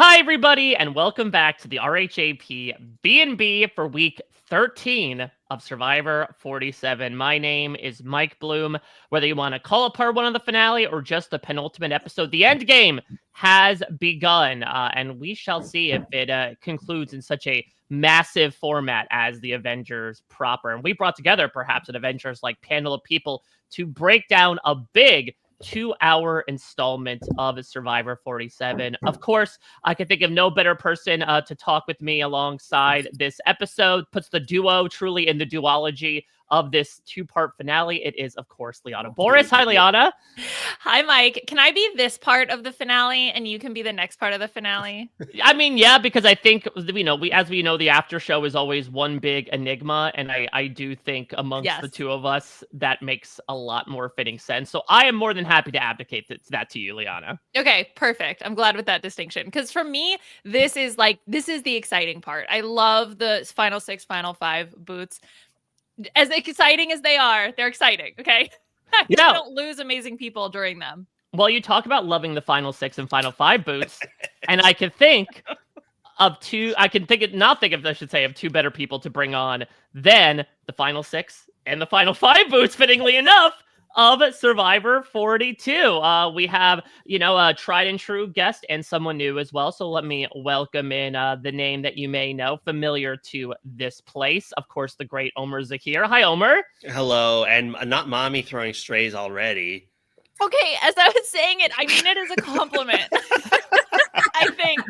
Hi, everybody, and welcome back to the RHAP B&B for week 13 of Survivor 47. My name is Mike Bloom. Whether you want to call it part one of the finale or just the penultimate episode, the end game has begun, and we shall see if it concludes in such a massive format as the Avengers proper. And we brought together perhaps an Avengers-like panel of people to break down a big 2-hour installment of Survivor 47. Of course, I can think of no better person to talk with me alongside this episode. Puts the duo truly in the duology of this two-part finale. It is, of course, Liana Boraas. Hi, Liana. Hi, Mike. Can I be this part of the finale and you can be the next part of the finale? I mean, yeah, because I think, as we know, the after show is always one big enigma. And I do think amongst the two of us, that makes a lot more fitting sense. So I am more than happy to abdicate that to you, Liana. Okay, perfect. I'm glad with that distinction. Because for me, this is the exciting part. I love the final six, final five boots. As exciting as they are, they're exciting, okay? You don't lose amazing people during them. Well, you talk about loving the final six and final five boots, and I can think of two better people to bring on than the final six and the final five boots, fittingly enough, of Survivor 42. We have, a tried and true guest and someone new as well. So let me welcome in the name that you may know, familiar to this place. Of course, the great Omar Zaheer. Hi, Omar. Hello, and not mommy throwing strays already. Okay, as I was saying it, I mean it as a compliment. I think.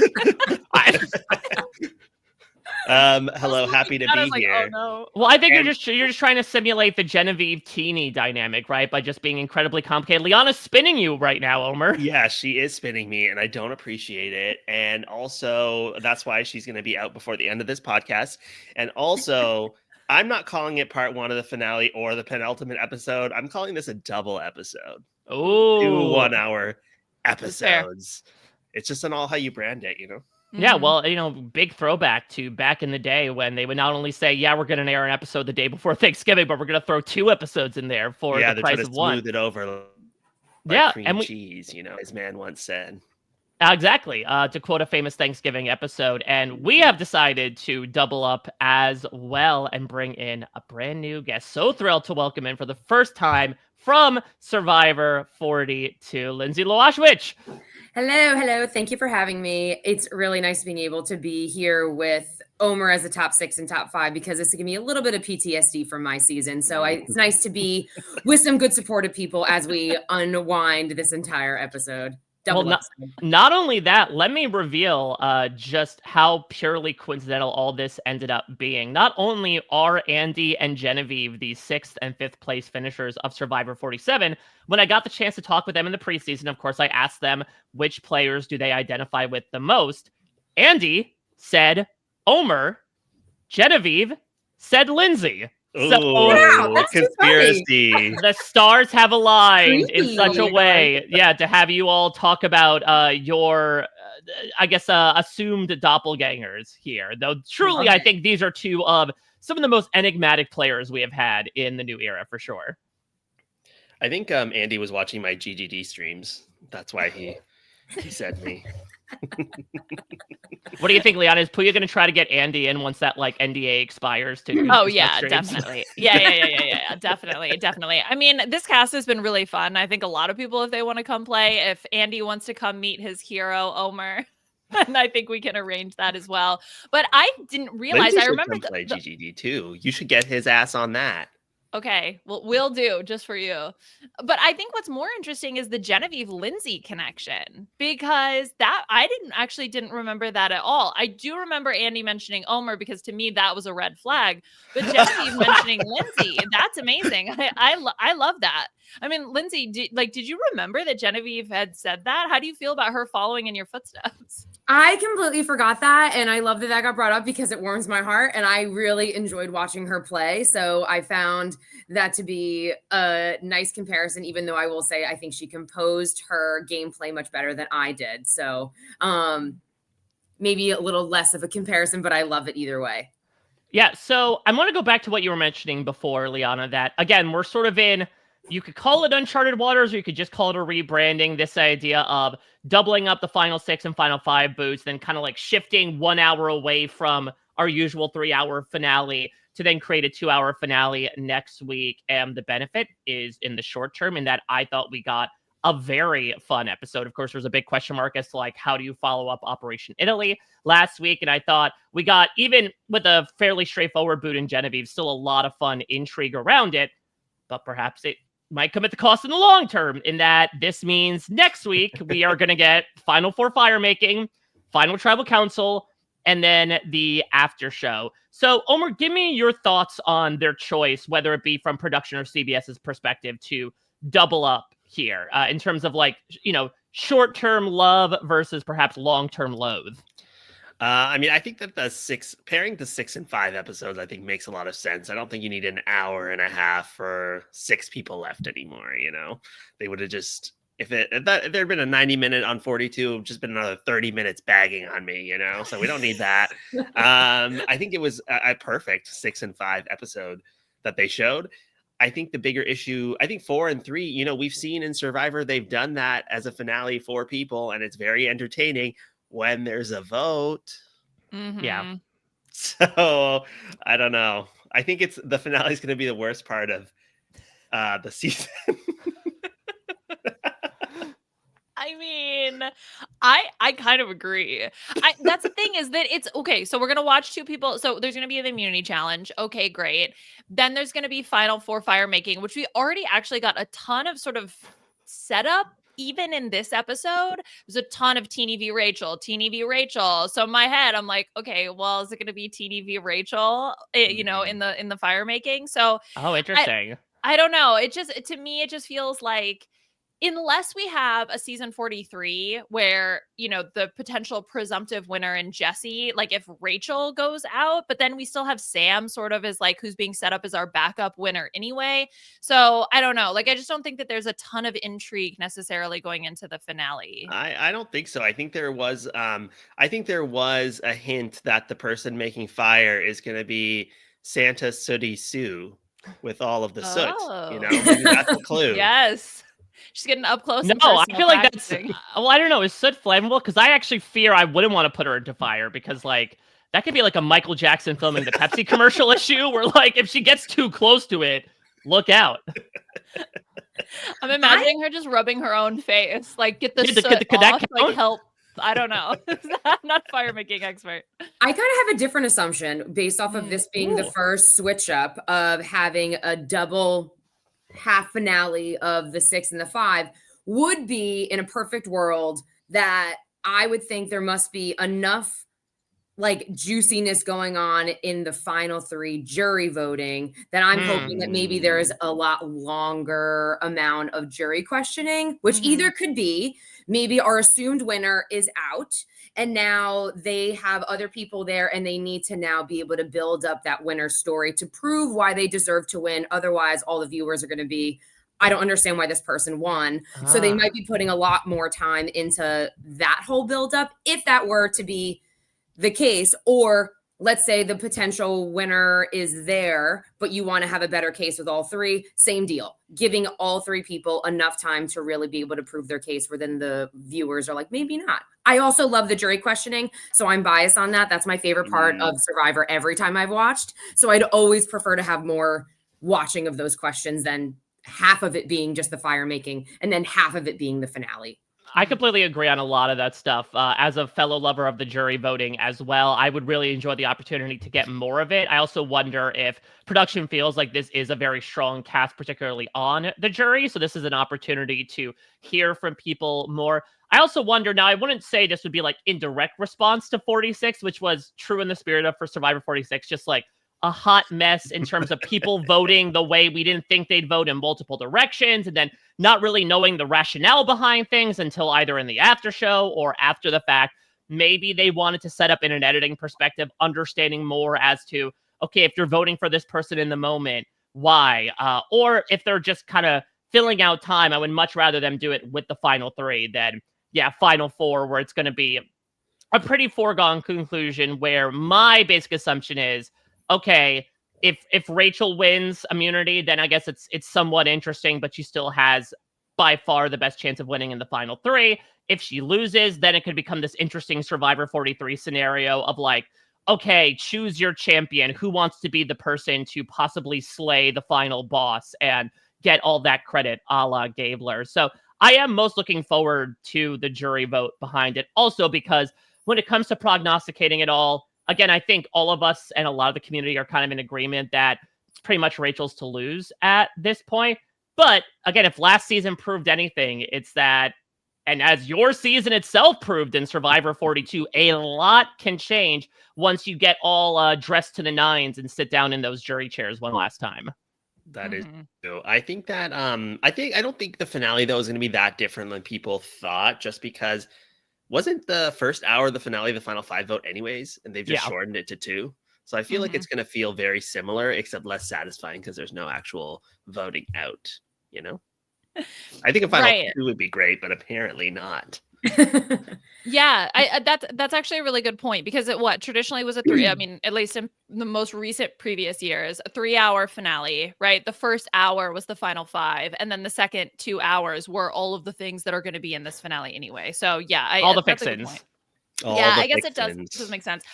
Hello, happy to be here. Oh, no. Well, I think you're just trying to simulate the Genevie teeny dynamic, right? By just being incredibly complicated. Liana's spinning you right now, Omar. Yeah, she is spinning me, and I don't appreciate it. And also, that's why she's going to be out before the end of this podcast. And also, I'm not calling it part one of the finale or the penultimate episode. I'm calling this a double episode. Oh, 2 1-hour episodes. It's just all how you brand it, Yeah, well, big throwback to back in the day when they would not only say, yeah, we're going to air an episode the day before Thanksgiving, but we're going to throw 2 episodes in there for the price of one. Smooth it over like cream cheese, as man once said. Exactly, to quote a famous Thanksgiving episode. And we have decided to double up as well and bring in a brand new guest. So thrilled to welcome in for the first time from Survivor 42, Lindsay Dolashewich. Hello. Thank you for having me. It's really nice being able to be here with Omar as a top 6 and top 5 because this is going to be a little bit of PTSD from my season. So it's nice to be with some good supportive people as we unwind this entire episode. Not only that, let me reveal just how purely coincidental all this ended up being. Not only are Andy and Genevie the 6th and 5th place finishers of Survivor 47, when I got the chance to talk with them in the preseason, of course, I asked them which players do they identify with the most. Andy said Omar. Genevie said Lindsay. So, conspiracy. The stars have aligned in such a way, to have you all talk about your, assumed doppelgangers here. Though truly, I think these are two of some of the most enigmatic players we have had in the new era, for sure. I think Andy was watching my GGD streams. That's why he said me. What do you think, Liana? Is Puya going to try to get Andy in once that NDA expires? Definitely. Yeah, definitely. I mean, this cast has been really fun. I think a lot of people, if they want to come play, if Andy wants to come meet his hero, Omar, and I think we can arrange that as well. But I didn't realize. Lindsay I remember play GGD too. You should get his ass on that. Okay, well, we'll do just for you. But I think what's more interesting is the Genevieve Lindsay connection, because that I didn't remember that at all. I do remember Andy mentioning Omar because to me that was a red flag. But Genevieve mentioning Lindsay, that's amazing. I love that. I mean, Lindsay, did you remember that Genevieve had said that? How do you feel about her following in your footsteps? I completely forgot that, and I love that got brought up because it warms my heart, and I really enjoyed watching her play. So I found that to be a nice comparison, even though I will say I think she composed her gameplay much better than I did. So maybe a little less of a comparison, but I love it either way. Yeah, so I want to go back to what you were mentioning before, Liana, that, again, we're sort of in you could call it Uncharted Waters, or you could just call it a rebranding. This idea of doubling up the final 6 and final 5 booths, then kind of like shifting 1 hour away from our usual 3-hour finale to then create a 2-hour finale next week. And the benefit is in the short term, in that I thought we got a very fun episode. Of course, there's a big question mark as to like, how do you follow up Operation Italy last week? And I thought we got, even with a fairly straightforward boot in Genevieve, still a lot of fun intrigue around it. But perhaps it might come at the cost in the long term, in that this means next week we are going to get Final Four fire making, Final Tribal Council, and then the after show. So, Omar, give me your thoughts on their choice, whether it be from production or CBS's perspective, to double up here in terms of like, short-term love versus perhaps long-term loathe. I mean, I think that pairing the 6 and 5 episodes, I think makes a lot of sense. I don't think you need an hour and a half for 6 people left anymore. They would have just, if there had been a 90-minute on 42, it would have just been another 30 minutes bagging on me, so we don't need that. I think it was a perfect 6 and 5 episode that they showed. I think the bigger issue, I think 4 and 3, we've seen in Survivor, they've done that as a finale for people, and it's very entertaining when there's a vote. Mm-hmm. Yeah. So I don't know. I think the finale is going to be the worst part of the season. I mean, I kind of agree. That's the thing, is that it's okay. So we're going to watch 2 people. So there's going to be the immunity challenge. Okay, great. Then there's going to be Final Four fire making, which we already actually got a ton of sort of setup. Even in this episode, there's a ton of Teenie v. Rachel. So in my head, I'm like, okay, well, is it going to be Teenie v. Rachel, in the fire making? So interesting. I don't know. To me, it just feels like, unless we have a season 43 where, the potential presumptive winner in Jesse, like if Rachel goes out, but then we still have Sam sort of as like, who's being set up as our backup winner anyway. So I don't know. Like, I just don't think that there's a ton of intrigue necessarily going into the finale. I don't think so. I think there was a hint that the person making fire is going to be Santa Sooty Sue with all of the soot. Maybe that's a clue. Yes. She's getting up close. No, I feel like that's, I don't know. Is soot flammable? Because I actually fear I wouldn't want to put her into fire, because like that could be like a Michael Jackson filming the Pepsi commercial issue, where like if she gets too close to it, look out. I'm imagining her just rubbing her own face, like get the soot off, like help. I don't know. I'm not a fire making expert. I kind of have a different assumption based off of this being the first switch up of having a double half finale of the 6 and the 5. Would be, in a perfect world, that I would think there must be enough like juiciness going on in the final 3 jury voting that I'm hoping that maybe there is a lot longer amount of jury questioning, which either could be maybe our assumed winner is out and now they have other people there and they need to now be able to build up that winner story to prove why they deserve to win. Otherwise, all the viewers are going to be, I don't understand why this person won. So they might be putting a lot more time into that whole buildup if that were to be the case. Or let's say the potential winner is there, but you want to have a better case with all 3, same deal. Giving all 3 people enough time to really be able to prove their case, where then the viewers are like, maybe not. I also love the jury questioning, so I'm biased on that. That's my favorite part of Survivor every time I've watched. So I'd always prefer to have more watching of those questions than half of it being just the fire making and then half of it being the finale. I completely agree on a lot of that stuff. As a fellow lover of the jury voting as well, I would really enjoy the opportunity to get more of it. I also wonder if production feels like this is a very strong cast, particularly on the jury. So this is an opportunity to hear from people more. I also wonder, now I wouldn't say this would be like indirect response to 46, which was true in the spirit of for Survivor 46, just like a hot mess in terms of people voting the way we didn't think they'd vote in multiple directions, and then not really knowing the rationale behind things until either in the after show or after the fact. Maybe they wanted to set up in an editing perspective, understanding more as to, okay, if you're voting for this person in the moment, why? Or if they're just kind of filling out time, I would much rather them do it with the final 3 than, final 4, where it's going to be a pretty foregone conclusion, where my basic assumption is, okay, if Rachel wins immunity, then I guess it's somewhat interesting, but she still has by far the best chance of winning in the final 3. If she loses, then it could become this interesting Survivor 43 scenario of like, okay, choose your champion. Who wants to be the person to possibly slay the final boss and get all that credit, a la Gabler? So I am most looking forward to the jury vote behind it. Also, because when it comes to prognosticating it all, again, I think all of us and a lot of the community are kind of in agreement that it's pretty much Rachel's to lose at this point. But again, if last season proved anything, it's that, and as your season itself proved in Survivor 42, a lot can change once you get all dressed to the nines and sit down in those jury chairs one last time. That is true. I think that I don't think the finale though is going to be that different than people thought, just because wasn't the first hour of the finale the final 5 vote anyways, and they've just shortened it to 2. So I feel like it's going to feel very similar, except less satisfying because there's no actual voting out. You know, I think a final 2 would be great, but apparently not. Yeah, that's actually a really good point, because it traditionally was a 3. I mean, at least in the most recent previous years, a 3-hour finale, right? The first hour was the final 5, and then the second 2 hours were all of the things that are going to be in this finale anyway. So yeah, all the fixins. I guess it does make sense.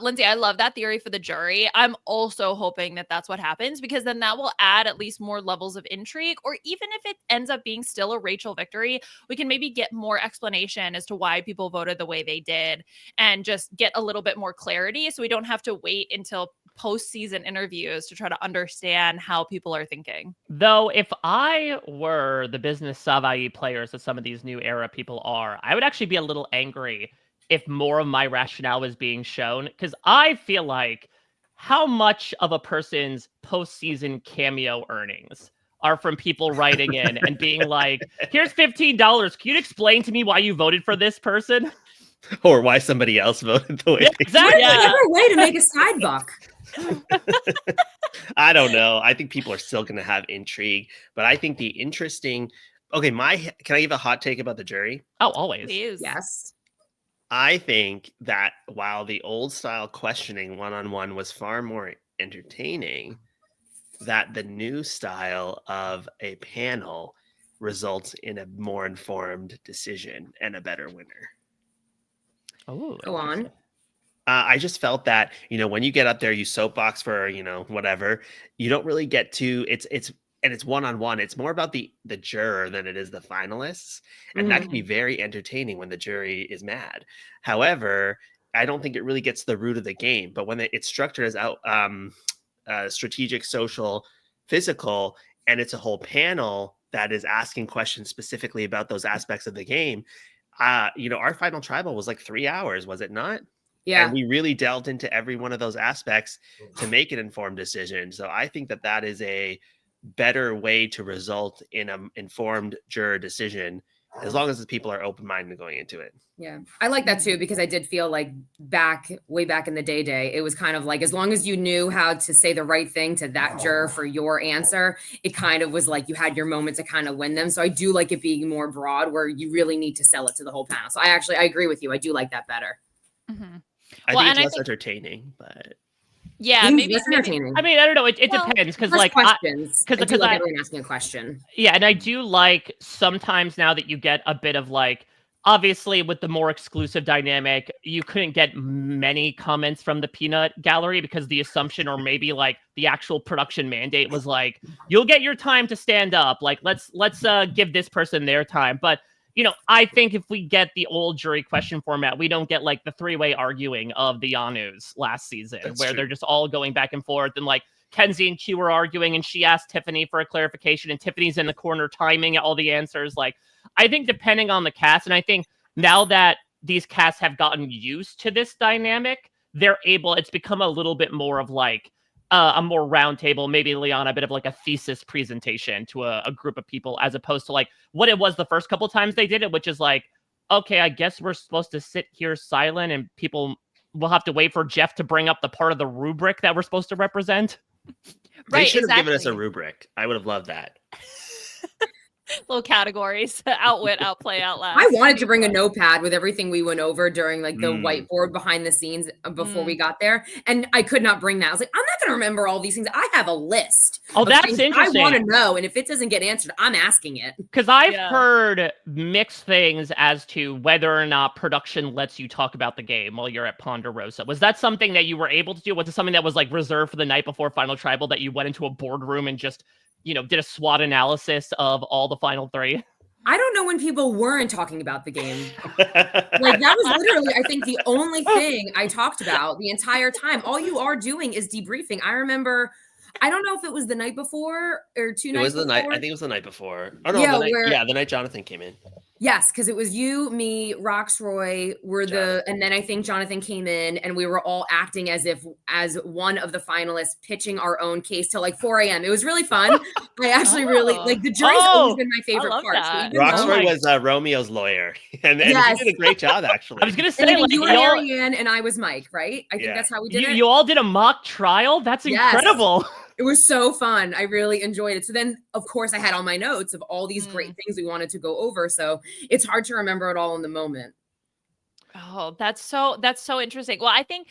Lindsay, I love that theory for the jury. I'm also hoping that that's what happens, because then that will add at least more levels of intrigue, or even if it ends up being still a Rachel victory, we can maybe get more explanation as to why people voted the way they did and just get a little bit more clarity, so we don't have to wait until post-season interviews to try to understand how people are thinking. Though if I were the business savvy players that some of these new era people are, I would actually be a little angry if more of my rationale was being shown, because I feel like how much of a person's postseason cameo earnings are from people writing in and being like, here's $15. Can you explain to me why you voted for this person? Or why somebody else voted the way exactly. What other way to make a side buck? I don't know. I think people are still going to have intrigue, but I think the interesting... Okay, can I give a hot take about the jury? Oh, always. Please. Yes. I think that while the old style questioning one-on-one was far more entertaining, that the new style of a panel results in a more informed decision and a better winner. Oh, go on. I just felt that, when you get up there, you soapbox for, whatever, you don't really get to, it's one-on-one. It's more about the juror than it is the finalists. And that can be very entertaining when the jury is mad. However, I don't think it really gets to the root of the game. But when it's structured as strategic, social, physical, and it's a whole panel that is asking questions specifically about those aspects of the game, our final tribal was like 3 hours, was it not? Yeah. And we really delved into every one of those aspects to make an informed decision. So I think that is a better way to result in an informed juror decision, as long as the people are open-minded going into it. Yeah, I like that too, because I did feel like way back in the day, it was kind of like, as long as you knew how to say the right thing to that juror for your answer, it kind of was like you had your moment to kind of win them. So I do like it being more broad, where you really need to sell it to the whole panel. So I agree with you. I do like that better. Mm-hmm. I think it's less entertaining, but yeah, maybe entertaining. I mean, I don't know. It depends, because like questions. Because like everyone asking a question. Yeah, and I do like sometimes now that you get a bit of like, obviously with the more exclusive dynamic, you couldn't get many comments from the peanut gallery, because the assumption, or maybe like the actual production mandate, was like, you'll get your time to stand up. Like let's give this person their time. But I think if we get the old jury question format, we don't get like the 3-way arguing of the Janus last season. That's where true. They're just all going back and forth, and like Kenzie and Q were arguing, and she asked Tiffany for a clarification, and Tiffany's in the corner timing all the answers. Like, I think depending on the cast, and I think now that these casts have gotten used to this dynamic, it's become a little bit more of like a more round table, maybe Liana, a bit of like a thesis presentation to a group of people, as opposed to like what it was the first couple times they did it, which is like, okay, I guess we're supposed to sit here silent and people will have to wait for Jeff to bring up the part of the rubric that we're supposed to represent. They should have given us a rubric. I would have loved that. Little categories: outwit, outplay, outlast. I wanted to bring a notepad with everything we went over during like the Mm. whiteboard behind the scenes before we got there, and I could not bring that. I was like, I'm not going to remember all these things. I have a list. Oh, of that's things interesting. I want to know, and if it doesn't get answered, I'm asking it. Because I've Yeah. heard mixed things as to whether or not production lets you talk about the game while you're at Ponderosa. Was that something that you were able to do? Was it something that was like reserved for the night before Final Tribal that you went into a boardroom and just, did a SWOT analysis of all the final three? I don't know when people weren't talking about the game. Like that was literally, I think, the only thing I talked about the entire time. All you are doing is debriefing. I remember, I don't know if it was the night before or two It nights was the before. night. I think it was the night before. Oh no, Yeah, the night Jonathan came in. Yes, because it was you, me, Roxroy and then I think Jonathan came in, and we were all acting as one of the finalists, pitching our own case till like 4 a.m. It was really fun. I actually really like the jury's always been my favorite love part. So that. even though, Roxroy was Romeo's lawyer, and Yes. he did a great job actually. I was gonna and say, I think like, you were y'all, Marianne and I was Mike, right? I think Yeah. that's how we did it. you all did a mock trial? That's Yes. incredible. It was so fun. I really enjoyed it. So then, of course, I had all my notes of all these great things we wanted to go over. So it's hard to remember it all in the moment. Oh, that's so interesting. Well, I think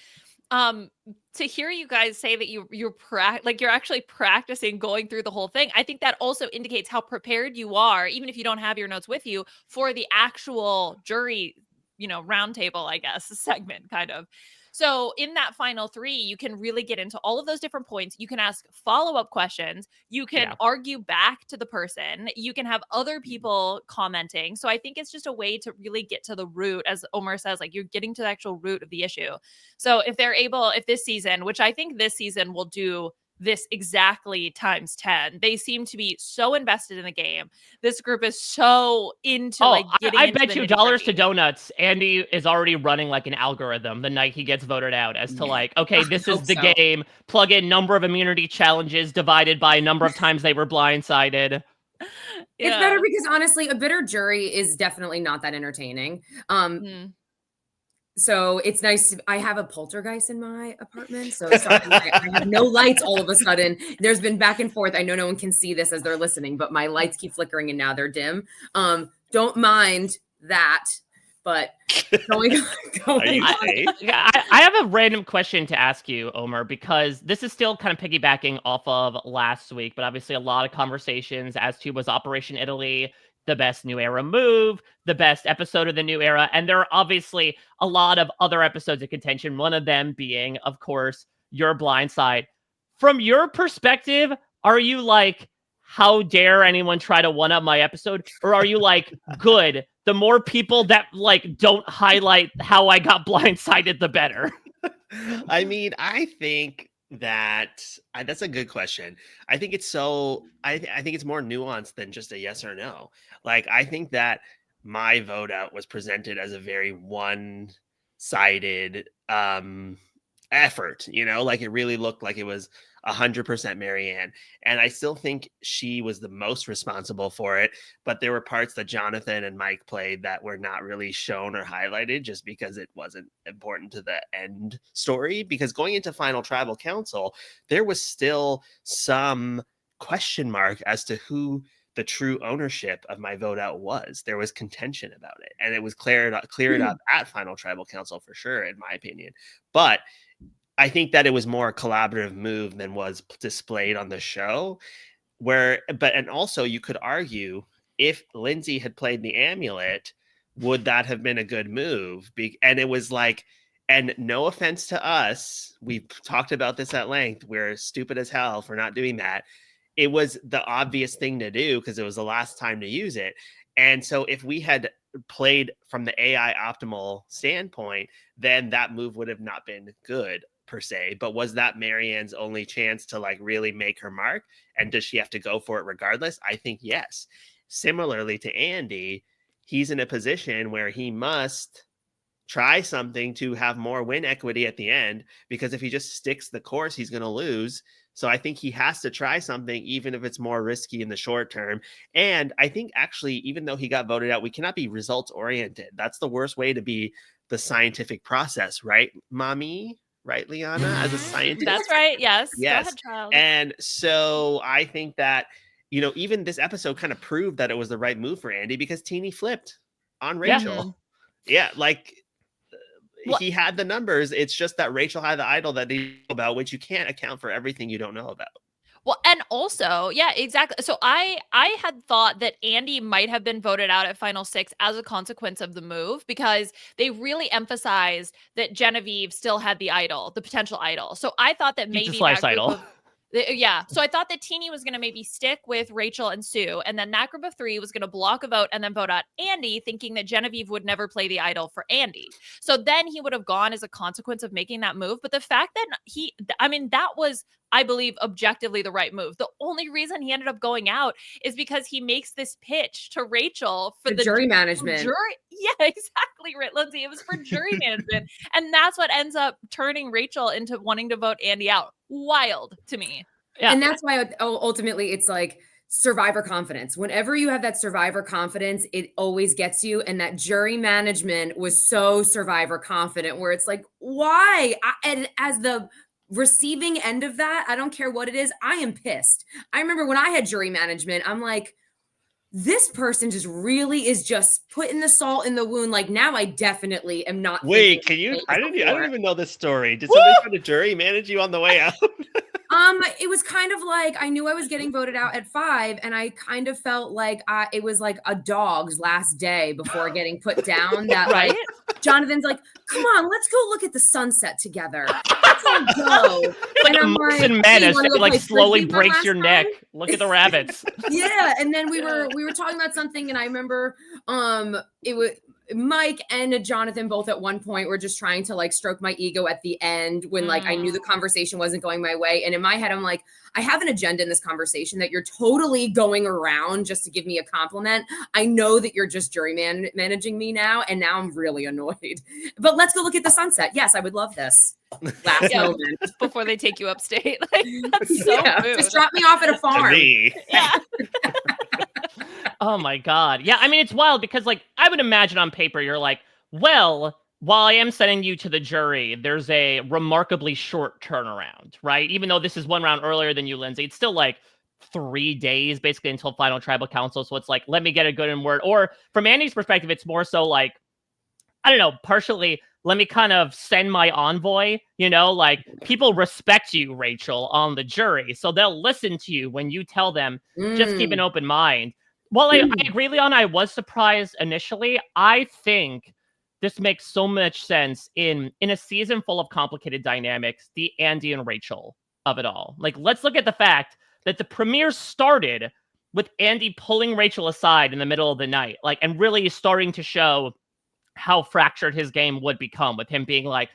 to hear you guys say that you're actually practicing going through the whole thing, I think that also indicates how prepared you are, even if you don't have your notes with you, for the actual jury, roundtable, I guess, segment kind of. So in that final three, you can really get into all of those different points. You can ask follow-up questions. You can argue back to the person. You can have other people commenting. So I think it's just a way to really get to the root, as Omar says, like you're getting to the actual root of the issue. So if this season, which I think this season will do this exactly times 10, they seem to be so invested in the game. This group is so into getting I into bet the you dollars to nitty-gritty. donuts, Andy is already running like an algorithm the night he gets voted out as to like, okay, this is hope the so. game. Plug in number of immunity challenges divided by number of times they were blindsided. It's better because honestly, a bitter jury is definitely not that entertaining. So it's nice. I have a poltergeist in my apartment. So sorry, I have no lights all of a sudden. There's been back and forth. I know no one can see this as they're listening, but my lights keep flickering and now they're dim. Don't mind that, but going Are you on. safe? I have a random question to ask you, Omar, because this is still kind of piggybacking off of last week, but obviously a lot of conversations as to was Operation Italy the best New Era move, the best episode of the New Era, and there are obviously a lot of other episodes of contention, one of them being, of course, Your Blind Side. From your perspective, are you like, how dare anyone try to one-up my episode? Or are you like, good, the more people that like don't highlight how I got blindsided, the better? I mean, I think that's a good question. I think it's I think it's more nuanced than just a yes or no. Like, I think that my vote out was presented as a very one-sided effort, like it really looked like it was 100% Marianne. And I still think she was the most responsible for it, but there were parts that Jonathan and Mike played that were not really shown or highlighted just because it wasn't important to the end story. Because going into Final Tribal Council, there was still some question mark as to who the true ownership of my vote out was. There was contention about it, and it was cleared up at Final Tribal Council for sure, in my opinion. But I think that it was more a collaborative move than was displayed on the show. And also you could argue, if Lindsay had played the amulet, would that have been a good move? And it was like, and no offense to us, we've talked about this at length, we're stupid as hell for not doing that. It was the obvious thing to do because it was the last time to use it. And so if we had played from the AI optimal standpoint, then that move would have not been good per se. But was that Marianne's only chance to like really make her mark? And does she have to go for it regardless? I think yes. Similarly to Andy, he's in a position where he must try something to have more win equity at the end, because if he just sticks the course, he's going to lose. So I think he has to try something, even if it's more risky in the short term. And I think actually, even though he got voted out, we cannot be results oriented. That's the worst way to be the scientific process, right, mommy? Right, Liana, as a scientist? That's right. Yes. Yes. Go ahead, child. And so I think that you know, even this episode kind of proved that it was the right move for Andy because Teeny flipped on Yeah. Rachel. Yeah, like Well- he had the numbers. It's just that Rachel had the idol that they know about, which you can't account for everything you don't know about. Well, and also, yeah, exactly. So I had thought that Andy might have been voted out at Final Six as a consequence of the move because they really emphasized that Genevieve still had the idol, the potential idol. So I thought that Pizza maybe slice that group idol. of yeah. So I thought that Teeny was going to maybe stick with Rachel and Sue, and then that group of 3 was going to block a vote and then vote out Andy, thinking that Genevieve would never play the idol for Andy. So then he would have gone as a consequence of making that move. But the fact that that was, I believe, objectively the right move. The only reason he ended up going out is because he makes this pitch to Rachel for the jury management. Yeah, exactly, right, Lindsay. It was for jury management. And that's what ends up turning Rachel into wanting to vote Andy out. Wild to me. Yeah. And that's why ultimately it's like survivor confidence. Whenever you have that survivor confidence, it always gets you. And that jury management was so survivor confident where it's like, why? And as the receiving end of that, I don't care what it is, I am pissed. I remember when I had jury management, I'm like, this person just really is just putting the salt in the wound. Like now I definitely am not. Wait, can you? I don't even know this story. Did somebody try to jury manage you on the way out? It was kind of like I knew I was getting voted out at 5, and I kind of felt like it was like a dog's last day before getting put down. That Right? like Jonathan's like, come on, let's go look at the sunset together. Let's all go. Like And a I'm Martian "Hey, you menace wanna that go like play slowly Frisbee breaks last your time?" neck. Look at the rabbits. Yeah, and then we were talking about something, and I remember it was Mike and Jonathan both at one point were just trying to like stroke my ego at the end when like I knew the conversation wasn't going my way, and in my head I'm like, I have an agenda in this conversation that you're totally going around just to give me a compliment. I know that you're just jury managing me now, and now I'm really annoyed. But let's go look at the sunset. Yes, I would love this. Last Yeah. moment. Before they take you upstate. Like, that's so rude. Just drop me off at a To farm. me. Yeah. Oh my God. Yeah, I mean, it's wild because, like, I would imagine on paper, you're like, well, while I am sending you to the jury, there's a remarkably short turnaround, right? Even though this is 1 round earlier than you, Lindsay, it's still like 3 days basically until final tribal council. So it's like, let me get a good in word. Or from Andy's perspective, it's more so like, I don't know, partially, let me kind of send my envoy, like people respect you, Rachel, on the jury. So they'll listen to you when you tell them, just keep an open mind. Well, I agree, Liana, I was surprised initially. I think this makes so much sense in a season full of complicated dynamics, the Andy and Rachel of it all. Like, let's look at the fact that the premiere started with Andy pulling Rachel aside in the middle of the night, like, and really starting to show how fractured his game would become, with him being like,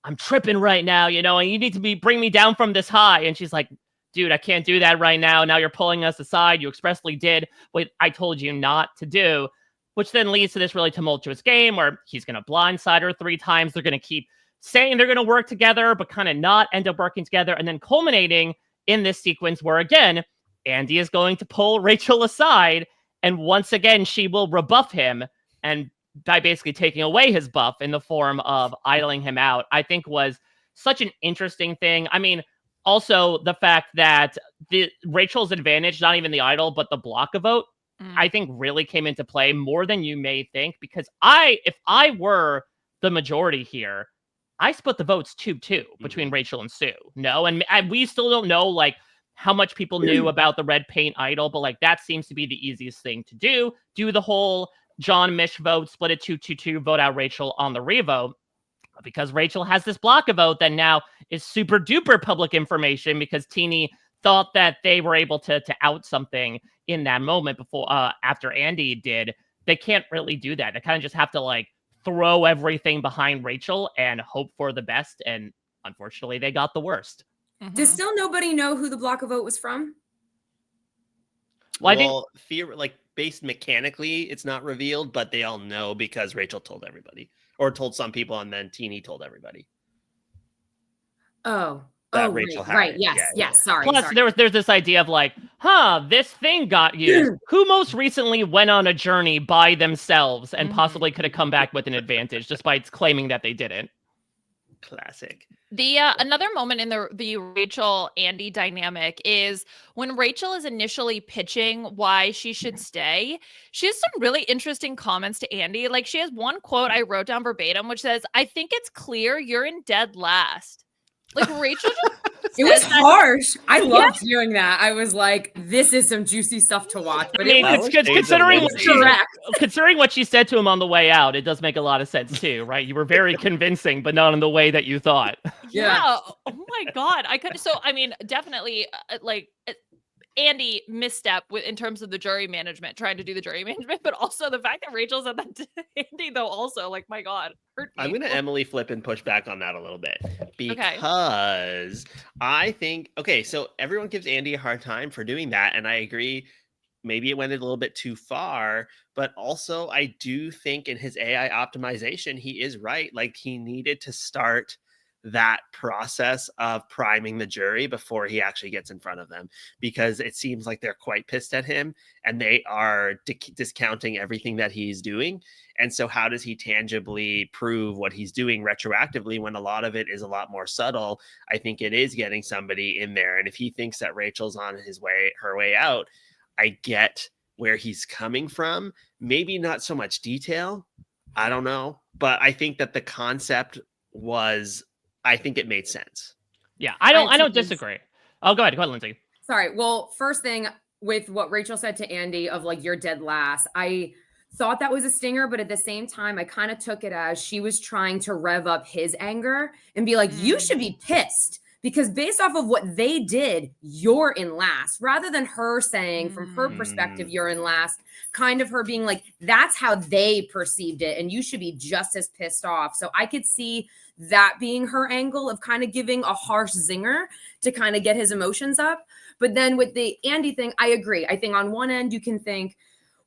I'm tripping right now, and you need to bring me down from this high. And she's like, dude, I can't do that right now. Now you're pulling us aside. You expressly did what I told you not to do, which then leads to this really tumultuous game where he's going to blindside her 3 times. They're going to keep saying they're going to work together, but kind of not end up working together. And then culminating in this sequence where, again, Andy is going to pull Rachel aside. And once again, she will rebuff him. And by basically taking away his buff in the form of idling him out, I think was such an interesting thing. I mean, also the fact that Rachel's advantage, not even the idol, but the block a vote, I think really came into play more than you may think, because if I were the majority here, I split the votes 2-2 between Rachel and Sue. No, and we still don't know like how much people knew about the red paint idol, but like that seems to be the easiest thing to do. Do the whole John Mish vote, split it 2-2-2, vote out Rachel on the revote. Because Rachel has this block a vote that now is super duper public information, because Teeny thought that they were able to out something in that moment before after Andy did. They can't really do that. They kind of just have to like throw everything behind Rachel and hope for the best. And unfortunately, they got the worst. Does still nobody know who the block of vote was from? Well, I think based mechanically, it's not revealed, but they all know because Rachel told everybody, or told some people, and then Teeny told everybody. Rachel had right. it. Yes. Yeah, yes. Sorry. Plus, sorry. there's this idea of like, this thing got used. Who most recently went on a journey by themselves and possibly could have come back with an advantage, despite claiming that they didn't? Classic. The another moment in the Rachel Andy dynamic is when Rachel is initially pitching why she should stay. She has some really interesting comments to Andy. Like, she has one quote I wrote down verbatim, which says, "I think it's clear you're in dead last." Like, Rachel just It was says that- harsh. I loved hearing that. I was like, this is some juicy stuff to watch. But I mean, That was shades of considering Lindsay. considering what she said to him on the way out, it does make a lot of sense too, right? You were very convincing, but not in the way that you thought. Yeah. Oh my God. I could. So, I mean, definitely Andy misstep in terms of the jury management, trying to do the jury management, but also the fact that Rachel said that to Andy, though, also, like, my God, hurt me. I'm going to Emily flip and push back on that a little bit because I think, okay, so everyone gives Andy a hard time for doing that. And I agree, maybe it went a little bit too far, but also I do think in his AI optimization, he is right. Like, he needed to start that process of priming the jury before he actually gets in front of them, because it seems like they're quite pissed at him and they are discounting everything that he's doing. And so how does he tangibly prove what he's doing retroactively when a lot of it is a lot more subtle? I think it is getting somebody in there. And if he thinks that Rachel's on her way out, I get where he's coming from. Maybe not so much detail, I don't know, but I think that the concept was, I think it made sense. Yeah, I don't disagree. Oh, go ahead, Lindsay. Sorry. Well, first thing with what Rachel said to Andy of like, you're dead last, I thought that was a stinger, but at the same time, I kind of took it as she was trying to rev up his anger and be like, you should be pissed because based off of what they did, you're in last, rather than her saying from her perspective, you're in last, kind of her being like, that's how they perceived it. And you should be just as pissed off. So I could see that being her angle of kind of giving a harsh zinger to kind of get his emotions up. But then with the Andy thing, I agree. I think on one end, you can think,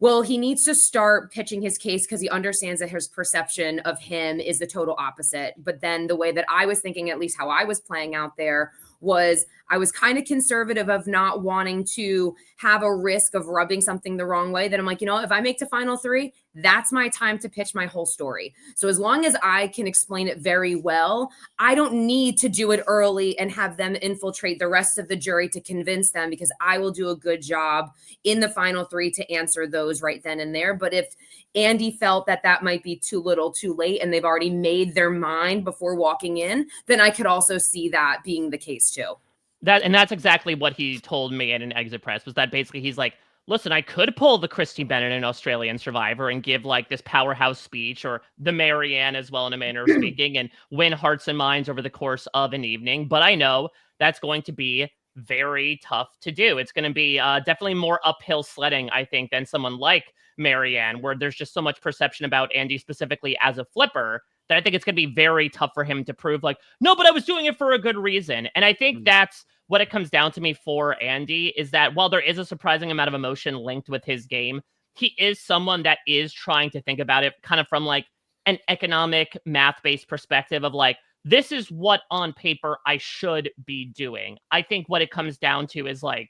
well, he needs to start pitching his case because he understands that his perception of him is the total opposite. But then the way that I was thinking, at least how I was playing out there, was I was kind of conservative of not wanting to have a risk of rubbing something the wrong way. That I'm like, if I make to final three, that's my time to pitch my whole story. So as long as I can explain it very well, I don't need to do it early and have them infiltrate the rest of the jury to convince them, because I will do a good job in the final three to answer those right then and there. But if Andy felt that might be too little too late and they've already made their mind before walking in, then I could also see that being the case too. That's exactly what he told me in an exit press, was that basically he's like, listen, I could pull the Christy Bennett in Australian Survivor and give like this powerhouse speech, or the Marianne as well in a manner of speaking, and win hearts and minds over the course of an evening. But I know that's going to be very tough to do. It's going to be definitely more uphill sledding, I think, than someone like Marianne, where there's just so much perception about Andy specifically as a flipper that I think it's going to be very tough for him to prove like, no, but I was doing it for a good reason. And I think that's what it comes down to me for Andy, is that while there is a surprising amount of emotion linked with his game, he is someone that is trying to think about it kind of from like an economic math-based perspective of like, this is what on paper I should be doing. I think what it comes down to is like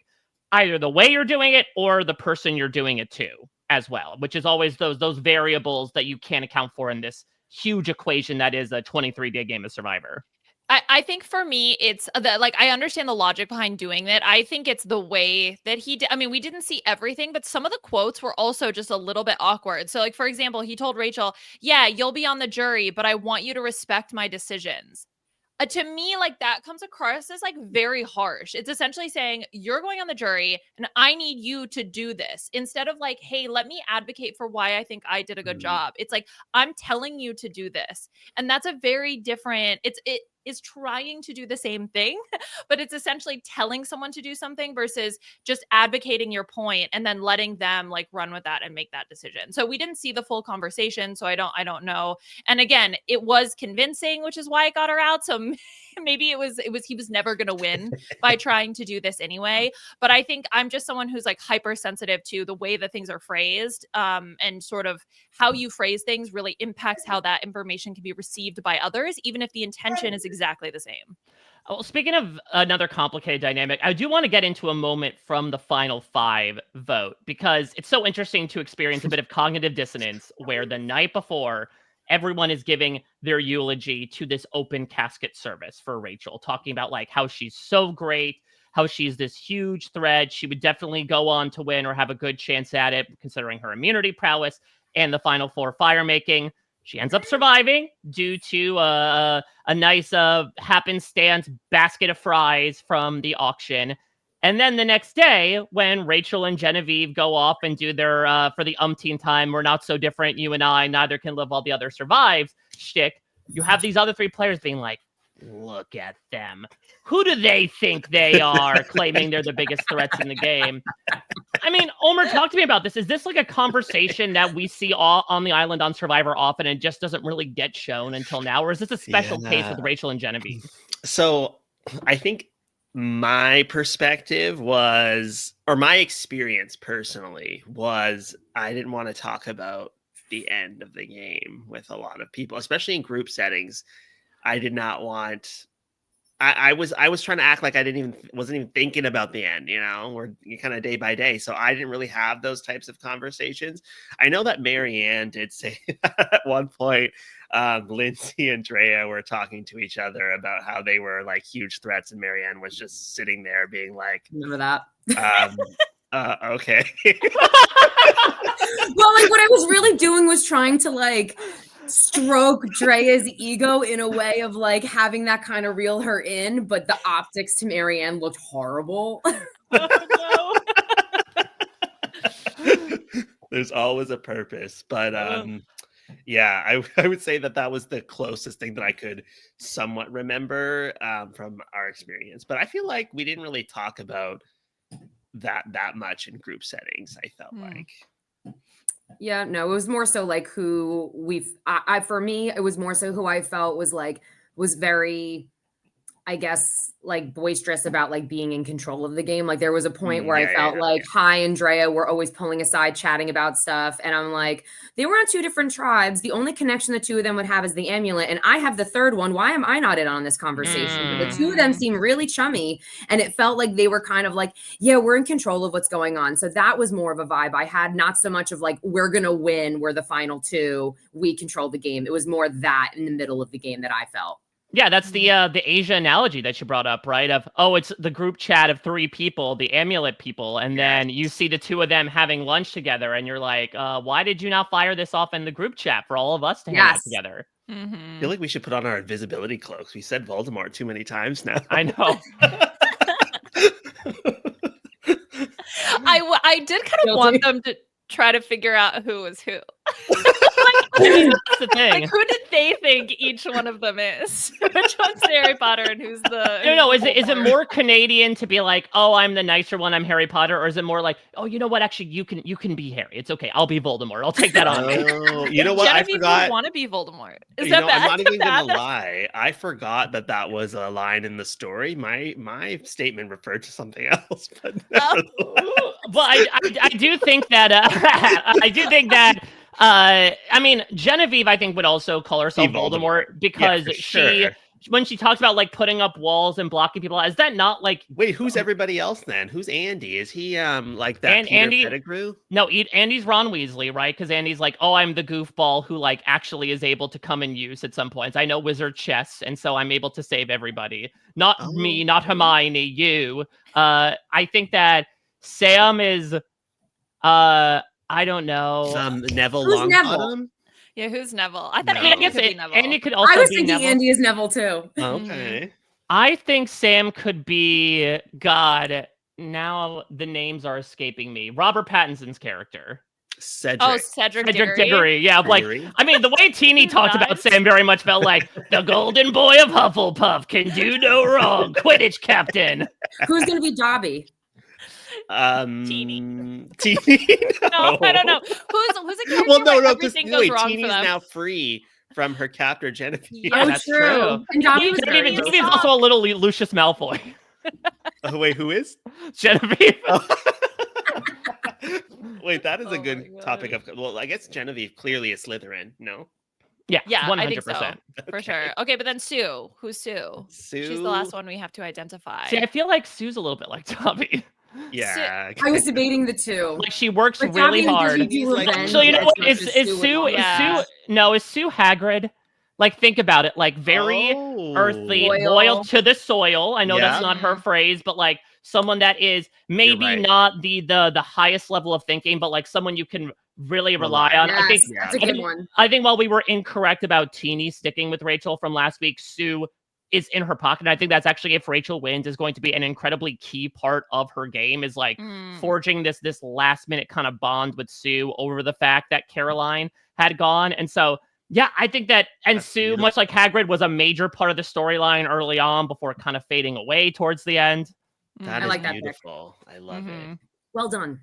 either the way you're doing it or the person you're doing it to as well, which is always those variables that you can't account for in this huge equation that is a 23-day game of Survivor. I think for me, it's like, I understand the logic behind doing that. I think it's the way that he did. I mean, we didn't see everything, but some of the quotes were also just a little bit awkward. So like, for example, he told Rachel, yeah, you'll be on the jury, but I want you to respect my decisions. To me, like, that comes across as like very harsh. It's essentially saying you're going on the jury and I need you to do this, instead of like, hey, let me advocate for why I think I did a good job. It's like, I'm telling you to do this. And that's a very different, it is trying to do the same thing, but it's essentially telling someone to do something versus just advocating your point and then letting them like run with that and make that decision. So we didn't see the full conversation, so I don't know. And again, it was convincing, which is why it got her out. So maybe he was never going to win by trying to do this anyway. But I think I'm just someone who's like hypersensitive to the way that things are phrased, and sort of how you phrase things really impacts how that information can be received by others, even if the intention is exactly the same. Well, speaking of another complicated dynamic, I do want to get into a moment from the final 5 vote, because it's so interesting to experience a bit of cognitive dissonance where the night before, everyone is giving their eulogy to this open casket service for Rachel, talking about like how she's so great, how she's this huge threat. She would definitely go on to win or have a good chance at it, considering her immunity prowess and the Final Four fire making. She ends up surviving due to a nice happenstance basket of fries from the auction. And then the next day, when Rachel and Genevie go off and do their, for the umpteenth time, we're not so different, you and I, neither can live while the other survives shtick, you have these other three players being like, look at them. Who do they think they are, claiming they're the biggest threats in the game? I mean, Omar, talk to me about this. Is this like a conversation that we see all on the island on Survivor often and just doesn't really get shown until now? Or is this a special case with Rachel and Genevie? So I think my perspective was, or my experience personally was, I didn't want to talk about the end of the game with a lot of people, especially in group settings. I did not want. I was trying to act like I wasn't even thinking about the end, we're kind of day by day. So I didn't really have those types of conversations. I know that Marianne did say at one point, Lindsay and Drea were talking to each other about how they were like huge threats. And Marianne was just sitting there being like, Remember that? Okay. Well, like what I was really doing was trying to like stroke Drea's ego in a way of like having that kind of reel her in, but the optics to Marianne looked horrible. Oh, no. There's always a purpose, but yeah, I would say that was the closest thing that I could somewhat remember from our experience. But I feel like we didn't really talk about that much in group settings. I felt like. Yeah, no, it was more so like who for me, it was more so who I felt was very, I guess, like boisterous about like being in control of the game. Like there was a point where I felt like Hai and Drea were always pulling aside, chatting about stuff. And I'm like, they were on two different tribes. The only connection the two of them would have is the amulet. And I have the third one. Why am I not in on this conversation? But the two of them seem really chummy. And it felt like they were kind of like, yeah, we're in control of what's going on. So that was more of a vibe I had, not so much of like, we're going to win. We're the final two. We control the game. It was more that in the middle of the game that I felt. Yeah, that's the Asia analogy that you brought up, right? Of, it's the group chat of three people, the amulet people, and then you see the two of them having lunch together, and you're like, why did you not fire this off in the group chat for all of us to hang out together? I feel like we should put on our invisibility cloaks. We said Voldemort too many times now. I know. I did kind of want them to try to figure out who was who. That's the thing. Like, who did they think each one of them is? Which one's the Harry Potter and who's the? No. Is it more Canadian to be like, oh, I'm the nicer one, I'm Harry Potter, or is it more like, oh, you know what? Actually, you can be Harry. It's okay. I'll be Voldemort. I'll take that on me. Oh, you know what? Genevieve I forgot. Want to be Voldemort? Is that bad? I'm not even gonna lie. I forgot that was a line in the story. My statement referred to something else. But well, I do think that I mean, Genevieve, I think, would also call herself Voldemort because when she talks about like putting up walls and blocking people, is that not like? Wait, who's everybody else then? Who's Andy? Is he like that Peter Pettigrew? No, Andy's Ron Weasley, right? Because Andy's like, oh, I'm the goofball who like actually is able to come and use at some points. I know wizard chess, and so I'm able to save everybody. Not me, not Hermione, you. I think that Sam is I don't know. Neville Who's Longbottom? Neville? Yeah, who's Neville? I thought I guess could be Neville. Andy could also I was be thinking Neville. Andy is Neville too. Okay. I think Sam could be, God, now the names are escaping me. Robert Pattinson's character. Cedric. Oh, Cedric Diggory. Yeah, like, I mean, the way Teeny talked about Sam very much felt like the golden boy of Hufflepuff can do no wrong. Quidditch captain. Who's going to be Dobby? Teeny. No. No, I don't know. Who's a character? Well, no, because Teeny's now free from her captor Genevieve. Yeah, that's true. And Dobby was Genevieve's also a little Lucius Malfoy. Oh, wait, who is? Genevieve. Wait, that is a good topic of. Well, I guess Genevieve clearly is Slytherin. No. Yeah, 100%. I think so, for sure. Okay, but then Sue. Who's Sue? Sue. She's the last one we have to identify. See, I feel like Sue's a little bit like Dobby. Yeah. I was debating the two. Like she works But really Dobby and hard. Disney do He's like, revenge Actually, you know as what? much Is as is Sue would is Yeah. Sue no, is Sue Hagrid? Like think about it, like very earthly, Loyal. loyal to the soil. I know that's Yeah. not her phrase, but like someone that is maybe right. not the highest level of thinking, but like someone you can really rely on. Yes, I think that's a I good think- one. I think while we were incorrect about Teeny sticking with Rachel from last week, Sue is in her pocket. And I think that's actually, if Rachel wins, is going to be an incredibly key part of her game, is like forging this last minute kind of bond with Sue over the fact that Caroline had gone. And so, yeah, I think that, and That's Sue, beautiful. much like Hagrid, was a major part of the storyline early on before kind of fading away towards the end. That I is like that pick. beautiful. I love it. Well done.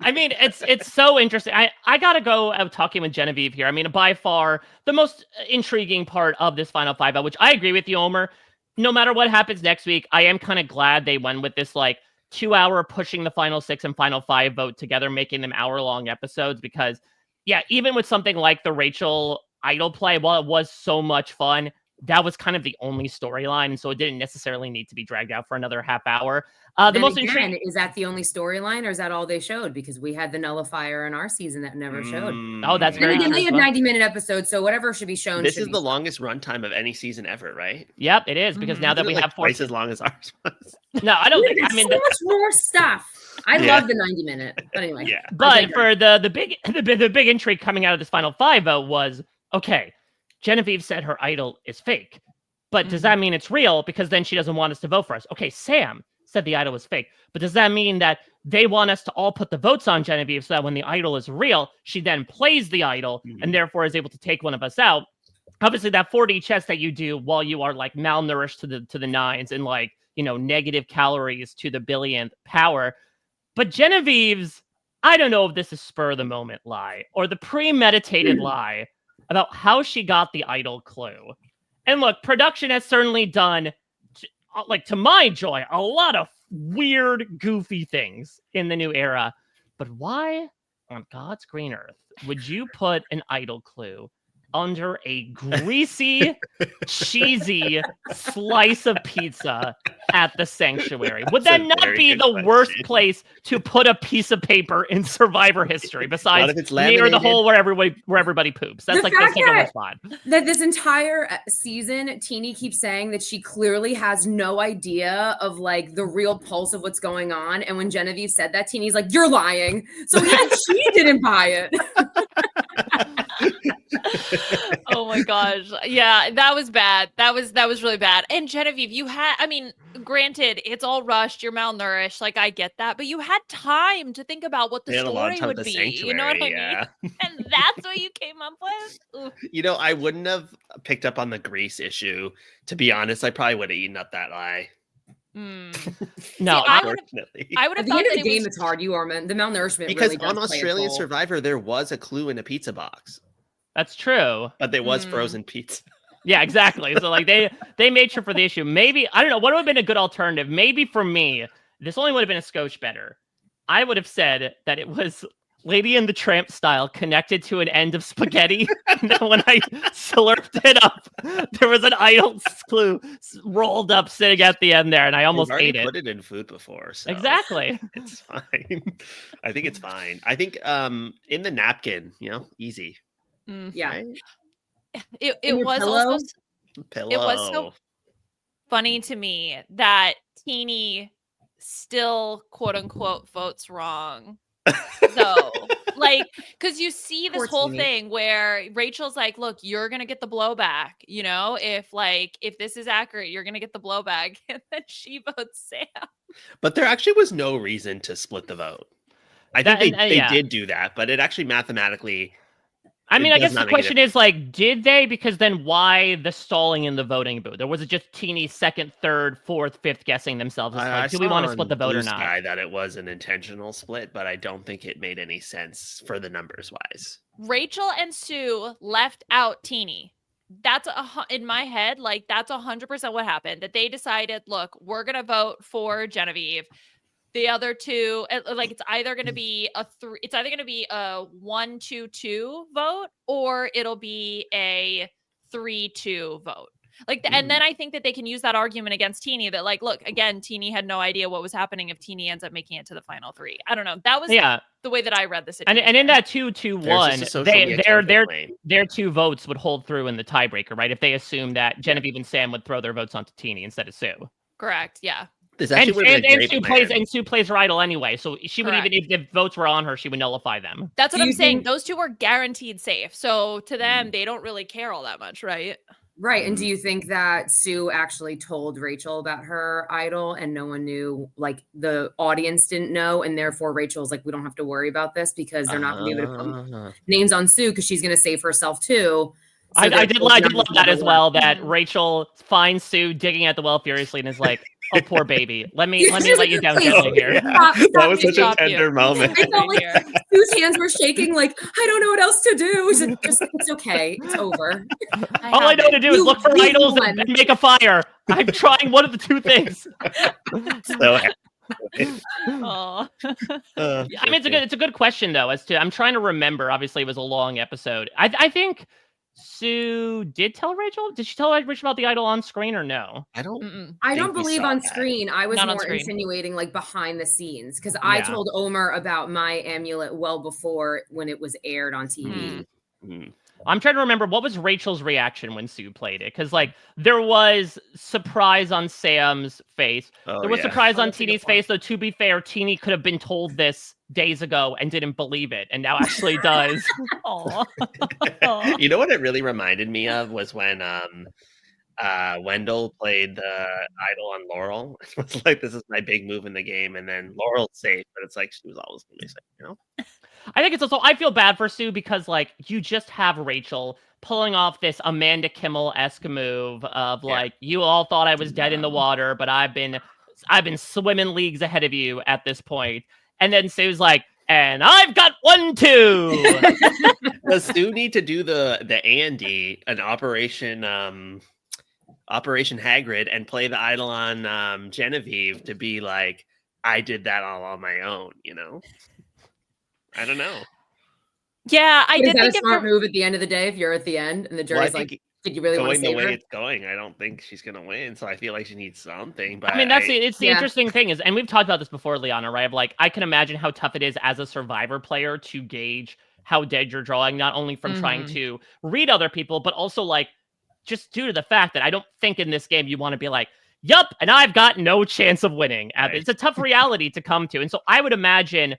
I mean, it's so interesting. I gotta go out talking with Genevieve here. I mean, by far the most intriguing part of this final five, which I agree with you, Omer. No matter what happens next week, I am kind of glad they went with this like 2-hour pushing the final 6 and final 5 vote together, making them hour-long episodes. Because yeah, even with something like the Rachel idol play, while it was so much fun, that was kind of the only storyline, and so it didn't necessarily need to be dragged out for another half hour. The Then most again, intriguing. is that the only storyline, or is that all they showed? Because we had the nullifier in our season that never showed. Oh, that's And very again, true they as had well. 90-minute episodes, so whatever should be shown. This should is be the shown. longest runtime of any season ever, right? Yep, it is, because now that Isn't we it, like, have 4 twice as long as ours was. No, I don't We think. had I mean, so much more stuff. I Yeah. love the 90-minute, but anyway. Yeah. but for the big intrigue coming out of this final five vote was, okay, Genevieve said her idol is fake, but does that mean it's real? Because then she doesn't want us to vote for us. Okay, Sam said the idol was fake, but does that mean that they want us to all put the votes on Genevieve so that when the idol is real, she then plays the idol and therefore is able to take one of us out? Obviously, that 4D chess that you do while you are like malnourished to the nines and like, you know, negative calories to the billionth power. But Genevieve's, I don't know if this is spur of the moment lie or the premeditated lie about how she got the idol clue. And look, production has certainly done, like to my joy, a lot of weird, goofy things in the new era. But why on God's green earth would you put an idol clue under a greasy, cheesy slice of pizza at the sanctuary? Would that That's a not very be good the worst question. place to put a piece of paper in Survivor history besides if it's near the laminated. hole where everybody poops? That's The like the fact second that- worst spot. That this entire season, Teeny keeps saying that she clearly has no idea of like the real pulse of what's going on. And when Genevieve said that, Teeny's like, "You're lying." So even she didn't buy it. Oh my gosh. Yeah, that was bad. That was really bad. And Genevieve, you had, I mean, granted, it's all rushed, you're malnourished, like I get that, but you had time to think about what the They had a lot of story time would at the be. You know what I sanctuary, mean? yeah. And that's what you came up with? Ooh. You know, I wouldn't have picked up on the grease issue. To be honest, I probably would have eaten up that lie. Mm. No, See, I would Unfortunately. have At the thought end of that the it game, was it's hard. You are the malnourishment Because really does on play a Australian toll. Survivor, there was a clue in a pizza box, that's true. but there was Mm. frozen pizza. Yeah, exactly. So like they made sure for the issue. Maybe, I don't know, what would have been a good alternative? Maybe for me, this only would have been a scotch better. I would have said that it was Lady and the Tramp style connected to an end of spaghetti. And then when I slurped it up, there was an idol clue rolled up sitting at the end there, and I almost We've already ate it. put it in food before, so Exactly. it's fine. I think it's fine. I think in the napkin, you know, easy. Mm. Yeah. Right? It In your was pillow? also Pillow. It was so funny to me that Teeny still quote unquote votes wrong. So like, because you see this Poor whole Teeny. thing where Rachel's like, look, you're gonna get the blowback, you know, if this is accurate, you're gonna get the blowback. And then she votes Sam. But there actually was no reason to split the vote. I That- think they yeah. did do that, but it actually mathematically. I mean, It I does guess the not make a question is like, did they? Because then why the stalling in the voting booth? Or was it just teeny second, third, fourth, fifth guessing themselves? It's like, do we want to split the vote or not? Sky that it was an intentional split, but I don't think it made any sense for the numbers wise. Rachel and Sue left out Teeny. That's in my head, like that's 100% what happened. That they decided, look, we're gonna vote for Genevieve. The other two, like it's either gonna be a 1-2-2 vote, or it'll be a 3-2 vote. Like, and then I think that they can use that argument against Teeny that, like, look, again, Teeny had no idea what was happening if Teeny ends up making it to the final 3. I don't know. That was the way that I read the situation. And in that 2-2-1, their 2 votes would hold through in the tiebreaker, right? If they assume that Genevieve and Sam would throw their votes onto Teeny instead of Sue. Correct. Yeah. And Sue plays her idol anyway, so she would, even if the votes were on her, she would nullify them. That's what I'm saying. Those 2 were guaranteed safe. So to them, they don't really care all that much, right? Right. And do you think that Sue actually told Rachel about her idol and no one knew, like the audience didn't know, and therefore Rachel's like, we don't have to worry about this because they're not going to be able to put names on Sue because she's going to save herself too. So I did love that as well, that Rachel finds Sue digging at the well furiously and is like, oh, poor baby. Let me let you down gently here. That was such a tender moment. I felt like Sue's hands were shaking, like, I don't know what else to do. It's okay. It's over. All I know to do is look for idols and make a fire. I'm trying one of the 2 things. So I mean, it's a good question though. I'm trying to remember. Obviously, it was a long episode. I think Sue did tell Rachel. Did she tell Rachel about the idol on screen or no? I don't believe on screen. I was more insinuating like behind the scenes because I told Omar about my amulet well before when it was aired on TV. I'm trying to remember what was Rachel's reaction when Sue played it, because like there was surprise on Sam's face. There was surprise on Teeny's face, though. To be fair, Teeny could have been told this days ago and didn't believe it, and now actually does. You know what it really reminded me of was when Wendell played the idol on Laurel. It was like, this is my big move in the game, and then Laurel's safe, but it's like she was always gonna be safe, you know? I think it's also, I feel bad for Sue because like you just have Rachel pulling off this Amanda Kimmel-esque move of like, you all thought I was dead in the water, but I've been swimming leagues ahead of you at this point. And then Sue's like, and I've got 1 too. Does Sue need to do the Andy, an Operation Hagrid, and play the idol on Genevieve to be like, I did that all on my own, you know? I don't know. Yeah, I did think a smart move at the end of the day if you're at the end and the jury's like, did you really want to save her? Going the way it's going, I don't think she's going to win. So I feel like she needs something. But I mean, it's the interesting thing is, and we've talked about this before, Liana, right? Of like, I can imagine how tough it is as a Survivor player to gauge how dead you're drawing, not only from trying to read other people, but also like just due to the fact that I don't think in this game you want to be like, yup, and I've got no chance of winning. Right. It's a tough reality to come to. And so I would imagine,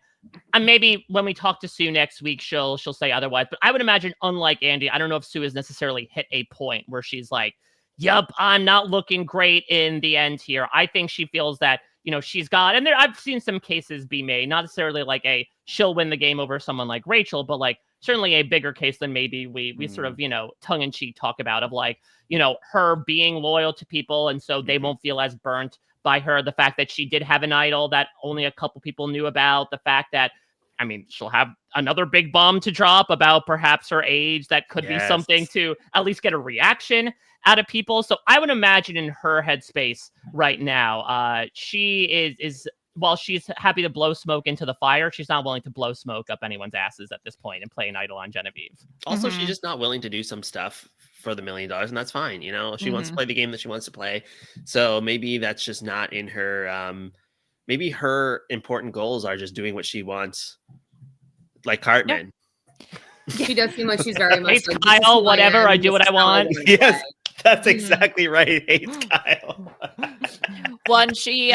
and maybe when we talk to Sue next week, she'll say otherwise, but I would imagine, unlike Andy, I don't know if Sue has necessarily hit a point where she's like, yup, I'm not looking great in the end here. I think she feels that, you know, she's got, and I've seen some cases be made, not necessarily like she'll win the game over someone like Rachel, but like certainly a bigger case than maybe we sort of, you know, tongue in cheek talk about, of like, you know, her being loyal to people. And so they won't feel as burnt by her. The fact that she did have an idol that only a couple people knew about, the fact that, I mean, she'll have another big bomb to drop about perhaps her age. That could be something to at least get a reaction out of people. So I would imagine in her headspace right now, she is while she's happy to blow smoke into the fire, she's not willing to blow smoke up anyone's asses at this point and play an idol on Genevieve. Also, she's just not willing to do some stuff for the $1 million, and that's fine. You know, she wants to play the game that she wants to play. So maybe that's just not in her. Maybe her important goals are just doing what she wants, like Cartman. She does seem like she's very much hates like, Kyle, whatever, I do what I want. Yes, that's exactly right. Hates Kyle. One, she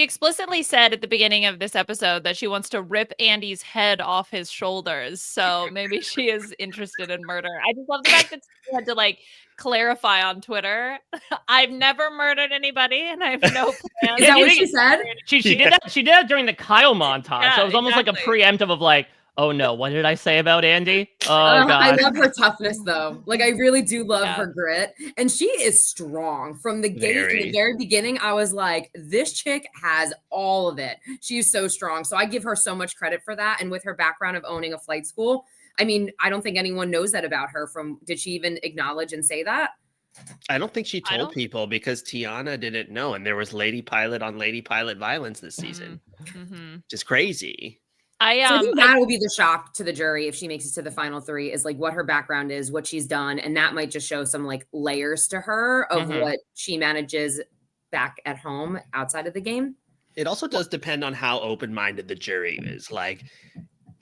explicitly said at the beginning of this episode that she wants to rip Andy's head off his shoulders. So maybe she is interested in murder. I just love the fact that she had to like clarify on Twitter. I've never murdered anybody, and I have no plans. Is that what she said? She did that. She did that during the Kyle montage. Yeah, so it was almost like a preemptive of like, oh no, what did I say about Andy? Oh god. I love her toughness though. Like I really do love her grit. And she is strong. From the gate in the very beginning, I was like, this chick has all of it. She's so strong. So I give her so much credit for that. And with her background of owning a flight school, I mean, I don't think anyone knows that about her. Did she even acknowledge and say that? I don't think she told people because Tiana didn't know. And there was lady pilot on lady pilot violence this season. Just crazy. So I think that will be the shock to the jury if she makes it to the final 3 is like what her background is, what she's done. And that might just show some like layers to her of what she manages back at home outside of the game. It also does depend on how open-minded the jury is. Like,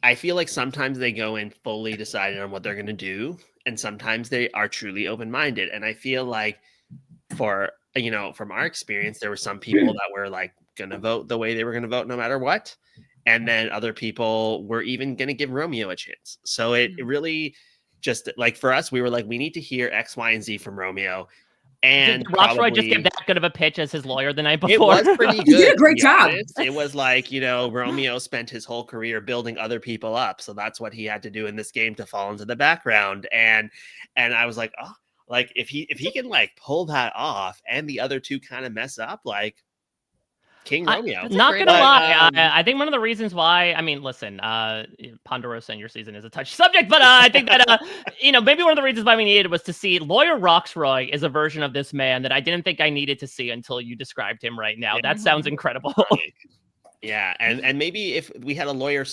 I feel like sometimes they go in fully decided on what they're going to do, and sometimes they are truly open-minded. And I feel like from our experience, there were some people that were like going to vote the way they were going to vote no matter what. And then other people were even going to give Romeo a chance. So it really just like for us, we were like, we need to hear X, Y, and Z from Romeo. And did Roxroy just give that good of a pitch as his lawyer the night before? It was pretty good. He did a great job. It was like, Romeo spent his whole career building other people up. So that's what he had to do in this game to fall into the background. And I was like, oh, like if he can like pull that off and the other two kind of mess up, like King Romeo. Not gonna lie, I think one of the reasons why, I mean, listen, Ponderosa in your season is a touchy subject, but I think that, maybe one of the reasons why we needed was to see Lawyer Roxroy is a version of this man that I didn't think I needed to see until you described him right now. That sounds incredible. Yeah, and maybe if we had a Lawyer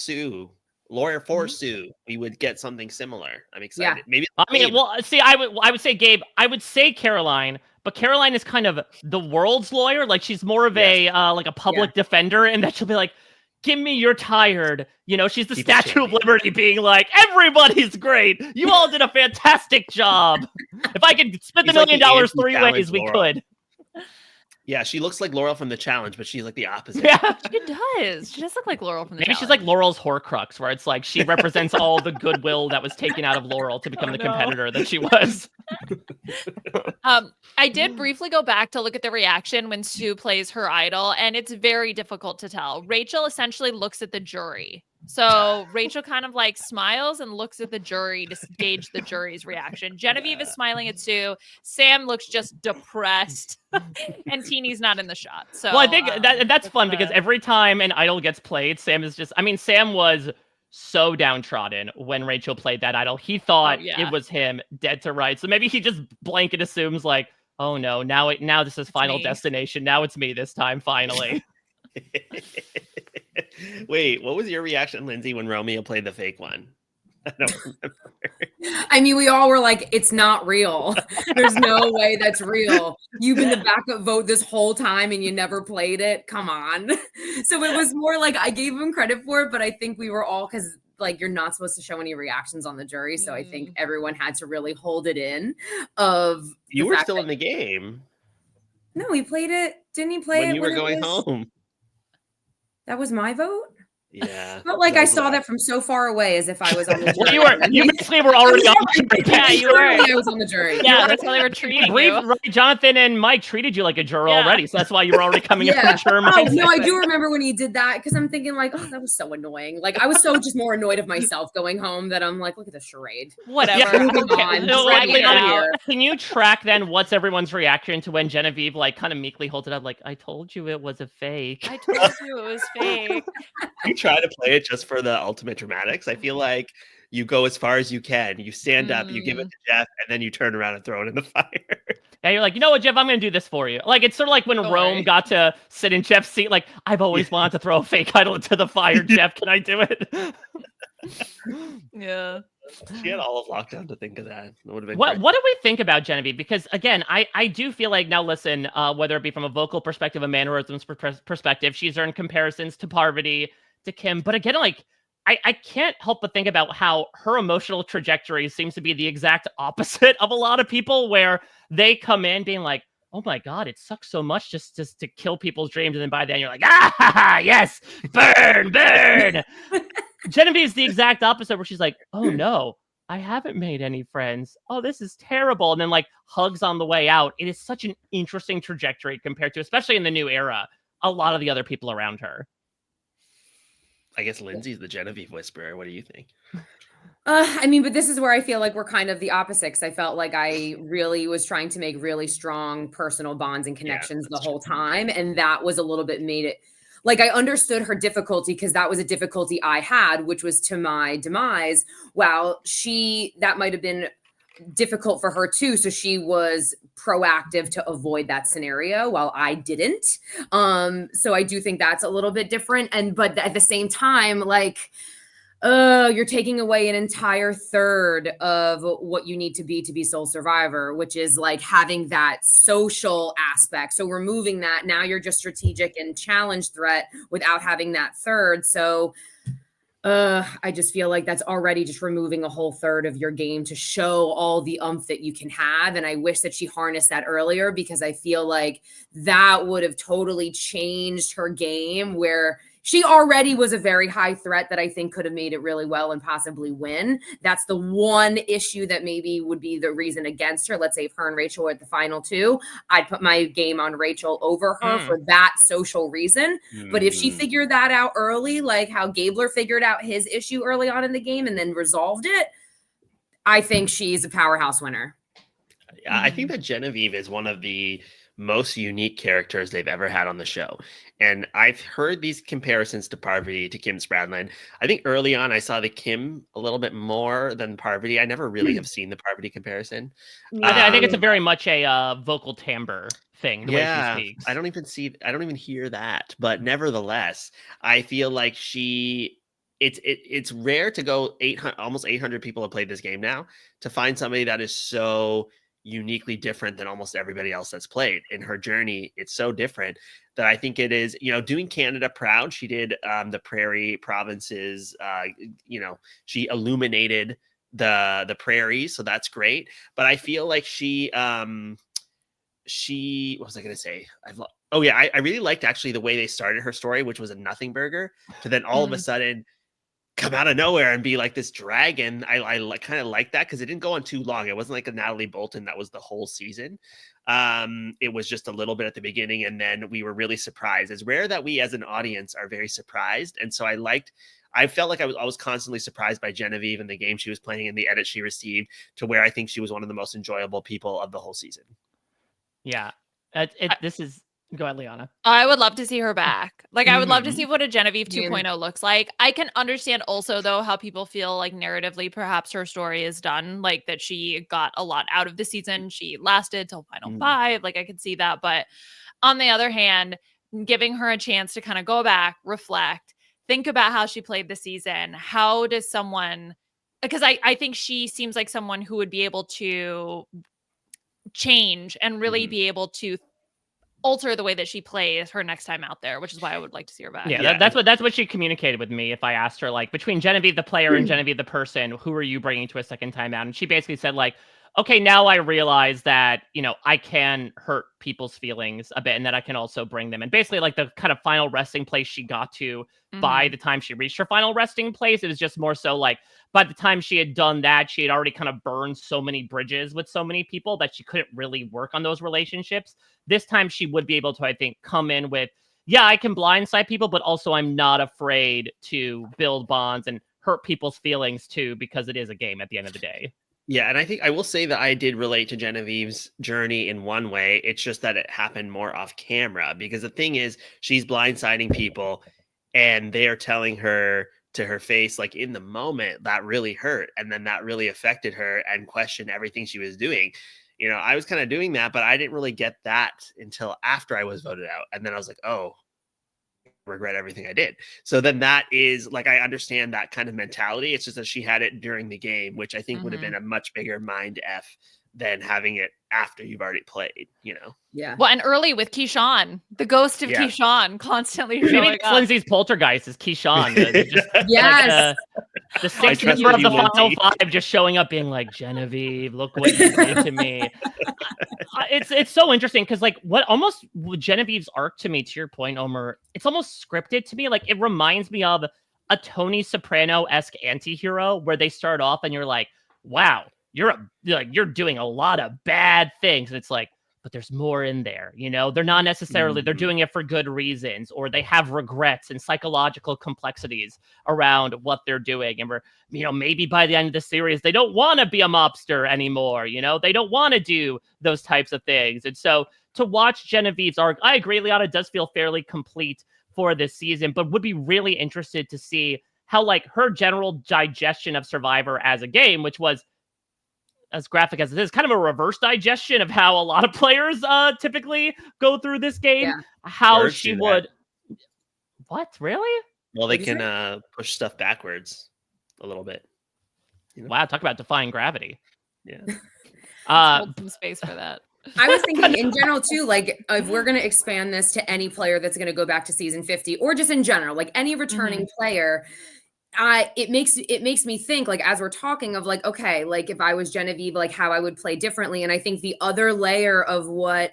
for Sue, we would get something similar. I'm excited. Yeah. Maybe. See, I would say Gabe. I would say Caroline, but Caroline is kind of the world's lawyer. Like she's more of a public defender, and that she'll be like, "Give me, you're tired." She's the Statue of Liberty, being like, "Everybody's great. You all did a fantastic job. If I could spend the $1 million 3 ways, we could." Yeah, she looks like Laurel from The Challenge, but she's like the opposite. Yeah, she does. She does look like Laurel from The Challenge. She's like Laurel's Horcrux, where it's like she represents all the goodwill that was taken out of Laurel to become the competitor that she was. I did briefly go back to look at the reaction when Sue plays her idol, and it's very difficult to tell. Rachel essentially looks at the jury. So Rachel kind of like smiles and looks at the jury to gauge the jury's reaction. Genevieve is smiling at Sue. Sam looks just depressed, and Teeny's not in the shot. So, well, I think that's fun because every time an idol gets played, Sam was so downtrodden when Rachel played that idol. He thought it was him, dead to rights. So maybe he just blanket assumes like, oh no, now this is Final Destination. Now it's me this time, finally. Wait, what was your reaction, Lindsay, when Romeo played the fake one? I don't remember. I mean, we all were like, it's not real. There's no way that's real. You've been the backup vote this whole time and you never played it. Come on. So it was more like I gave him credit for it, but I think we were all, because like you're not supposed to show any reactions on the jury. So I think everyone had to really hold it in. You were still in the game. No, he played it. Didn't he play when it you were going home? That was my vote? Yeah. Felt like I saw that from so far away as if I was on the jury. You basically were already on the jury. Yeah, you were. I was on the jury. Yeah, that's how they were treating you. Right, Jonathan and Mike treated you like a juror already, so that's why you were already coming in from a juror. Oh, no, I do remember when he did that because I'm thinking like, oh, that was so annoying. Like I was so just more annoyed of myself going home that I'm like, look at the charade. Whatever. Can you track then what's everyone's reaction to when Genevieve like kind of meekly holds it up like, I told you it was a fake. I told you it was fake. You try to play it just for the ultimate dramatics. I feel like you go as far as you can. You stand up, you give it to Jeff, and then you turn around and throw it in the fire. Yeah, you're like, you know what, Jeff, I'm going to do this for you. Like, it's sort of like when Rome got to sit in Jeff's seat. Like, I've always wanted to throw a fake idol into the fire, Jeff. Can I do it? Yeah. She had all of lockdown to think of that. That would have been What do we think about Genevieve? Because again, I do feel like now listen, whether it be from a vocal perspective, a mannerisms perspective, she's earned comparisons to Parvati, to Kim. But again, like I can't help but think about how her emotional trajectory seems to be the exact opposite of a lot of people, where they come in being like, oh my God, it sucks so much just to kill people's dreams. And then by then you're like, yes, burn. Genevieve's the exact opposite, where she's like, oh no, I haven't made any friends. Oh, this is terrible. And then like hugs on the way out. It is such an interesting trajectory compared to, especially in the new era, a lot of the other people around her. I guess Lindsay's the Genevieve whisperer. What do you think? I mean, but this is where I feel like we're kind of the opposite, because I felt like I really was trying to make really strong personal bonds and connections the whole time. And that was a little bit made it like I understood her difficulty, because that was a difficulty I had, which was to my demise. Wow, that might have been difficult for her too. So she was proactive to avoid that scenario while I didn't. So I do think that's a little bit different. But at the same time, like, you're taking away an entire third of what you need to be sole survivor, which is like having that social aspect. So removing that, now you're just strategic and challenge threat without having that third. So I just feel like that's already just removing a whole third of your game to show all the umph that you can have. And I wish that she harnessed that earlier, because I feel like that would have totally changed her game, where she already was a very high threat that I think could have made it really well and possibly win. That's the one issue that maybe would be the reason against her. Let's say if her and Rachel were at the final two, I'd put my game on Rachel over her for that social reason. But if she figured that out early, like how Gabler figured out his issue early on in the game and then resolved it, I think she's a powerhouse winner. Yeah, I think that Genevieve is one of the most unique characters they've ever had on the show. And I've heard these comparisons to Parvati, to Kim Spradlin. I think early on I saw the Kim a little bit more than Parvati. I never really have seen the Parvati comparison. I think it's a very much a vocal timbre thing, the way she speaks. I don't even hear that. But nevertheless, I feel like it's rare to go 800, almost 800 people have played this game now, to find somebody that is so uniquely different than almost everybody else that's played. In her journey, it's so different that I think it is, doing Canada proud. She did the prairie provinces, she illuminated the prairies, so that's great. But I feel like she what was I going to say? I really liked actually the way they started her story, which was a nothing burger, to then all of a sudden come out of nowhere and be like this dragon. I kind of like that, because it didn't go on too long. It wasn't like a Natalie Bolton that was the whole season. It was just a little bit at the beginning, and then we were really surprised. It's rare that we as an audience are very surprised, and so I felt like I was constantly surprised by Genevieve and the game she was playing and the edit she received, to where I think she was one of the most enjoyable people of the whole season. Yeah, this is. Go ahead, Liana. I would love to see her back. Like, I would love to see what a Genevieve 2.0 looks like. I can understand also, though, how people feel like narratively, perhaps her story is done, like that she got a lot out of the season. She lasted till final 5. Like, I could see that. But on the other hand, giving her a chance to kind of go back, reflect, think about how she played the season. How does someone, because I think she seems like someone who would be able to change and really be able to alter the way that she plays her next time out there, which is why I would like to see her back. Yeah, that's what she communicated with me. If I asked her, like, between Genevieve the player and Genevieve the person, who are you bringing to a second time out? And she basically said, like, okay, now I realize that, I can hurt people's feelings a bit, and that I can also bring them. And basically, like, the kind of final resting place she got to by the time she reached her final resting place, it was just more so like, by the time she had done that, she had already kind of burned so many bridges with so many people that she couldn't really work on those relationships. This time she would be able to, I think, come in with, yeah, I can blindside people, but also I'm not afraid to build bonds and hurt people's feelings too, because it is a game at the end of the day. Yeah, and I think I will say that I did relate to Genevieve's journey in one way. It's just that it happened more off camera, because the thing is, she's blindsiding people and they are telling her to her face, like, in the moment, that really hurt. And then that really affected her and questioned everything she was doing. I was kind of doing that, but I didn't really get that until after I was voted out. And then I was like, oh, regret everything I did. So then that is like, I understand that kind of mentality. It's just that she had it during the game, which I think would have been a much bigger mind F than having it after you've already played, Yeah. Well, and early with Keyshawn, the ghost of Keyshawn constantly showing up. Lindsay's poltergeist is Keyshawn. Yes. The sixth member of the final 5 just showing up being like, Genevieve, look what you did to me. It's so interesting, because like what almost Genevieve's arc to me, to your point, Omar, it's almost scripted to me. Like, it reminds me of a Tony Soprano-esque anti-hero, where they start off and you're like, wow, you're doing a lot of bad things. And it's like, but there's more in there, they're not necessarily, they're doing it for good reasons, or they have regrets and psychological complexities around what they're doing. And we're, maybe by the end of the series, they don't want to be a mobster anymore. They don't want to do those types of things. And so to watch Genevieve's arc, I agree, Liana does feel fairly complete for this season, but would be really interested to see how, like, her general digestion of Survivor as a game, which was as graphic as it is, kind of a reverse digestion of how a lot of players typically go through this game. Yeah. How Birds she do would. that. What, really? Well, they What'd you can push stuff backwards a little bit. You know? Wow, talk about defying gravity. Yeah. Hold some space for that. I was thinking in general too, like if we're going to expand this to any player that's going to go back to season 50 or just in general, like any returning player, it makes me think, like, as we're talking of like, okay, like if I was Genevieve, like how I would play differently. And I think the other layer of what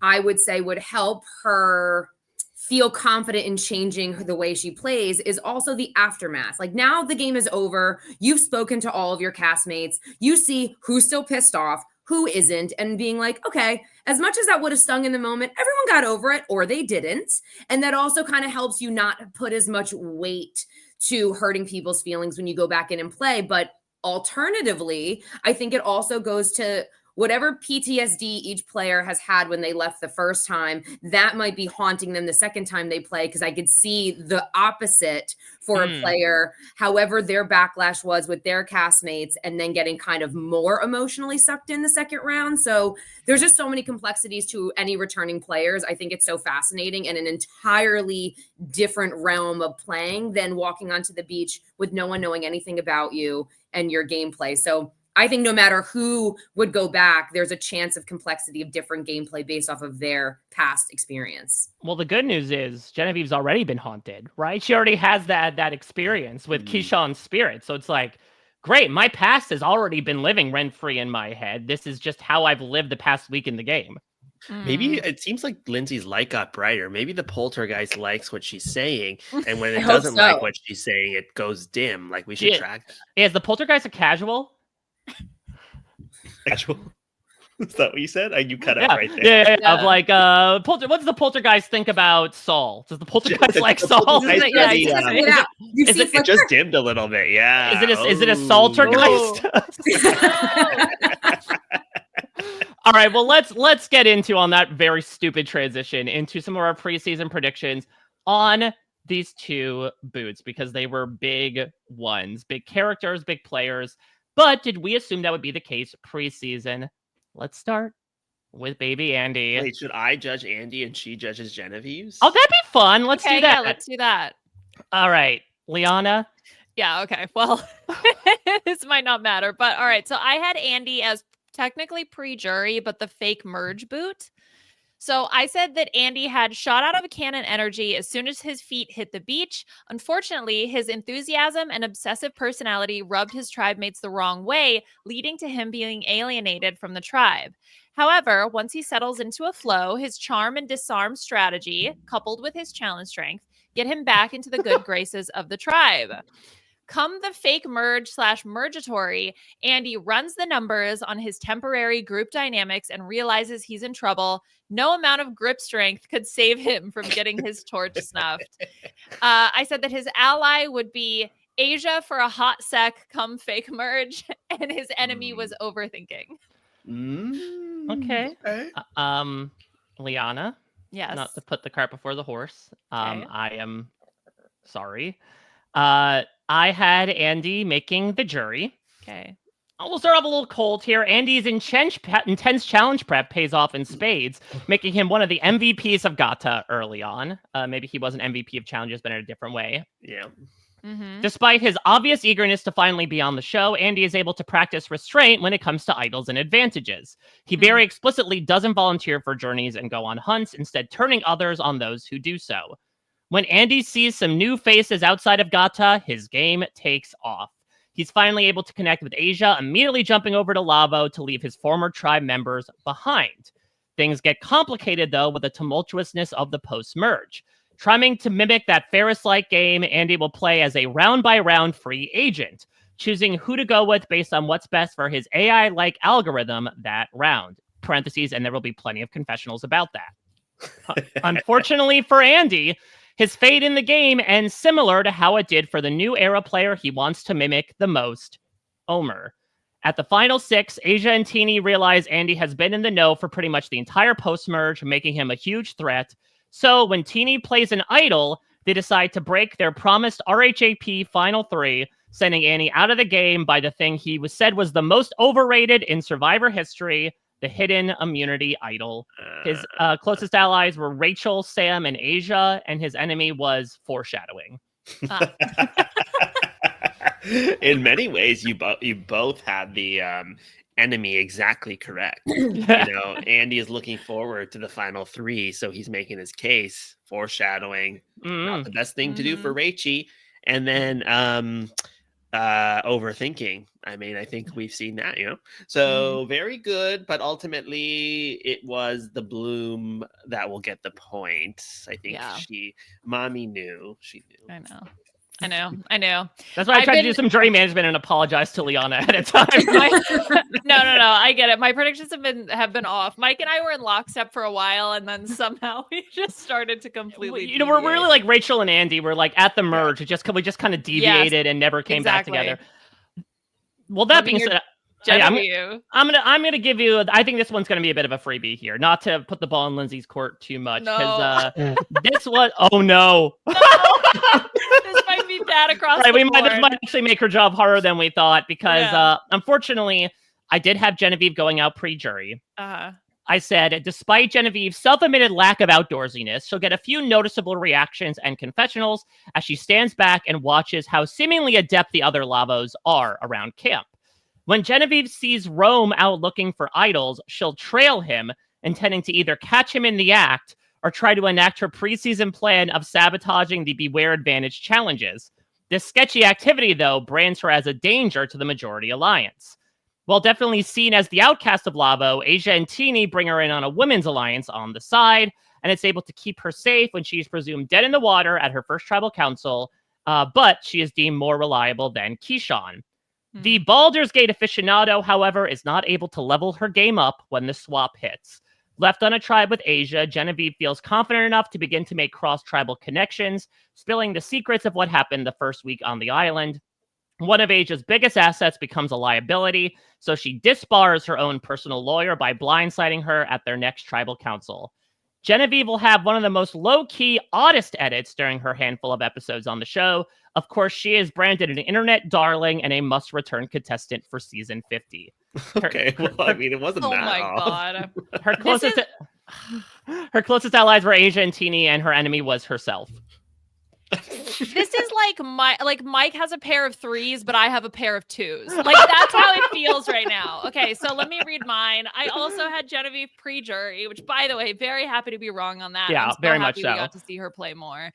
I would say would help her feel confident in changing the way she plays is also the aftermath. Like now the game is over. You've spoken to all of your castmates. You see who's still pissed off, who isn't, and being like, okay, as much as that would have stung in the moment, everyone got over it or they didn't. And that also kind of helps you not put as much weight to hurting people's feelings when you go back in and play. But alternatively, I think it also goes to whatever PTSD each player has had when they left the first time, that might be haunting them the second time they play. Because I could see the opposite for a player, however their backlash was with their castmates, and then getting kind of more emotionally sucked in the second round. So there's just so many complexities to any returning players. I think it's so fascinating and an entirely different realm of playing than walking onto the beach with no one knowing anything about you and your gameplay. So I think no matter who would go back, there's a chance of complexity of different gameplay based off of their past experience. Well, the good news is Genevieve's already been haunted, right? She already has that experience with Keyshawn's spirit. So it's like, great, my past has already been living rent-free in my head. This is just how I've lived the past week in the game. Maybe it seems like Lindsay's light got brighter. Maybe the poltergeist likes what she's saying, and when it hope doesn't so. like what she's saying, it goes dim. Like we should track that. Is the poltergeist a casual? Casual? Is that what you said? You cut out right there. Yeah. Of like, what does the poltergeist think about Saul? Does the poltergeist like the Saul? poltergeist It just dimmed a little bit. Yeah. Is it a Saltergeist? All right, well, let's get into, on that very stupid transition, into some of our preseason predictions on these two boots, because they were big ones, big characters, big players. But did we assume that would be the case preseason? Let's start with baby Andy. Wait, should I judge Andy and she judges Genevieve's? Oh, that'd be fun. Let's do that. Yeah, let's do that. All right, Liana. Yeah, okay. Well, this might not matter, but all right. So I had Andy as technically pre-jury, but the fake merge boot. So I said that Andy had shot out of a cannon energy as soon as his feet hit the beach. Unfortunately, his enthusiasm and obsessive personality rubbed his tribe mates the wrong way, leading to him being alienated from the tribe. However, once he settles into a flow, his charm and disarm strategy, coupled with his challenge strength, get him back into the good graces of the tribe. Come the fake merge/mergatory, Andy runs the numbers on his temporary group dynamics and realizes he's in trouble. No amount of grip strength could save him from getting his torch snuffed. I said that his ally would be Asia for a hot sec come fake merge, and his enemy was overthinking. Okay. Liana. Yes. Not to put the cart before the horse. Okay. I am sorry. I had Andy making the jury. Okay. We'll start off a little cold here. Andy's intense challenge prep pays off in spades, making him one of the MVPs of Gata early on. Maybe he was an MVP of challenges, but in a different way. Yeah. Mm-hmm. Despite his obvious eagerness to finally be on the show, Andy is able to practice restraint when it comes to idols and advantages. He very explicitly doesn't volunteer for journeys and go on hunts, instead turning others on those who do so. When Andy sees some new faces outside of Gata, his game takes off. He's finally able to connect with Asia, immediately jumping over to Lavo to leave his former tribe members behind. Things get complicated, though, with the tumultuousness of the post-merge. Trying to mimic that Ferris-like game, Andy will play as a round-by-round free agent, choosing who to go with based on what's best for his AI-like algorithm that round. Parentheses, and there will be plenty of confessionals about that. Unfortunately for Andy, his fate in the game ends similar to how it did for the new era player he wants to mimic the most, Omar. At the final 6, Asia and Teeny realize Andy has been in the know for pretty much the entire post-merge, making him a huge threat. So when Teeny plays an idol, they decide to break their promised RHAP Final 3 sending Annie out of the game by the thing he said was the most overrated in Survivor history, the hidden immunity idol. His closest allies were Rachel, Sam, and Asia, and his enemy was foreshadowing. In many ways, you both had the enemy exactly correct. Andy is looking forward to the final 3, so he's making his case. Foreshadowing, not the best thing to do for Rachie. And then overthinking. I mean, I think we've seen that, So very good, but ultimately it was the Bloom that will get the point. I think Mommy knew. She knew. I know. That's why I tried to do some jury management and apologize to Liana ahead of time. No. I get it. My predictions have been off. Mike and I were in lockstep for a while, and then somehow we just started to completely. We're really like Rachel and Andy. We're like at the merge. We just kind of deviated and never came back together. Well, that being said, I'm gonna give you. I think this one's gonna be a bit of a freebie here. Not to put the ball in Lindsay's court too much, because this was. Oh no. This might be bad across the board. This might actually make her job harder than we thought, because unfortunately, I did have Genevieve going out pre-jury. I said, despite Genevieve's self-admitted lack of outdoorsiness, she'll get a few noticeable reactions and confessionals as she stands back and watches how seemingly adept the other Lavos are around camp. When Genevieve sees Rome out looking for idols, she'll trail him, intending to either catch him in the act or try to enact her preseason plan of sabotaging the Beware Advantage challenges. This sketchy activity, though, brands her as a danger to the majority alliance. While definitely seen as the outcast of Lavo, Asia and Teeny bring her in on a women's alliance on the side, and it's able to keep her safe when she's presumed dead in the water at her first tribal council, but she is deemed more reliable than Keyshawn. The Baldur's Gate aficionado, however, is not able to level her game up when the swap hits. Left on a tribe with Asia, Genevieve feels confident enough to begin to make cross-tribal connections, spilling the secrets of what happened the first week on the island. One of Asia's biggest assets becomes a liability, so she disbars her own personal lawyer by blindsiding her at their next tribal council. Genevieve will have one of the most low-key, oddest edits during her handful of episodes on the show. Of course, she is branded an internet darling and a must-return contestant for season 50. Okay, I mean, it wasn't that God. Her closest allies were Asia and Teeny, and her enemy was herself. This is like Mike has a pair of 3s, but I have a pair of 2s. Like, that's how it feels right now. Okay, so let me read mine. I also had Genevieve pre-jury, which, by the way, very happy to be wrong on that. Yeah, I'm so very happy much so. We got to see her play more.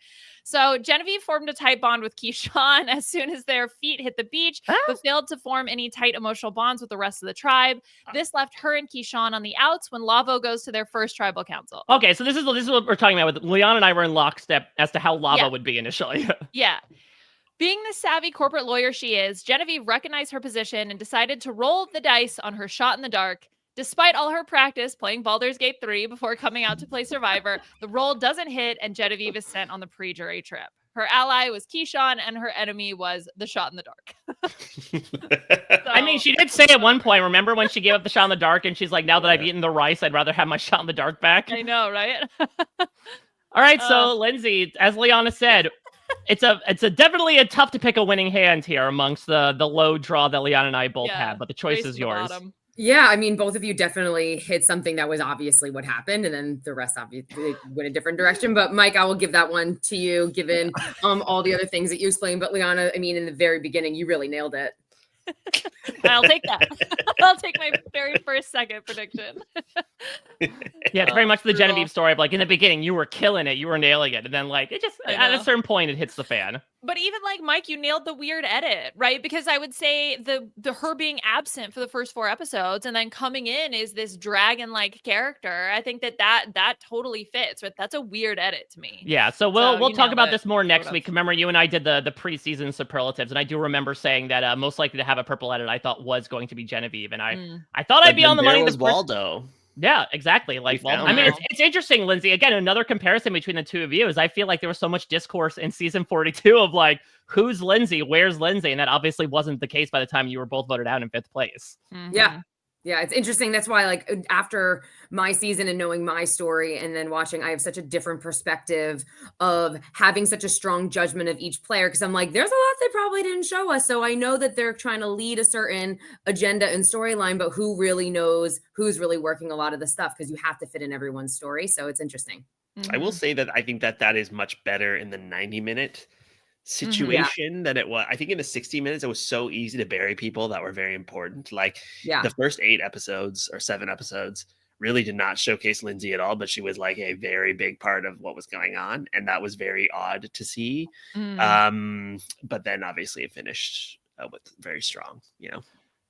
So Genevieve formed a tight bond with Keyshawn as soon as their feet hit the beach, but failed to form any tight emotional bonds with the rest of the tribe. This left her and Keyshawn on the outs when Lavo goes to their first tribal council. Okay, so this is what we're talking about. With Liana and I were in lockstep as to how Lavo would be initially. Yeah. Being the savvy corporate lawyer she is, Genevieve recognized her position and decided to roll the dice on her shot in the dark. Despite all her practice playing Baldur's Gate 3 before coming out to play Survivor, the roll doesn't hit and Genevieve is sent on the pre-jury trip. Her ally was Keyshawn and her enemy was the shot in the dark. I mean, she did say at one point, remember when she gave up the shot in the dark and she's like, now that I've eaten the rice, I'd rather have my shot in the dark back. I know, right? All right, so Lindsay, as Liana said, it's definitely a tough to pick a winning hand here amongst the low draw that Liana and I both had, but the choice is yours. Yeah, I mean, both of you definitely hit something that was obviously what happened, and then the rest obviously went a different direction. But Mike, I will give that one to you, given all the other things that you explained. But Liana, I mean, in the very beginning, you really nailed it. I'll take that. I'll take my very first second prediction. Yeah, it's very much the Genevieve story of like in the beginning, you were killing it, you were nailing it, and then like it just at a certain point it hits the fan. But even like Mike, you nailed the weird edit, right? Because I would say the her being absent for the first 4 episodes and then coming in is this dragon-like character. I think that totally fits. But that's a weird edit to me. Yeah, so we'll talk about this more next week. Remember, you and I did the preseason superlatives, and I do remember saying that most likely to have a purple edit I thought was going to be Genevieve, and I thought I'd be on the money. Was Waldo. Yeah, exactly. Like, I mean, it's interesting, Lindsay. Again, another comparison between the two of you is I feel like there was so much discourse in season 42 of like, who's Lindsay? Where's Lindsay? And that obviously wasn't the case by the time you were both voted out in 5th place. Yeah. Yeah, it's interesting. That's why, like, after my season and knowing my story and then watching, I have such a different perspective of having such a strong judgment of each player. Cause I'm like, there's a lot they probably didn't show us. So I know that they're trying to lead a certain agenda and storyline, but who really knows who's really working a lot of the stuff? Cause you have to fit in everyone's story. So it's interesting. I will say that I think that is much better in the 90-minute situation than it was. I think in the 60 minutes, it was so easy to bury people that were very important. Like Yeah. the first 8 episodes or 7 episodes really did not showcase Lindsay at all, but she was like a very big part of what was going on. And that was very odd to see. But then obviously it finished with very strong, you know.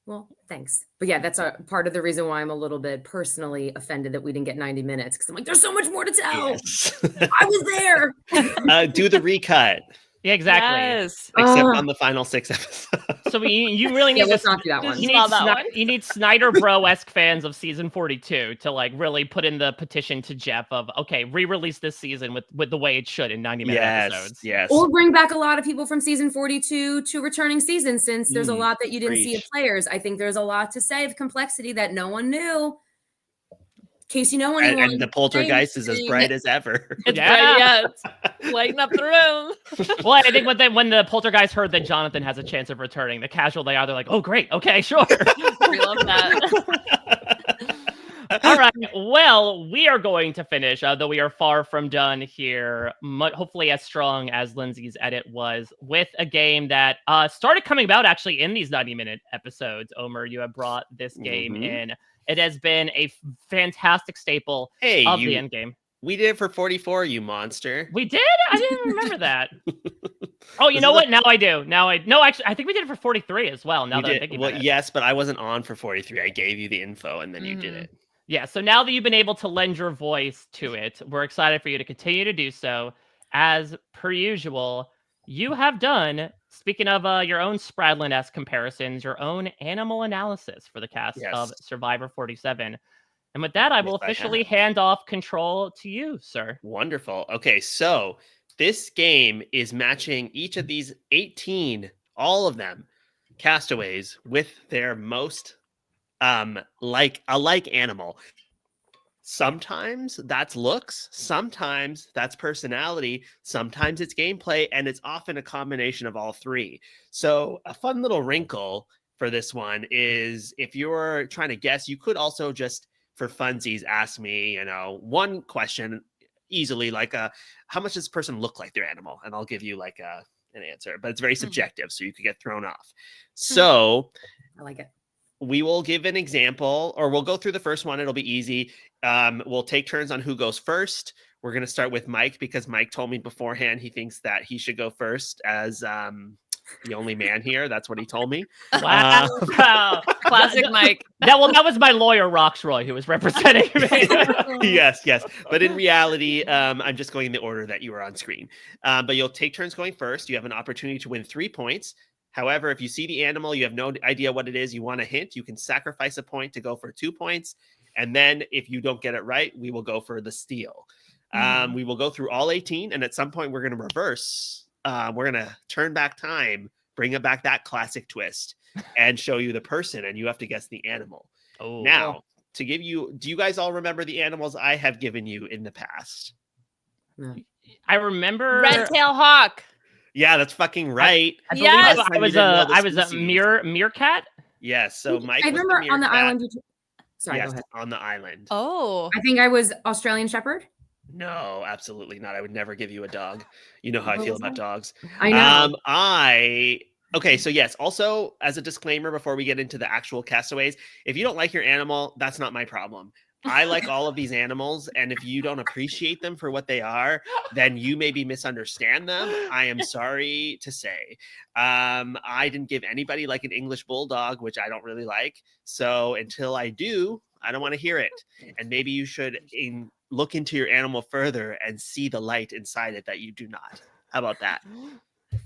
Well, thanks. But yeah, that's a part of the reason why I'm a little bit personally offended that we didn't get 90 minutes. Cause I'm like, there's so much more to tell. Yes. I was there. Do the recut. Yeah, exactly. Yes. Except on the final 6 episodes. So you really need let's not do that one. You Not that one. you need Snyder Bro-esque fans of season 42 to like really put in the petition to Jeff of, okay, re-release this season with the way it should in 90-minute episodes. Yes. Or bring back a lot of people from season 42 to returning seasons, since there's a lot that you didn't see of players. I think there's a lot to say of complexity that no one knew. In case you know anyone. And the poltergeist is as bright as ever. It's bright, yeah. It's lighting up the room. Well, I think when the poltergeist heard that Jonathan has a chance of returning, the casual they are, they're like, oh, great. Okay, sure. We love that. All right. Well, we are going to finish, though we are far from done here, hopefully as strong as Lindsay's edit was, with a game that started coming about actually in these 90-minute episodes. Omer, you have brought this game in. It has been a fantastic staple of the end game. We did it for 44, you monster. We did? I didn't remember that. Oh, you know what? Now I do. Actually, I think we did it for 43 as well. Now that I'm thinking about it. Yes, but I wasn't on for 43. I gave you the info and then you did it. Yeah, so now that you've been able to lend your voice to it, we're excited for you to continue to do so. As per usual, you have done, speaking of your own Spradlin-esque comparisons, your own animal analysis for the cast of Survivor 47. And with that, I will officially hand off control to you, sir. Wonderful. Okay, so this game is matching each of these 18, all of them, castaways with their most alike animal. Sometimes that's looks, sometimes that's personality, sometimes it's gameplay, and it's often a combination of all three. So a fun little wrinkle for this one is if you're trying to guess, you could also just, for funsies, ask me, one question easily, like how much does this person look like their animal? And I'll give you like an answer, but it's very subjective, so you could get thrown off. So I like it. We will give an example, or we'll go through the first one. It'll be easy. We'll take turns on who goes first. We're going to start with Mike because Mike told me beforehand he thinks that he should go first as the only man here. That's what he told me. Wow. Classic Mike. That was my lawyer, Roxroy, who was representing me. Yes. But in reality, I'm just going in the order that you were on screen. But you'll take turns going first. You have an opportunity to win 3 points. However, if you see the animal, you have no idea what it is, you want a hint, you can sacrifice a point to go for 2 points. And then if you don't get it right, we will go for the steal. We will go through all 18. And at some point, we're going to reverse. We're going to turn back time, bring it back that classic twist, and show you the person. And you have to guess the animal. Oh. Now, to give you, do you guys all remember the animals I have given you in the past? I remember Red tail hawk. Yeah, that's fucking right. I was a meerkat. Yes. So Mike, I remember on the island. Sorry, yes, go ahead. on the island. Oh, I think I was Australian Shepherd. No, absolutely not. I would never give you a dog. You know how I feel about dogs. I know. Okay, so yes, also as a disclaimer before we get into the actual castaways, if you don't like your animal, that's not my problem. I like all of these animals, and if you don't appreciate them for what they are, then you maybe misunderstand them. I am sorry to say. I didn't give anybody like an English bulldog, which I don't really like. So until I do, I don't want to hear it. And maybe you should look into your animal further and see the light inside it that you do not. How about that?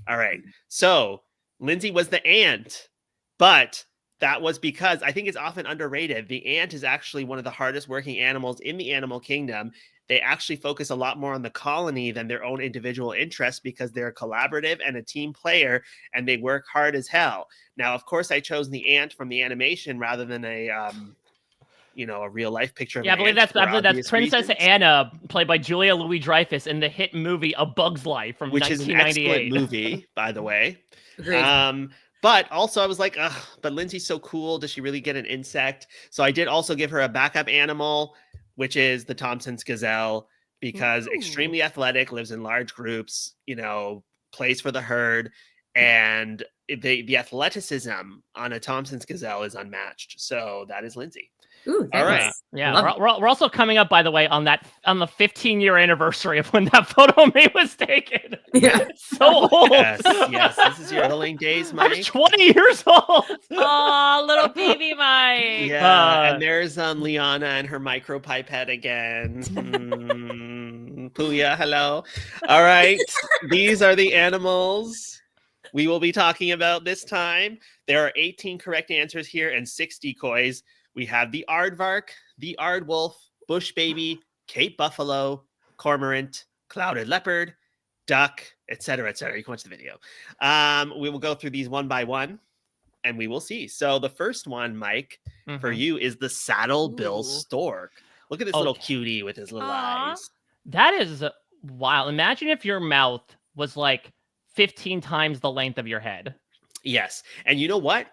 All right. So Lindsay was the ant, but that was because I think it's often underrated. The ant is actually one of the hardest working animals in the animal kingdom. They actually focus a lot more on the colony than their own individual interests because they're collaborative and a team player, and they work hard as hell. Now, of course, I chose the ant from the animation rather than a a real life picture of Yeah, I an believe ant that's for obvious Princess reasons, Anna, played by Julia Louis-Dreyfus in the hit movie A Bug's Life from which is an excellent 1998. movie, by the way. Agreed. But also I was like, ugh, but Lindsay's so cool. Does she really get an insect? So I did also give her a backup animal, which is the Thompson's gazelle, because Ooh. extremely athletic, lives in large groups, plays for the herd, and the athleticism on a Thompson's gazelle is unmatched. So that is Lindsay. Ooh, All right. thanks. Yeah, Love it. we're also coming up, by the way, on the 15-year anniversary of when that photo of me was taken. Yeah. So old. Yes, this is your Hilling days, I'm Mike. 20 years old. Oh, little baby Mike. Yeah, and there's Liana and her micro pipette again. Puya, hello. All right, these are the animals we will be talking about this time. There are 18 correct answers here and 6 decoys. We have the aardvark, the aardwolf, bush baby, Cape buffalo, cormorant, clouded leopard, duck, etc., etc. You can watch the video. We will go through these one by one, and we will see. So the first one, Mike, for you is the saddle-bill Ooh. stork. Look at this little cutie with his little Aw. eyes. That is wild. Imagine if your mouth was like 15 times the length of your head. Yes, and you know what?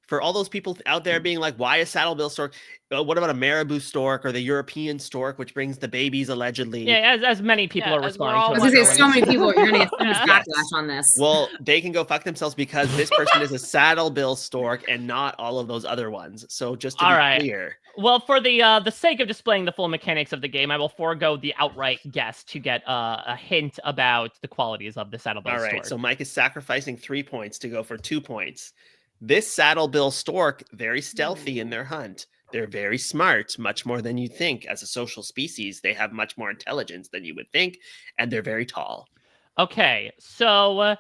For all those people out there being like, why a saddle-bill stork? What about a marabou stork or the European stork, which brings the babies allegedly? Yeah, as many people Yeah, are as we're responding all to I was it. gonna say so many people. You're gonna get so much Yeah. backlash on this. Well, they can go fuck themselves because this person is a saddle-bill stork and not all of those other ones. So just to All be right. clear. Well, for the sake of displaying the full mechanics of the game, I will forego the outright guess to get a hint about the qualities of the saddle-bill All right, stork. so Mike is sacrificing 3 points to go for 2 points. This saddle-bill stork, very stealthy in their hunt. They're very smart, much more than you think. As a social species, they have much more intelligence than you would think, and they're very tall. Okay, so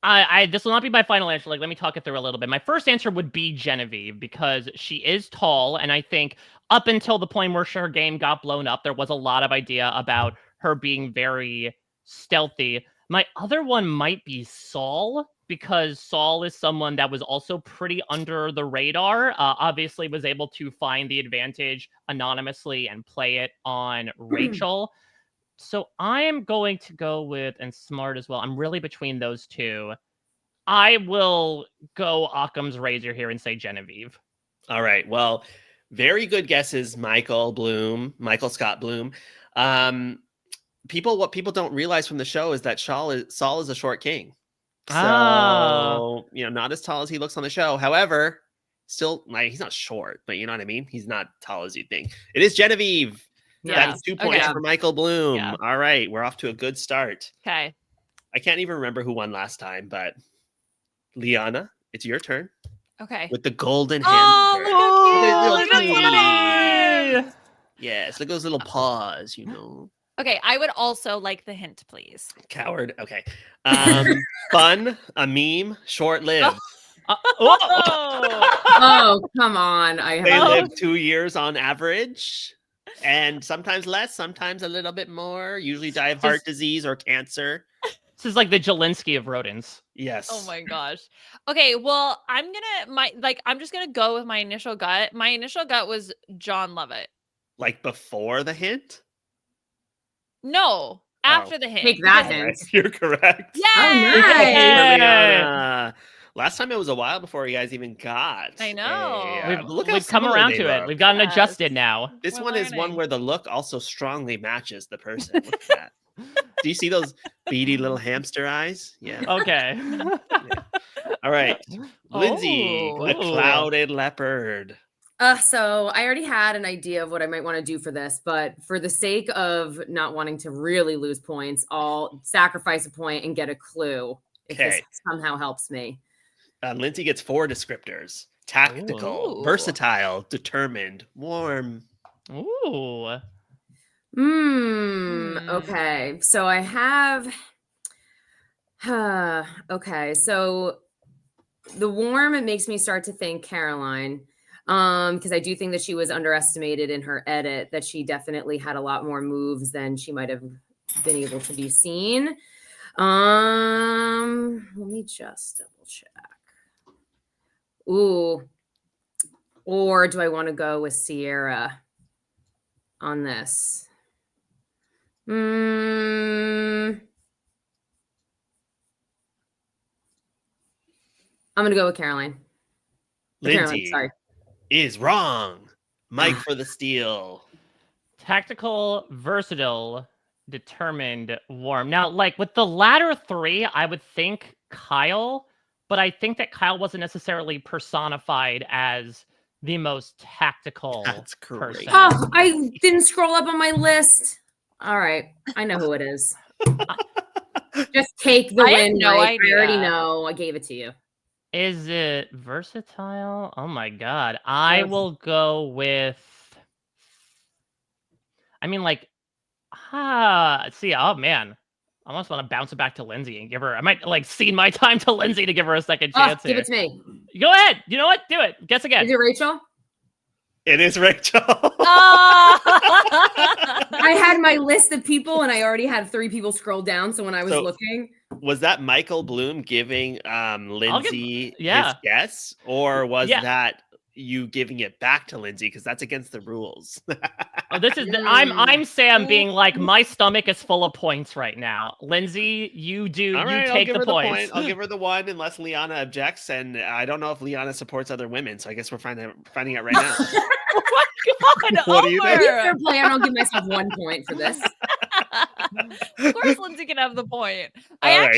I this will not be my final answer. Like, let me talk it through a little bit. My first answer would be Genevieve because she is tall, and I think up until the point where her game got blown up, there was a lot of idea about her being very stealthy. My other one might be Saul because Saul is someone that was also pretty under the radar. Obviously, was able to find the advantage anonymously and play it on Rachel. So I am going to go with, and smart as well. I'm really between those two. I will go Occam's razor here and say Genevieve. All right. Well, very good guesses, Michael Scott Bloom. What people don't realize from the show is that Saul is a short king. So, not as tall as he looks on the show. However, still, like, he's not short, but you know what I mean? He's not tall as you think. It is Genevieve. Yeah. That's 2 points Okay. for Michael Bloom. Yeah. All right. We're off to a good start. Okay. I can't even remember who won last time, but Liana, it's your turn Okay. with the golden Oh, hamster. look at you. Yes, look at those little paws, Okay, I would also like the hint, please. Coward. Okay. Fun, a meme, short-lived. Oh, come on. They live 2 years on average, and sometimes less, sometimes a little bit more. Usually die of heart disease or cancer. This is like the Jelinsky of rodents. Yes. Oh my gosh. Okay, well, I'm just gonna go with my initial gut. My initial gut was John Lovett. Like before the hint? No, after the hint. Take that because- hint. You're correct. Yay! nice. Last time it was a while before you guys even got. I know. We've come around to it. We've gotten Yes. adjusted now. This We're one is one learning. where the look also strongly matches the person. Look at that. Do you see those beady little hamster eyes? Yeah. Okay. All right. Lindsay, Oh. a clouded leopard. So I already had an idea of what I might want to do for this, but for the sake of not wanting to really lose points, I'll sacrifice a point and get a clue if this Okay. somehow helps me. Lindsay gets 4 descriptors: tactical, Ooh. versatile, determined, warm. Ooh. Okay. So I have okay. So the warm, it makes me start to think Caroline. Because I do think that she was underestimated in her edit, that she definitely had a lot more moves than she might have been able to be seen. Let me just double check. Ooh. Or do I want to go with Sierra on this? I'm going to go with Caroline. Lindsay Sorry. is wrong. Mike for the steal. Tactical, versatile, determined, warm. Now, like with the latter three, I would think Kyle, but I think that Kyle wasn't necessarily personified as the most tactical That's great. person. Oh, I didn't scroll up on my list. All right. I know who it is. Just take the I had win, no Mike. I already idea. know. I gave it to you. Is it versatile? Oh my god. I will go with I mean like see, oh man. I almost want to bounce it back to Lindsay and give her I might like cede my time to Lindsay to give her a second chance Give here. it to me. Go ahead. You know what? Do it. Guess again. Is it Rachel? It is Rachel. I had my list of people and I already had 3 people scroll down. So when I was looking. Was that Michael Bloom giving Lindsay his guess? Or was that you giving it back to Lindsay? Because that's against the rules. Oh, this is I'm Sam being like, my stomach is full of points right now. Lindsay, you take the points. I'll give her the one unless Liana objects, and I don't know if Liana supports other women, so I guess we're finding out right now. Oh my god, What do you think? Fair play. I'll give myself 1 point for this. Of course Lindsay can have the point. I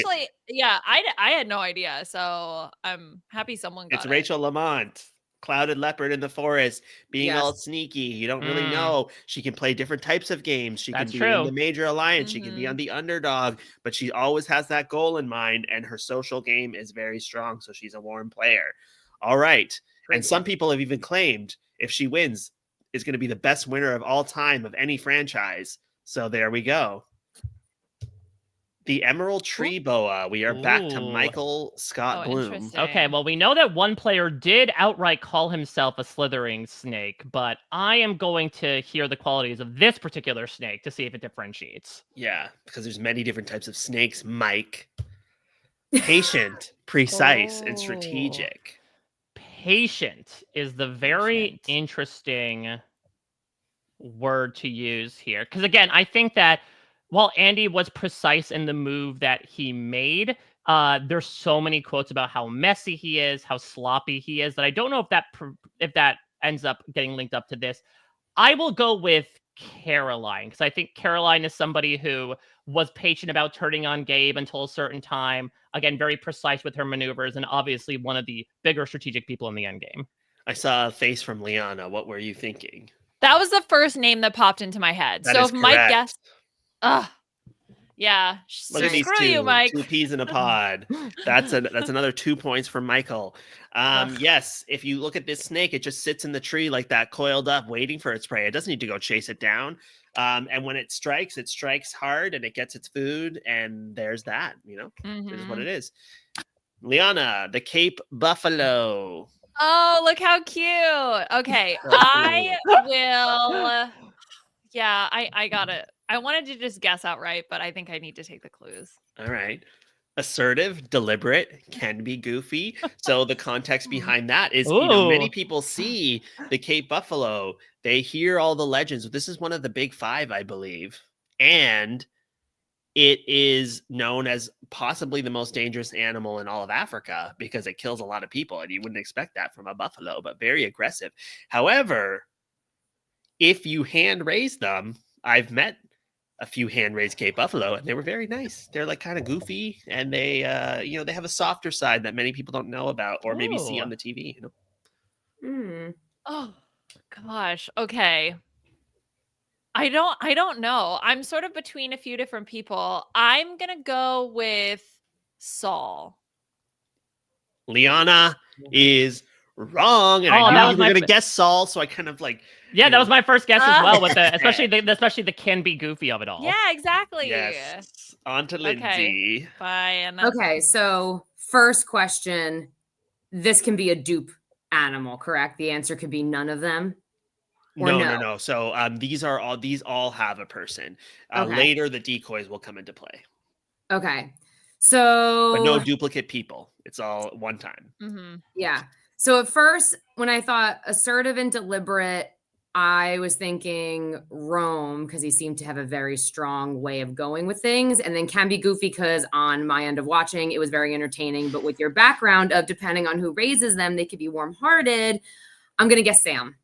had no idea, so I'm happy someone got It's it. Rachel Lamont. Clouded leopard in the forest, being all sneaky. You don't really know. She can play different types of games. She can be in the major alliance. She can be on the underdog, but she always has that goal in mind, and her social game is very strong, so she's a warm player. All right. And some people have even claimed if she wins, is going to be the best winner of all time of any franchise. So there we go. The Emerald Tree Boa. We are back to Michael Scott Bloom. Okay, well, we know that one player did outright call himself a slithering snake, but I am going to hear the qualities of this particular snake to see if it differentiates. Yeah, because there's many different types of snakes, Mike. Patient, precise, and strategic. Patient is the very interesting word to use here. Because again, I think that while Andy was precise in the move that he made, there's so many quotes about how messy he is, how sloppy he is, that I don't know if that ends up getting linked up to this. I will go with Caroline, because I think Caroline is somebody who was patient about turning on Gabe until a certain time. Again, very precise with her maneuvers, and obviously one of the bigger strategic people in the end game. I saw a face from Liana. What were you thinking? That was the first name that popped into my head. That so is if Mike correct. guessed, yeah. Look at these Screw you, Mike. 2 peas in a pod. That's another 2 points for Michael. Yes, if you look at this snake, it just sits in the tree like that, coiled up, waiting for its prey. It doesn't need to go chase it down. And when it strikes hard and it gets its food, and there's that, This is what it is. Liana, the Cape Buffalo. Oh, look how cute. Okay, I will. Yeah, I got it. I wanted to just guess outright, but I think I need to take the clues. All right. Assertive, deliberate, can be goofy. So the context behind that is, many people see the Cape Buffalo. They hear all the legends. This is one of the big 5, I believe. And it is known as possibly the most dangerous animal in all of Africa because it kills a lot of people. And you wouldn't expect that from a buffalo, but very aggressive. However, if you hand raise them, I've met a few hand-raised Cape Buffalo, and they were very nice. They're like kind of goofy, and they, they have a softer side that many people don't know about or maybe see on the TV. Oh, gosh. Okay. I don't know. I'm sort of between a few different people. I'm gonna go with Saul. Liana is wrong, and I knew you were going to guess Saul, so I kind of like. Yeah, that was my first guess as well, with the especially the can be goofy of it all. Yeah, exactly. Yes. On to Lindsay. Fine. Okay, so first question. This can be a dupe animal, correct? The answer could be none of them. No. So these all have a person. Later, the decoys will come into play. Okay. So, but no duplicate people. It's all one time. Mm-hmm. Yeah. So at first, when I thought assertive and deliberate, I was thinking Rome because he seemed to have a very strong way of going with things, and then can be goofy because on my end of watching, it was very entertaining. But with your background of depending on who raises them, they could be warm-hearted. I'm going to guess Sam.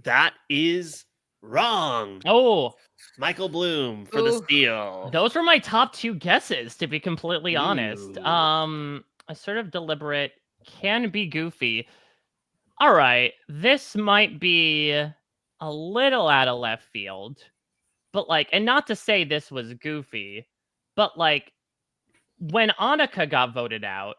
That is wrong. Oh, Michael Bloom for the Ooh. steal. those were my top two guesses, to be completely honest. Ooh. Assertive, deliberate, can be goofy. All right, this might be a little out of left field, but like, and not to say this was goofy, but like, when Annika got voted out,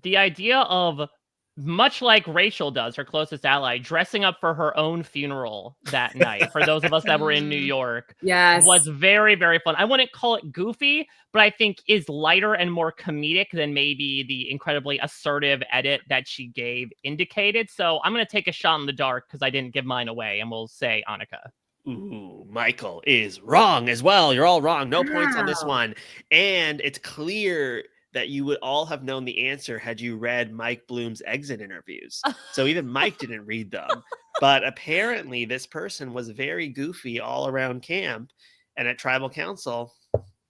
the idea of, much like Rachel does, her closest ally, dressing up for her own funeral that night, for those of us that were in New York, Yes. was very, very fun. I wouldn't call it goofy, but I think is lighter and more comedic than maybe the incredibly assertive edit that she gave indicated. So I'm going to take a shot in the dark because I didn't give mine away, and we'll say Annika. Ooh, Michael is wrong as well. You're all wrong. No points on this Wow. one. And it's clear that you would all have known the answer had you read Mike Bloom's exit interviews. So even Mike didn't read them. But apparently this person was very goofy all around camp and at tribal council.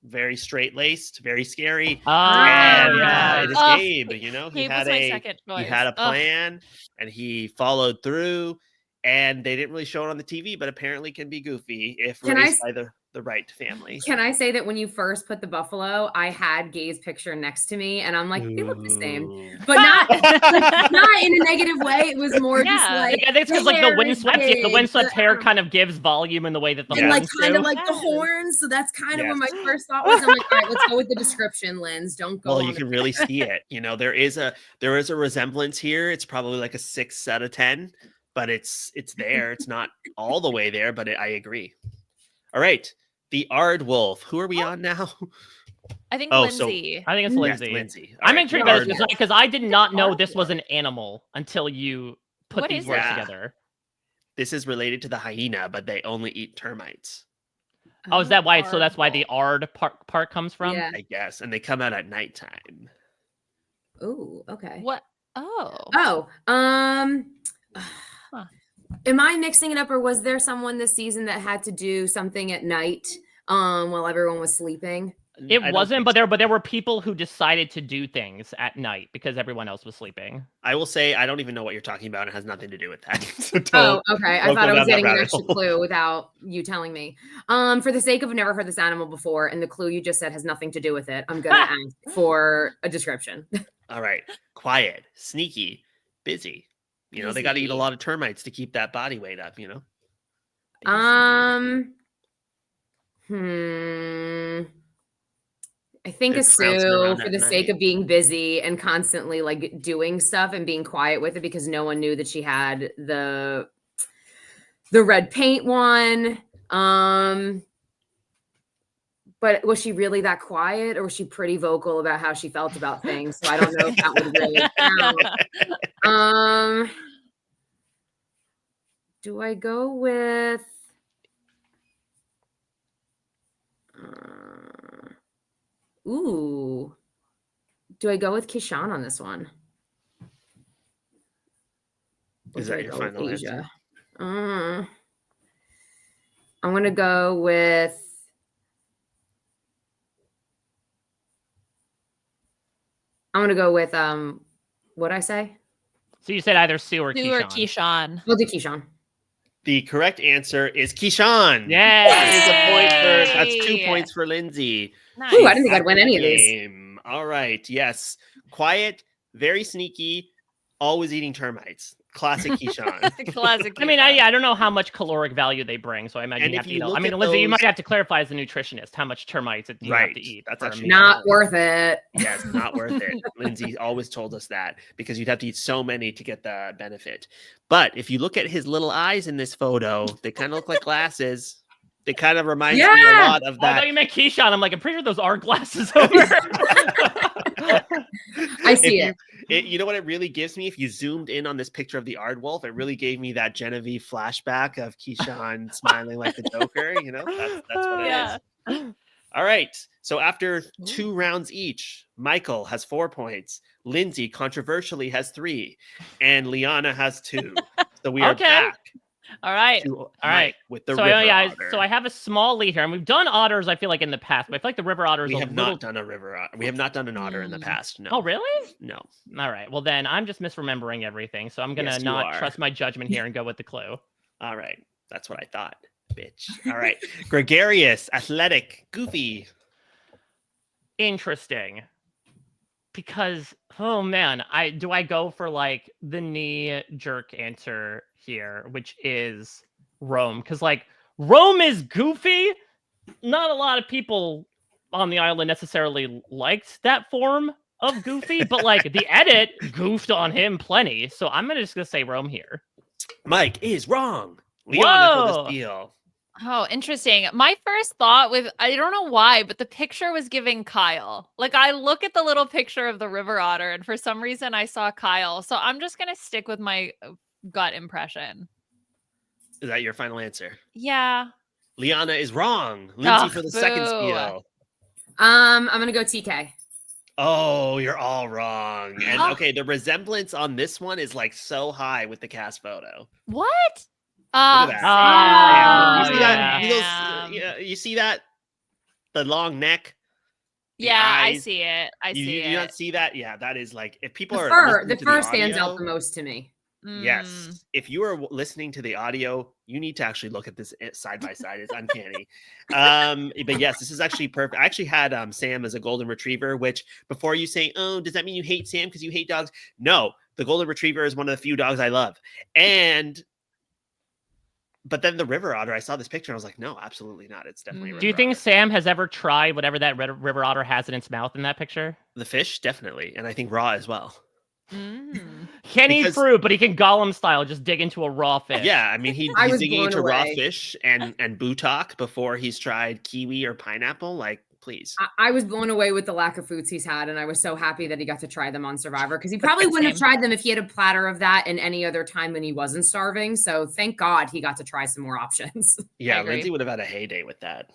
Very straight-laced, very scary. And yeah. it is Oh, Gabe, you know, he Gabe had was my a second he choice. had a Ugh. plan and he followed through. And they didn't really show it on the TV, but apparently can be goofy if Can I raised s- by the right family. Can I say that when you first put the buffalo, I had Gabe's picture next to me, and I'm like, they look the same, Ooh. but not not in a negative way. It was more just Yeah. like I think it's because like the hair is windswept, the big, windswept the- hair kind of gives volume in the way that the and like horns kind do. of like the Yes. horns. So that's kind of where my Yes. first thought was. I'm like, all right, let's go with the description, Linz. Don't go. Well, on you can really see it. You know, there is a resemblance here. It's probably like a 6 out of 10, but it's there. It's not all the way there, but I agree. All right, the Aardwolf. Who are we on now? I think Oh, so- Lindsay. I think it's Yes, Lindsay. Lindsay. I'm All right, intrigued the by this Aardwolf. because I did not know Aardwolf. this was an animal until you put What these is words that? together. This is related to the hyena, but they only eat termites, Oh, is that why? So that's why the Ard part comes from? Yeah. I guess, and they come out at nighttime. Oh, okay. What? Oh. Oh, Huh. am I mixing it up, or was there someone this season that had to do something at night, while everyone was sleeping? I It don't wasn't, think but there were people who decided to do things at night because everyone else was sleeping. I will say I don't even know what you're talking about. It has nothing to do with that. So Oh, okay. I don't thought go I was down that getting an rabbit extra hole. clue without you telling me. For the sake of never heard this animal before, and the clue you just said has nothing to do with it, I'm gonna ask for a description. All right. Quiet, sneaky, busy. You know, they got to eat a Busy. lot of termites to keep that body weight up, you know? I think a They're trouncing Sue around for at the sake night. of being busy and constantly like doing stuff and being quiet with it because no one knew that she had the red paint one. But was she really that quiet, or was she pretty vocal about how she felt about things? So I don't know if that would really count. Do I go with ooh. Do I go with Kishan on this one? Or Is do I that your go with final Asia? answer? I'm gonna go with what'd I say? So you said either Sue or Sue or Keyshawn. Keyshawn. We'll do Keyshawn. The correct answer is Keyshawn. Yay! That is a point for that's 2 Yay! points for Lindsay. Nice. Ooh, I didn't think I'd Back win in the any of these. game. All right. Yes. Quiet, very sneaky, always eating termites. Classic Keyshawn. Classic. I mean, I don't know how much caloric value they bring, so I imagine And you if have to you eat. look I mean, at Lindsay, you might those- have to clarify as a nutritionist how much termites you have Right. to eat. That's for a actually meal. Not worth it. Yes, not worth it. Lindsay always told us that because you'd have to eat so many to get the benefit. But if you look at his little eyes in this photo, they kind of look like glasses. They kind of reminds me a Yeah. lot of Oh, I that. thought you meant Keyshawn. I'm like, I'm pretty sure those are glasses over. I see If it. you know what it really gives me? If you zoomed in on this picture of the Aardwolf, it really gave me that Genevie flashback of Keyshawn smiling like the Joker. You know, that's what it is. Yeah. All right. So after 2 rounds each, Michael has 4 points. Lindsay controversially has 3, and Liana has 2. So we are Okay. back All right. to All Mike right. with the So river yeah, otter. so I have a small lead here, and we've done otters. I feel like in the past, but I feel like the river otter is we a have little. not done a river otter. We have not done an otter in the past. No. Oh really? No. All right. Well then, I'm just misremembering everything, so I'm gonna Yes, you not are. trust my judgment here and go with the clue. All right. That's what I thought, bitch. All right. Gregarious, athletic, goofy. Interesting. Because oh man, I go for like the knee jerk answer here, which is Rome. Because like Rome is goofy. Not a lot of people on the island necessarily liked that form of goofy, but like the edit goofed on him plenty. So I'm just gonna say Rome here. Mike is wrong. Liana for the Whoa! steal. Oh, interesting. My first thought with, I don't know why, but the picture was giving Kyle. Like, I look at the little picture of the river otter, and for some reason I saw Kyle. So I'm just going to stick with my gut impression. Is that your final answer? Yeah. Liana is wrong. Lindsay Ugh, for the second boo. steal. I'm gonna go TK. Oh, you're all wrong. And Oh. okay, the resemblance on this one is like so high with the cast photo. What? Look at that. Ah, You see that? yeah. You see that? The long neck. The Yeah, I eyes. see it. I see You it. not see that? Yeah, that is like if people The are fur, listening the to fur the stands out audio, the most to me. Mm. Yes. If you are listening to the audio, you need to actually look at this side by side. It's uncanny. But yes, this is actually perfect. I actually had Sam as a golden retriever, which before you say, oh, does that mean you hate Sam because you hate dogs? No, the golden retriever is one of the few dogs I love. But then the river otter, I saw this picture and I was like, no, absolutely not. It's definitely a river Do you think otter. Sam has ever tried whatever that river otter has in its mouth in that picture? The fish, definitely. And I think raw as well. Mm. Can't eat Because- fruit, but he can Gollum style just dig into a raw fish. Yeah, I mean, I he's was digging blown into raw away. fish and butak before he's tried kiwi or pineapple. Like, please. I was blown away with the lack of foods he's had, and I was so happy that he got to try them on Survivor because he probably wouldn't have Same. tried them if he had a platter of that in any other time when he wasn't starving. So thank God he got to try some more options. Yeah, agree. Lindsay would have had a heyday with that.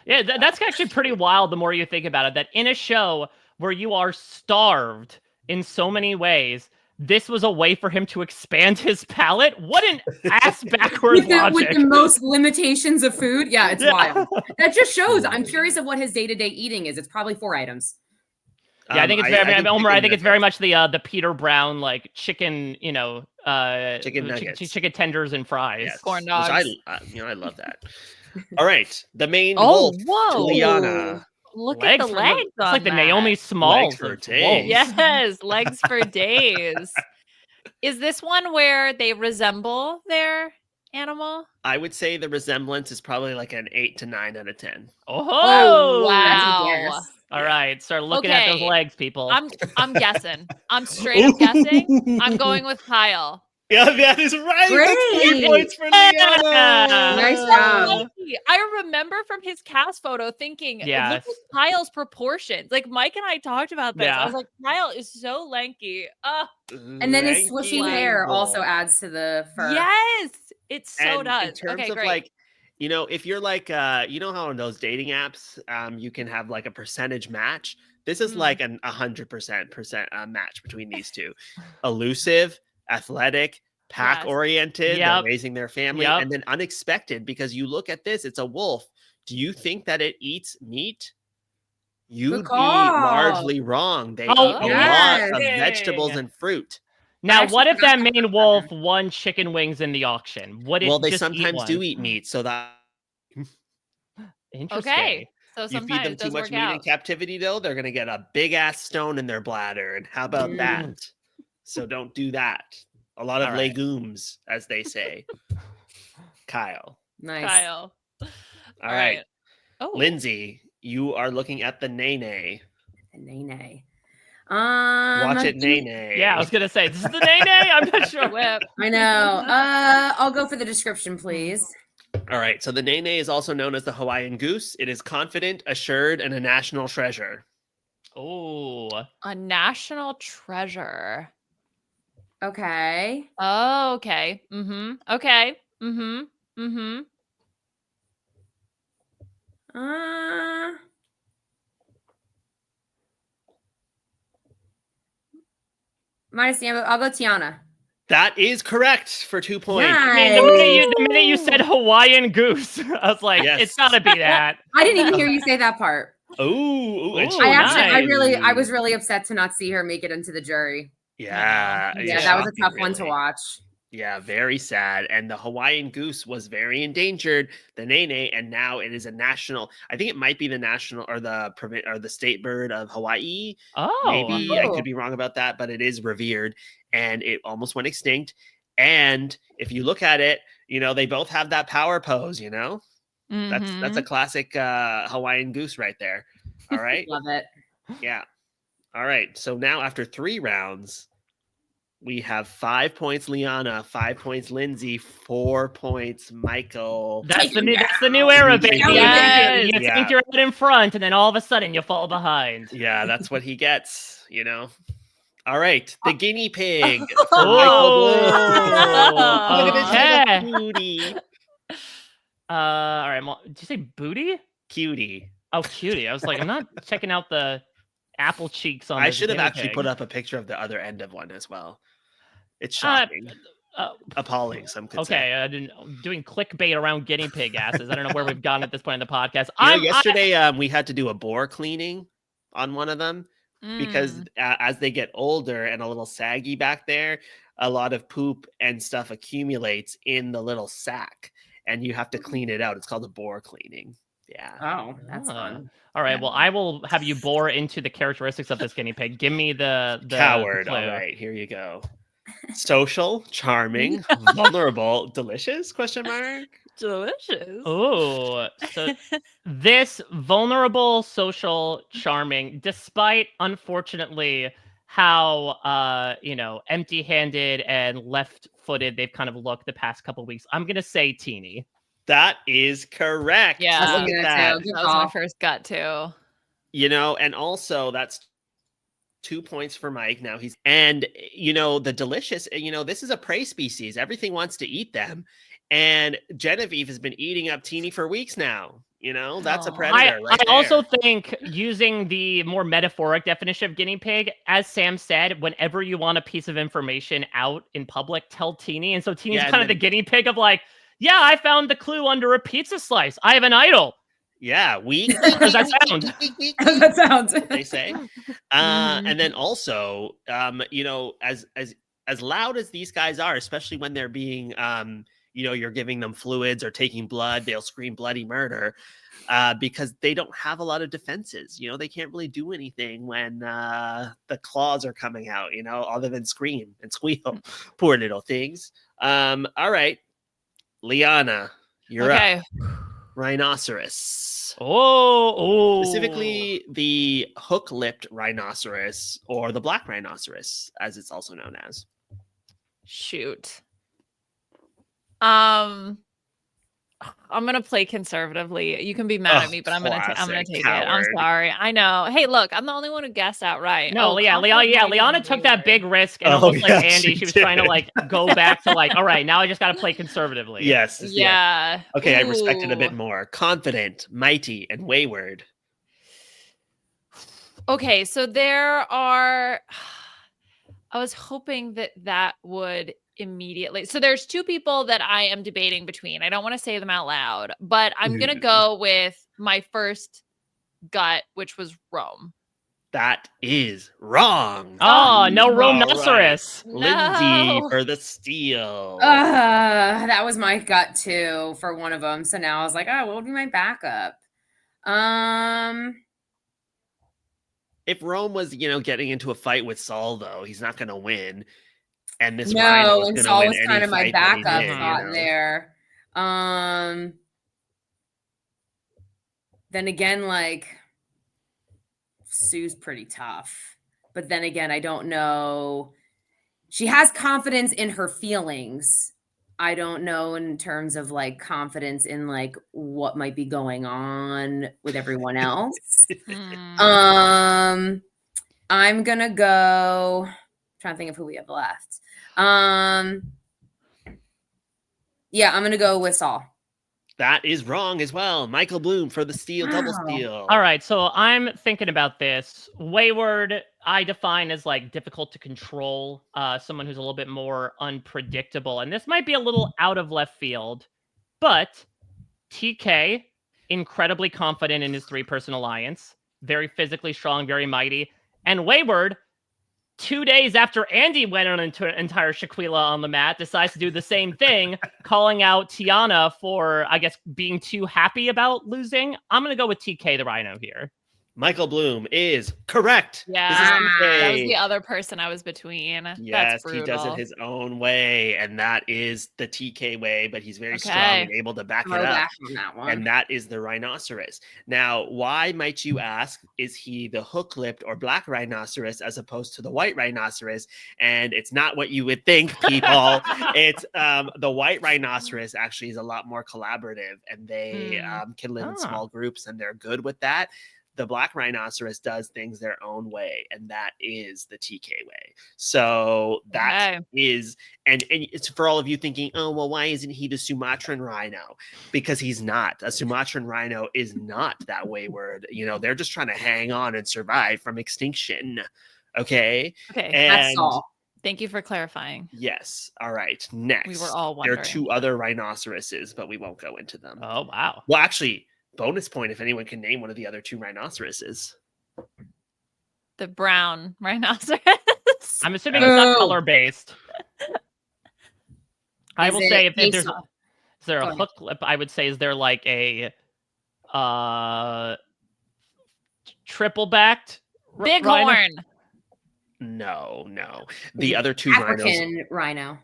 Yeah, that's actually pretty wild the more you think about it. That in a show where you are starved in so many ways, this was a way for him to expand his palate. What an ass backwards logic. with the most limitations of food. Yeah, it's Yeah. wild. That just shows. I'm curious of what his day-to-day eating is. It's probably 4 items. Yeah, I think it's very, Omar. I think it's very much. much the Peter Brown like chicken, Chicken nuggets. chicken tenders and fries. Yes, Corn which dogs. I love that. All right, the main Oh, wolf, whoa. Liana. Look at the for legs. It's like the on Naomi that. Smalls Legs for of days. wolves. Yes, legs for days. Is this one where they resemble their animal? I would say the resemblance is probably like an 8 to 9 out of 10. Oh, wow. Yes. All right, start looking at those Okay. legs, people. I'm guessing. I'm straight up guessing. I'm going with Kyle. Yeah, that is right. That's 3 Great. points for Liana. Nice So job. lanky. I remember from his cast photo thinking, Yes. look at Kyle's proportions. Like Mike and I talked about this. Yeah. I was like, Kyle is so lanky. And then his Lanky swishy hair wolf. also adds to the fur. Yes, it so And does. in terms Okay, of great. like, if you're like, you know how on those dating apps, you can have like a percentage match. This is like an 100% match between these two. Elusive, athletic, pack oriented. Yep. They're raising their family, Yep. and then unexpected because you look at this. It's a wolf. Do you think that it eats meat? You'd be call. largely wrong. They Oh, eat a yes. lot of vegetables and fruit. Now, actually what if that forgot main about wolf that. won chicken wings in the auction? Would it Well, they just sometimes eat do one? eat meat, so that Interesting. Okay. So you feed sometimes them it too does much work meat in out. captivity, though, they're going to get a big ass stone in their bladder. And how about Mm. that? So don't do that. A lot of All right. legumes, as they say. Kyle. Nice. Kyle. All right. Oh, Lindsay, you are looking at the nay-nay. Nay. Watch it, nay-nay. Yeah, I was gonna say this is the nay. I'm not sure. whip. I know. I'll go for the description, please. All right. So the nay-nay is also known as the Hawaiian goose. It is confident, assured, and a national treasure. Oh, A national treasure. Okay. Oh, okay. Mm-hmm. Okay. Mm-hmm. Mm-hmm. Minus the, I'll go Tiana. That is correct for 2 points. I mean, the minute you said Hawaiian goose, I was like, Yes. it's gotta be that. I didn't even hear you say that part. Ooh, and Ooh, she- I was really upset to not see her make it into the jury. Yeah, Yeah, it's that was a shocking, tough one to really. watch. Yeah, very sad. And the Hawaiian goose was very endangered, the nene, and now it is a national. I think it might be the national or the state bird of Hawaii. Oh, Maybe I Oh. could be wrong about that, but it is revered, and it almost went extinct. And if you look at it, they both have that power pose. That's a classic Hawaiian goose right there. All right, Love it. yeah. All right. So now after 3 rounds, we have 5 points, Liana, 5 points, Lindsay, 4 points, Michael. that's the new era, baby. Yes. You think you're out in front, and then all of a sudden you fall behind. Yeah, that's what he gets, All right, the guinea pig. for Oh, Michael Bloom. Look at okay. this little cutie. All right. Did you say booty? Cutie. Oh, cutie. I was like, I'm not checking out the apple cheeks on. I this should have guinea actually pig. put up a picture of the other end of one as well. It's shocking. Appalling, some could say. Okay, doing clickbait around guinea pig asses. I don't know where we've gotten at this point in the podcast. Yesterday we had to do a bore cleaning on one of them because as they get older and a little saggy back there, a lot of poop and stuff accumulates in the little sack, and you have to clean it out. It's called a bore cleaning. Yeah. Oh, that's fun. All right. Well, I will have you bore into the characteristics of this guinea pig. Give me the Coward. the clue. All right, here you go. Social, charming, vulnerable, delicious? Question mark. Delicious. Oh, so this vulnerable, social, charming, despite unfortunately how empty-handed and left-footed they've kind of looked the past couple weeks, I'm gonna say teeny. That is correct. Yeah. Look at that. That was my first gut too. And also that's 2 points for Mike. Now the delicious, this is a prey species. Everything wants to eat them. And Genevie has been eating up Teeny for weeks now. That's a predator. I also think using the more metaphoric definition of guinea pig, as Sam said, whenever you want a piece of information out in public, tell Teeny. And so Teeny's kind of the guinea pig of like, yeah, I found the clue under a pizza slice. I have an idol. Yeah, we. How's that sound? That sounds. They say, and then also, as loud as these guys are, especially when they're being, you're giving them fluids or taking blood, they'll scream bloody murder, because they don't have a lot of defenses. They can't really do anything when the claws are coming out. Other than scream and squeal. Poor little things. All right, Liana, you're up. Rhinoceros. Oh. Specifically the hook-lipped rhinoceros, or the black rhinoceros, as it's also known as. Shoot. I'm gonna play conservatively. You can be mad at me, but I'm gonna take coward. it. I'm sorry. I know. Hey, look, I'm the only one who guessed outright. No, Liana took that big risk, and almost like Andy, she was trying to like go back to like, all right, now I just got to play conservatively. Yes. Yeah. Okay, I respect it a bit more. Confident, mighty, and wayward. Okay, so there are. I was hoping that would immediately. So there's 2 people that I am debating between. I don't want to say them out loud, but I'm going to go with my first gut, which was Rome. That is wrong. Oh, no rhinoceros. Right. Lindsay for the steal. That was my gut too for one of them. So now I was like, oh, what would be my backup? If Rome was, getting into a fight with Saul, though, he's not going to win. And this no, and Saul was kind of my backup thought there. Then again, like Sue's pretty tough, but then again, I don't know. She has confidence in her feelings. I don't know in terms of like confidence in like what might be going on with everyone else. I'm gonna go. Trying to think of who we have left. Yeah, I'm gonna go with Saul. That is wrong as well. Michael Bloom for the steal, double Wow. steal. All right, so I'm thinking about this. Wayward, I define as like difficult to control, someone who's a little bit more unpredictable. And this might be a little out of left field, but TK, incredibly confident in his 3-person alliance, very physically strong, very mighty. And Wayward, 2 days after Andy went on into an entire Shaquilla on the mat, decides to do the same thing, calling out Tiana for, I guess, being too happy about losing. I'm going to go with TK the Rhino here. Michael Bloom is correct. Yeah, This is that was TK. the other person I was between. Yes, That's brutal. he does it his own way, and that is the TK way, but he's very strong Okay. and able to back it Throw up. back on that one. And that is the rhinoceros. Now, why might you ask, is he the hook-lipped or black rhinoceros as opposed to the white rhinoceros? And it's not what you would think, people. It's the white rhinoceros actually is a lot more collaborative, and they can live in small groups, and they're good with that. The black rhinoceros does things their own way, and that is the TK way. So that is, and it's for all of you thinking, oh, well, why isn't he the Sumatran rhino? Because he's not. A Sumatran rhino is not that wayward. You know, they're just trying to hang on and survive from extinction. Okay. Okay. And That's all. Thank you for clarifying. yes. All right. Next. We were all there wondering. are 2 other rhinoceroses, but we won't go into them. Oh, wow. Well, actually, bonus point if anyone can name one of the other 2 rhinoceroses. The brown rhinoceros. I'm assuming it's not color-based. I will Is say it if there's... Aesop? Is there Go a ahead. hook lip? I would say, is there like a triple-backed rhino? Bighorn. No. Is The it other 2 rhinos. African rhino.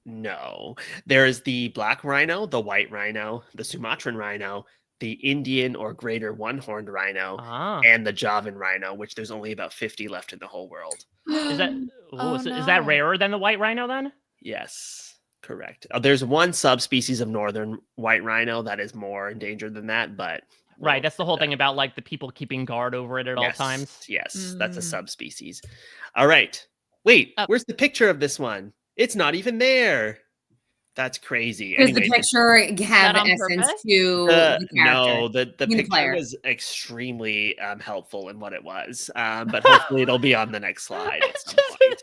No. There is the black rhino, the white rhino, the Sumatran rhino, the Indian or greater one-horned rhino, and the Javan rhino, which there's only about 50 left in the whole world. Is that is that no. rarer than the white rhino then? Yes, correct. There's one subspecies of northern white rhino that is more endangered than that, but Right, that's the whole thing about like the people keeping guard over it at all times. Yes, that's a subspecies. All right. Wait, where's the picture of this one? It's not even there. That's crazy. Does Anyways, the picture have on essence purpose? to the character? no, the the picture player. was extremely helpful in what it was, but hopefully it'll be on the next slide at some point.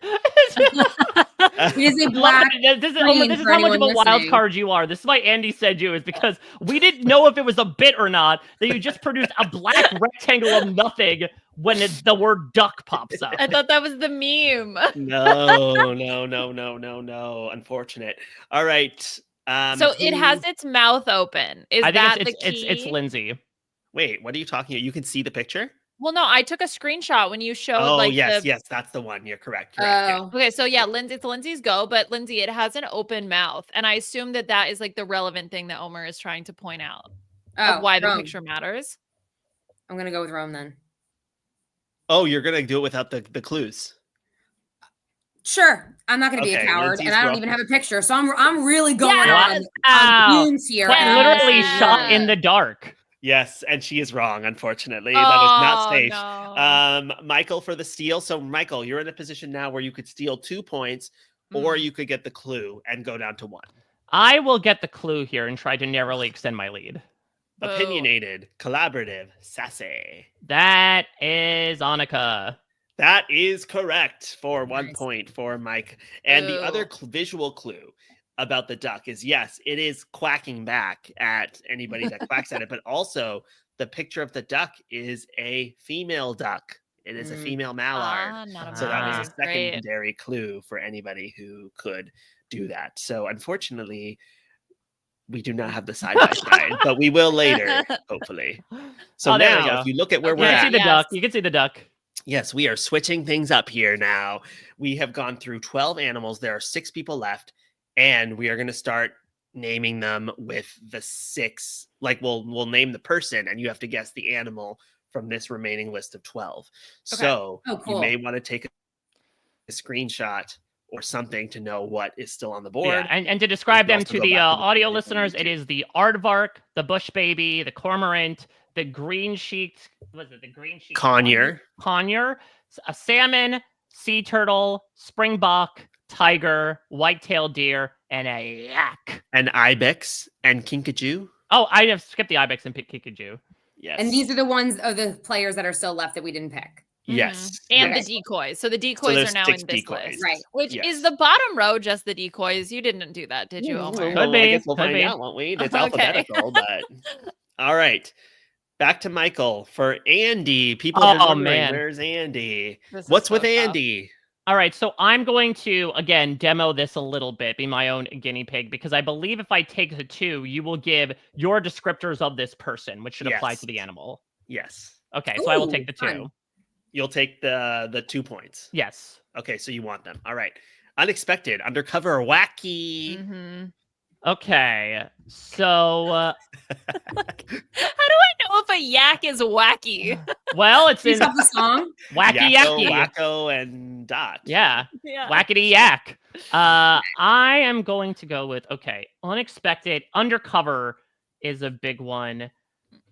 It is a Love black that. This is screen for how much of a anyone wild listening. card you are. This is why Andy said you, is because we didn't know if it was a bit or not, that you just produced a black rectangle of nothing when the word duck pops up. I thought that was the meme. No. Unfortunate. All right. So it has its mouth open. Is I that think the key? it's Lindsay. Wait, what are you talking about? You can see the picture? Well, no, I took a screenshot when you showed Oh, like yes, the... yes, that's the one. You're correct. Yeah. Okay, so yeah, it's Lindsay's go, but Lindsay, it has an open mouth, and I assume that that is like the relevant thing that Omar is trying to point out of why the Rome. picture matters. I'm gonna go with Rome then. Oh, you're gonna do it without the clues. Sure, I'm not gonna be a Okay, coward, Lindsay's and I don't rough. even have a picture, so I'm really going Yes! on fumes here. Quite and literally I'm shot in the dark. Yes, and she is wrong, unfortunately. That is not safe. No. Michael for the steal. So, Michael, you're in a position now where you could steal 2 points, or you could get the clue and go down to 1. I will get the clue here and try to narrowly extend my lead. Opinionated, collaborative, sassy. That is Annika. That is correct for 1 Nice. point for Mike. And the other Boo. visual clue about the duck is, yes, it is quacking back at anybody that quacks at it, but also the picture of the duck is a female duck. It is a female mallard. Not a So that was a mallard. Great. secondary clue for anybody who could do that. So unfortunately, we do not have the side by side, but we will later, hopefully. So there we now, go. if you look at where You we're can see at, the Yes. duck. You can see the duck. yes, we are switching things up here now. We have gone through 12 animals. There are 6 people left, and we are going to start naming them with the 6. Like we'll name the person, and you have to guess the animal from this remaining list of 12. Okay. So Oh, cool. you may want to take a screenshot or something to know what is still on the board. Yeah, and to describe can them also to go the back and look at audio it on listeners, it YouTube. is the aardvark, the bush baby, the cormorant, the green sheet, what is it? The green sheet Conure, a salmon, sea turtle, springbok, tiger, white-tailed deer, and a yak. and ibex, and kinkajou. Oh, I have skipped the ibex and picked Kikiju. Yes. And these are the ones of the players that are still left that we didn't pick. Yes. And yes. the decoys. So the So decoys there's are now 6 in this decoys. list. Right. Which Yes. is the bottom row just the decoys? You didn't do that, did you, Omar? Could Well, I be, guess we'll could find be. out, won't we? It's Okay. alphabetical, but all right. Back to Michael for Andy. People have been Oh, wondering, man. where's Andy? This is What's so with tough. Andy? All right, so I'm going to, again, demo this a little bit, be my own guinea pig, because I believe if I take the 2, you will give your descriptors of this person, which should apply Yes. to the animal. Yes. Okay, so I will take Ooh, the 2. fun. You'll take the 2 points. Yes. Okay, so you want them. All right. Unexpected, undercover, wacky. Mm-hmm. Okay, so, How do I know if a yak is wacky? well, it's Based in off the song. Wacky Yakko, Yacky. Wacko, and Dot. Yeah, Yeah. Wackety Yak. I am going to go with, okay, unexpected, undercover is a big one.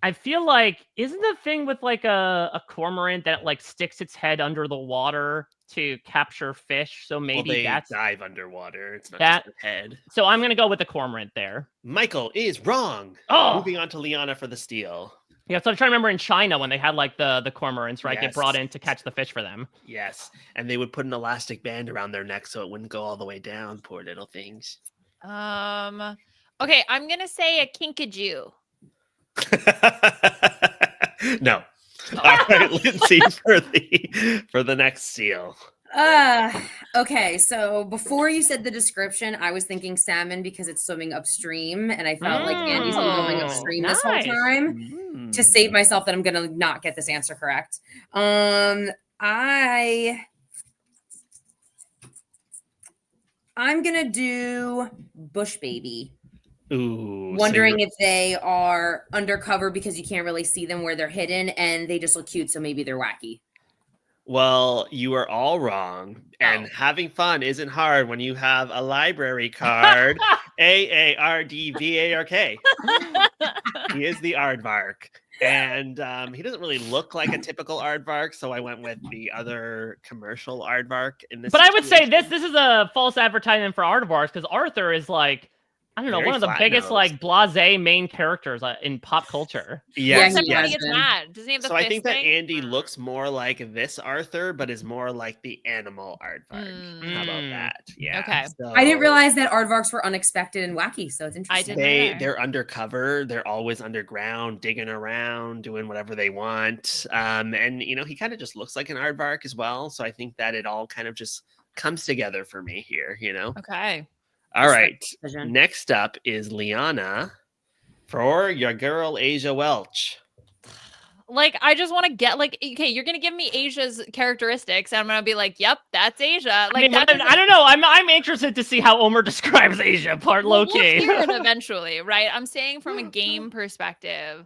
I feel like, isn't the thing with like a cormorant that like sticks its head under the water to capture fish? So Well, maybe they that's dive underwater. It's not that. just their head. So I'm gonna go with the cormorant there. Michael is wrong. Oh, Moving on to Liana for the steal. yeah. So I'm trying to remember in China when they had like the cormorants, right? Get brought Yes. in to catch the fish for them. Yes. And they would put an elastic band around their neck so it wouldn't go all the way down. Poor little things. Okay, I'm gonna say a kinkajou. No. All right, Lindsay for the next steal. Okay, so before you said the description, I was thinking salmon because it's swimming upstream, and I felt like Andy's been going Oh, upstream this whole nice. time. To Mm. save myself that I'm gonna not get this answer correct. I'm gonna do bush baby. Ooh. Wondering if they are undercover because you can't really see them where they're hidden, and they just look cute, so maybe they're wacky. Well, you are all wrong. And having fun isn't hard when you have a library card. AARDVARK. He is the aardvark. And he doesn't really look like a typical aardvark, so I went with the other commercial aardvark in this. But I would say situation. this is a false advertisement for Aardvarks because Arthur is like, I don't know, Very one of the biggest flat-nosed. like blasé main characters in pop culture. Yes, Yeah, Except he when has he gets been. mad. Doesn't he have the So I fist think that thing? Andy looks more like this Arthur, but is more like the animal aardvark. How about Mm. that? Yeah. Okay. I didn't So realize that aardvarks were unexpected and wacky, so it's interesting. didn't either. they're undercover. They're always underground, digging around, doing whatever they want. And he kind of just looks like an aardvark as well. So I think that it all kind of just comes together for me here. Okay. All Respect right. decision. Next up is Liana for your girl Asia Welch. Like, I just want to get like, okay, you're gonna give me Asia's characteristics, and I'm gonna be like, yep, that's Asia. Like, that I don't know. I'm interested to see how Omer describes Asia. Part We'll low key. hear it eventually, right? I'm saying from a game perspective.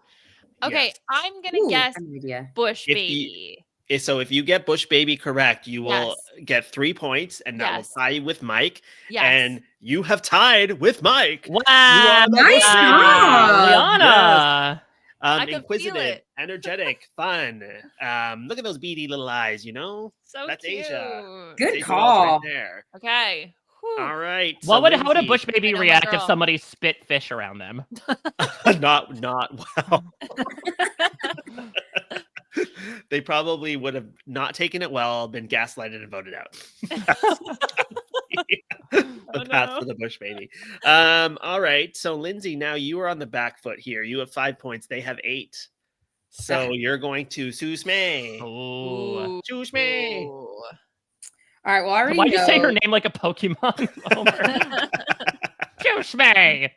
Okay, Yes. I'm gonna Ooh, guess I have an idea. Bush If Baby. So if you get Bush Baby correct, you will get 3 points, and that Yes. will tie you with Mike. Yes. And you have tied with Mike. Wow, are the Nice Bush Baby. job. Liana. I could feel Inquisitive, it. energetic, fun. Look at those beady little eyes. So That's cute. Asia. Good Asia Welch call. right there. Okay. Whew. All right. How would a Lindsay- bush baby I know my react if girl. somebody spit fish around them? not wow. They probably would have not taken it well, been gaslighted and voted out. The path for the bush baby. All right. So Lindsay, now you are on the back foot here. You have 5 points. They have 8. So you're going to Sue me. Oh. Ooh. Sue me. Ooh. All right. Well, I already Why do you say know- her name like a Pokemon? Homer? Juice me.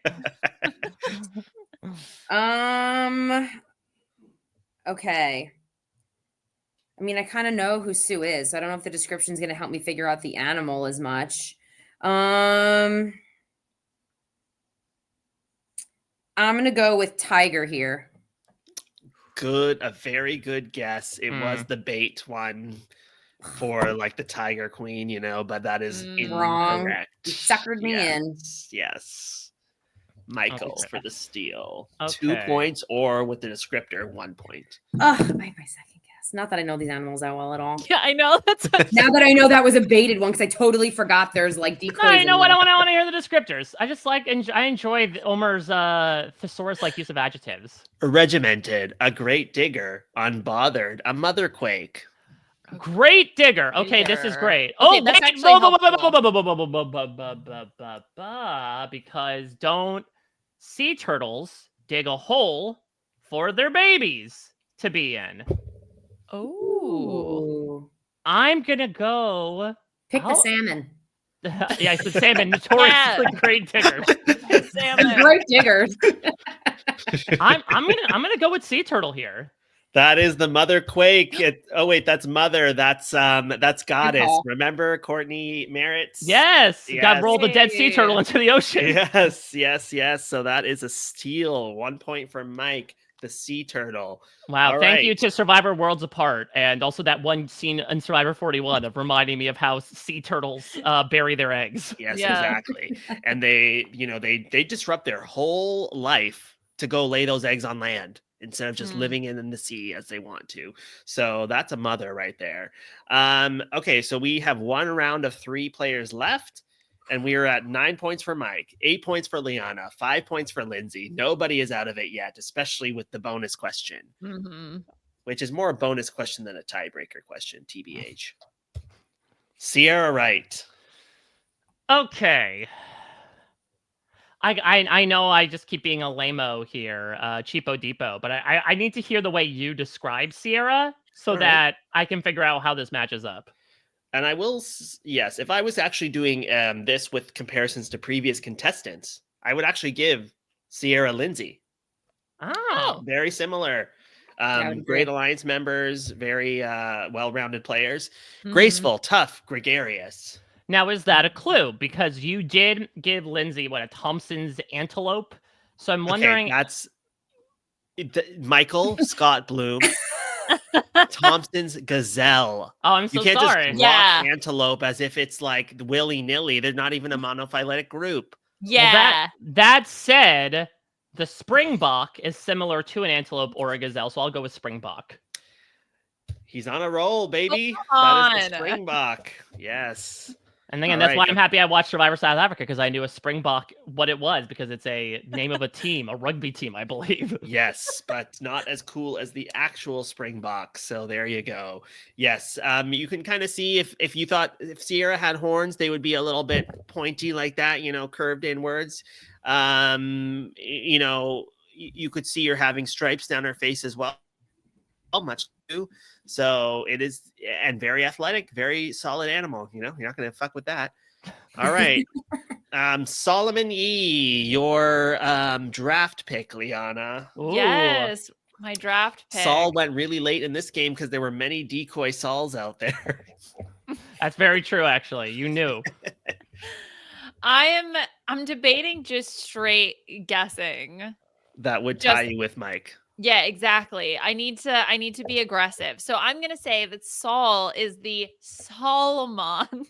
Okay. I mean, I kind of know who Sue is, so I don't know if the description is going to help me figure out the animal as much. I'm going to go with tiger here. Good. A very good guess. It was the bait one for like the Tiger Queen, but that is Wrong. incorrect. You suckered me in. Yes. Michael Okay. for the steal. Okay. 2 points, or with the descriptor, 1 point. Oh, my second guess. It's not that I know these animals that well at all. Yeah, I know. That's what Now that I know that was a baited one, because I totally forgot there's like decoys. No, you in know what? there. I want to hear the descriptors. I just like, I enjoy Omar's thesaurus-like use of adjectives. Regimented, a great digger, unbothered, a motherquake. Great digger. Okay, this is Digger. great. Okay, Oh, that's wait, actually helpful. because don't sea turtles dig a hole for their babies to be in? Oh. Ooh. I'm gonna go. Pick the I'll- salmon. Yeah, it's the salmon, notoriously great diggers. Salmon. Great diggers. I'm gonna go with sea turtle here. That is the mother quake. Oh wait, that's mother. That's goddess. call. Remember Courtney Merritt? Yes, Yes. God rolled the dead sea Yay. turtle into the ocean. Yes. So that is a steal. 1 point for Mike, the sea turtle. Wow, All thank you right. to Survivor Worlds Apart, and also that one scene in Survivor 41 of reminding me of how sea turtles bury their eggs. Yes, Yeah. exactly. And they disrupt their whole life to go lay those eggs on land instead of just living in the sea as they want to. So that's a mother right there. Okay, so we have one round of 3 players left. And we are at 9 points for Mike, 8 points for Liana, 5 points for Lindsay. Nobody is out of it yet, especially with the bonus question, which is more a bonus question than a tiebreaker question, TBH. Sierra Wright. Okay. I know I just keep being a lame-o here, cheapo depot, but I need to hear the way you describe Sierra so All right. that I can figure out how this matches up. And I will, yes, if I was actually doing this with comparisons to previous contestants, I would actually give Sierra Lindsay. Oh. Very similar. I would agree. Great alliance members, very well-rounded players. Graceful, tough, gregarious. Now, is that a clue? Because you did give Lindsay, a Thompson's antelope? So I'm wondering... Okay, that's Michael Scott Bloom. Thompson's gazelle. Oh, I'm so you can't sorry. just rock antelope as if it's like willy-nilly. They're not even a monophyletic group. Yeah. Well, that said, the springbok is similar to an antelope or a gazelle, so I'll go with springbok. He's on a roll, baby. Come That is the on. springbok. Yes. And again, All that's right. why I'm happy I watched Survivor South Africa, because I knew a springbok what it was, because it's a name of a team, a rugby team, I believe. Yes, but not as cool as the actual springbok. So there you go. Yes, you can kind of see if you thought if Sierra had horns, they would be a little bit pointy like that, curved inwards. You could see her having stripes down her face as well. Much too. So it is, and very athletic, very solid animal. You're not going to fuck with that. All right. Solomon E, your draft pick, Liana. Ooh. Yes. My draft pick. Saul went really late in this game because there were many decoy Sauls out there. That's very true, actually. You knew. I'm debating just straight guessing. That would tie you with Mike. Yeah, exactly. I need to be aggressive. So I'm going to say that Saul is the Solomon.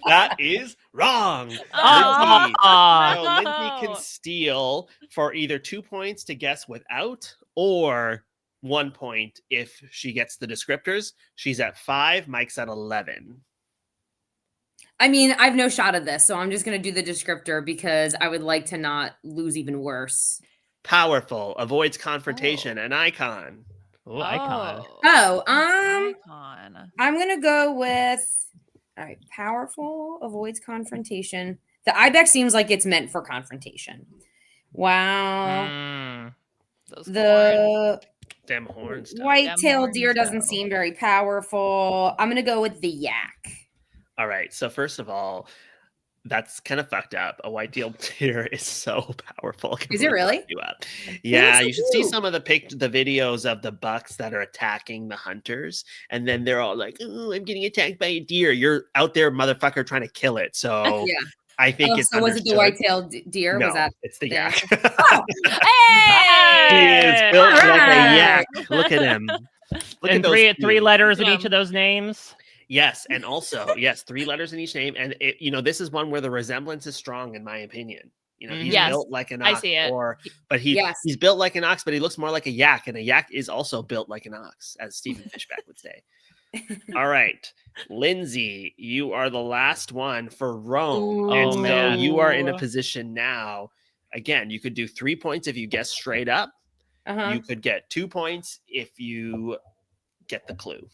That is wrong. Oh, Lindsay can steal for either 2 points to guess without, or 1 point if she gets the descriptors. She's at 5. Mike's at 11. I mean, I've no shot at this, so I'm just going to do the descriptor because I would like to not lose even worse. Powerful, avoids confrontation, an icon. Ooh, icon. Icon. I'm going to go with, all right, powerful, avoids confrontation. The ibex seems like it's meant for confrontation. Wow. Those The Damn horns. white-tailed deer doesn't seem very powerful. I'm going to go with the yak. All right. So first of all, that's kind of fucked up. A white-tailed deer is so powerful. Is it really? You up. Yeah, you should see some of the videos of the bucks that are attacking the hunters, and then they're all like, "Oh, I'm getting attacked by a deer." You're out there, motherfucker, trying to kill it. So Yeah. I think it's so was it the white-tailed deer? No, Was that it's the Yeah. yak. Hey! He is built like a Alright. yak. Look at him. Look And at those three teeth. letters in Yeah. each of those names. Yes, and also, yes, 3 letters in each name. And, this is one where the resemblance is strong, in my opinion. You know, he's Yes, built like an I ox, see it. but Yes. he's built like an ox, but he looks more like a yak, and a yak is also built like an ox, as Stephen Fishback would say. All right, Lindsay, you are the last one for Rome. Ooh. And Oh, so man. you are in a position now. Again, you could do 3 points if you guess straight up. Uh-huh. You could get 2 points if you get the clue.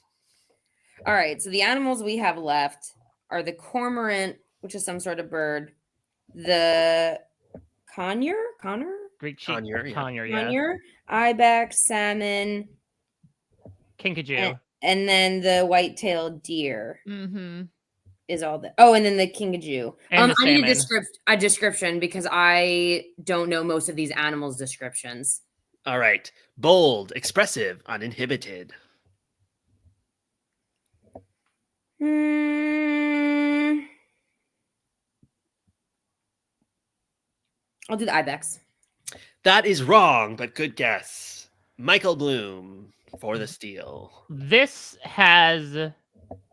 All right. So the animals we have left are the cormorant, which is some sort of bird, the conure, Greek cheek Conure, yeah. conure, yeah. conure, ibex, salmon, Kinkajou. and then the white-tailed deer Mm-hmm. is all the. Oh, and then the kinkajou. And the I need salmon. a description because I don't know most of these animals' descriptions. All right. Bold, expressive, uninhibited. I'll do the ibex. That is wrong, but good guess. Michael Bloom for the steal. This has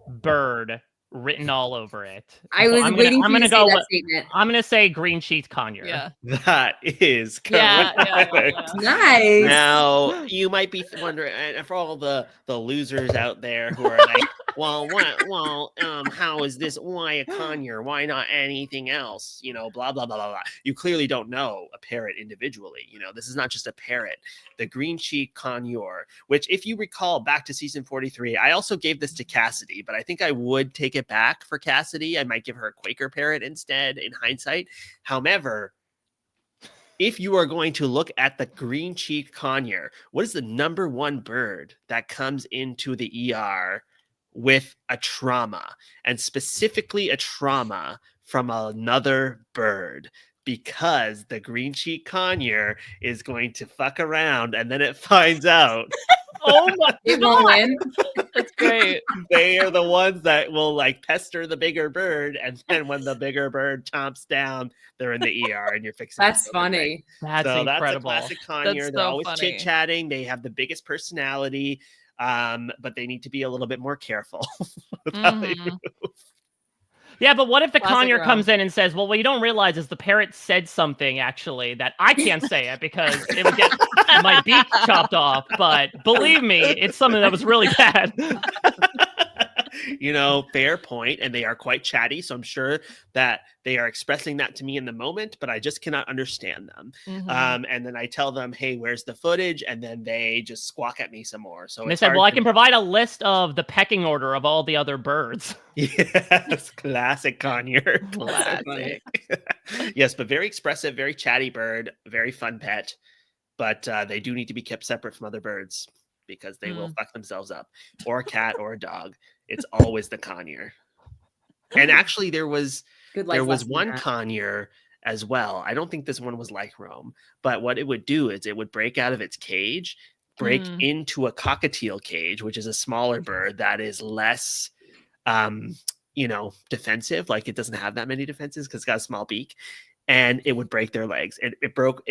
bird written all over it. I So was waiting for you to say that statement. I'm gonna say green cheek conure. Yeah. That is Yeah, correct. Nice. Now you might be wondering, and for all the losers out there who are like, well, how is this? Why a conure? Why not anything else? You know, blah blah blah blah blah. You clearly don't know a parrot individually. You know, this is not just a parrot. The green cheek conure, which, if you recall back to season 43, I also gave this to Cassidy, but I think I would take it back for Cassidy. I might give her a Quaker parrot instead in hindsight. However, if you are going to look at the green cheek conure, what is the number one bird that comes into the ER with a trauma, and specifically a trauma from another bird? Because the green cheek conure is going to fuck around, and then it finds out Oh my It won't win. That's great. they are the ones that will like pester the bigger bird, and then when the bigger bird chomps down, they're in the ER, and you're fixing. That's funny. That's so incredible. That's a classic conure. That's They're so always funny. chit chatting. They have the biggest personality, but they need to be a little bit more careful with how they Mhm. move. Yeah, but what if the Classic conure Rome. comes in and says, well, what you don't realize is the parrot said something actually that I can't say it because it would get my beak chopped off. But believe me, it's something that was really bad. You know, fair point, and they are quite chatty, so I'm sure that they are expressing that to me in the moment, but I just cannot understand them. Mhm. And then I tell them, hey, where's the footage? And then they just squawk at me some more. So And they it's said, hard well, I to- can provide a list of the pecking order of all the other birds. Yes, classic conure. funny. Classic. Yes, but very expressive, very chatty bird, very fun pet. But they do need to be kept separate from other birds because they will fuck themselves up, or a cat or a dog. It's always the conure. And actually, there was Good life lesson, one Matt. conure as well. I don't think this one was like Rome, but what it would do is it would break out of its cage, break into a cockatiel cage, which is a smaller bird that is less defensive. Like, it doesn't have that many defenses because it's got a small beak, and it would break their legs. It broke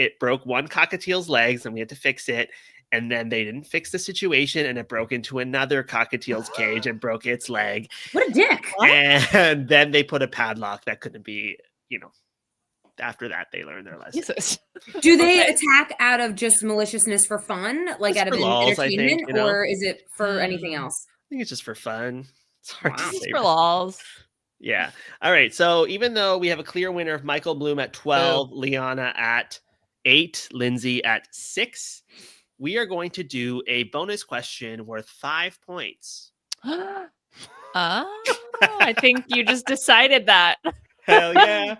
one cockatiel's legs, and we had to fix it. And then they didn't fix the situation, and it broke into another cockatiel's cage and broke its leg. What a dick. And then they put a padlock that couldn't be, after that, they learned their lesson. Jesus. Do they attack out of just maliciousness for fun, like Just out of for lols, I entertainment, think, or is it for anything else? I think it's just for fun. It's hard to Wow. say. Just for lols. Yeah. All right. So even though we have a clear winner of Michael Bloom at 12, Liana at 8, Lindsay at 6, we are going to do a bonus question worth 5 points. Oh, I think you just decided that. Hell yeah.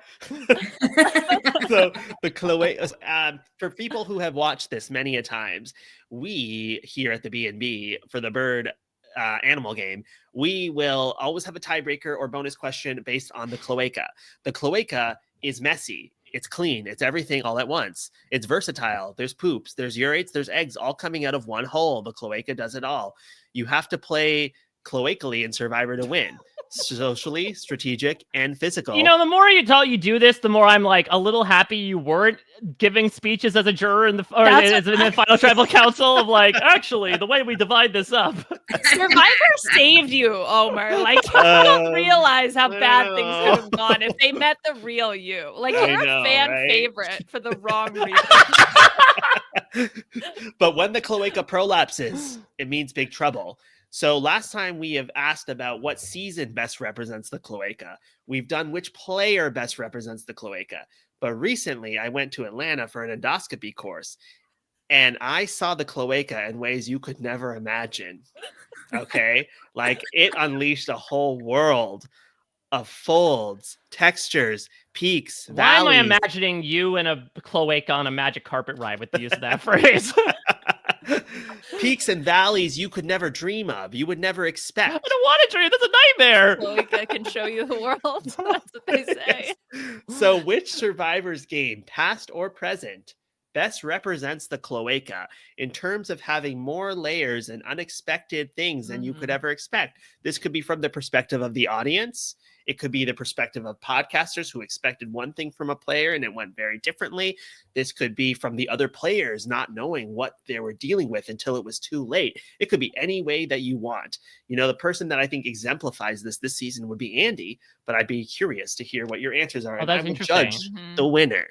So the cloaca, for people who have watched this many a times, we here at the B&B for the bird animal game, we will always have a tiebreaker or bonus question based on the cloaca. The cloaca is messy. It's clean. It's everything all at once. It's versatile. There's poops. There's urates. There's eggs all coming out of one hole. The cloaca does it all. You have to play cloacally in Survivor to win. socially, strategic, and physical. You know, the more you do this, the more I'm like a little happy you weren't giving speeches as a juror in the final tribal council of like, actually, the way we divide this up. Survivor saved you, Omar. Like, you don't realize how bad things could have gone if they met the real you. Like, you're a fan favorite for the wrong reason. But when the cloaca prolapses, it means big trouble. So last time we have asked about what season best represents the cloaca. We've done which player best represents the cloaca. But recently I went to Atlanta for an endoscopy course and I saw the cloaca in ways you could never imagine. Okay. Like it unleashed a whole world of folds, textures, peaks, Why valleys. am I imagining you in a cloaca on a magic carpet ride with the use of that phrase? Peaks and valleys you could never dream of. You would never expect. I don't want to dream. That's a nightmare. Cloaca can show you the world. That's what they say. So which Survivor's game, past or present, best represents the cloaca in terms of having more layers and unexpected things than you could ever expect? This could be from the perspective of the audience. It could be the perspective of podcasters who expected one thing from a player and it went very differently. This could be from the other players not knowing what they were dealing with until it was too late. It could be any way that you want. You know, the person that I think exemplifies this season would be Andy, but I'd be curious to hear what your answers are. Oh, and that's I will interesting. judge the winner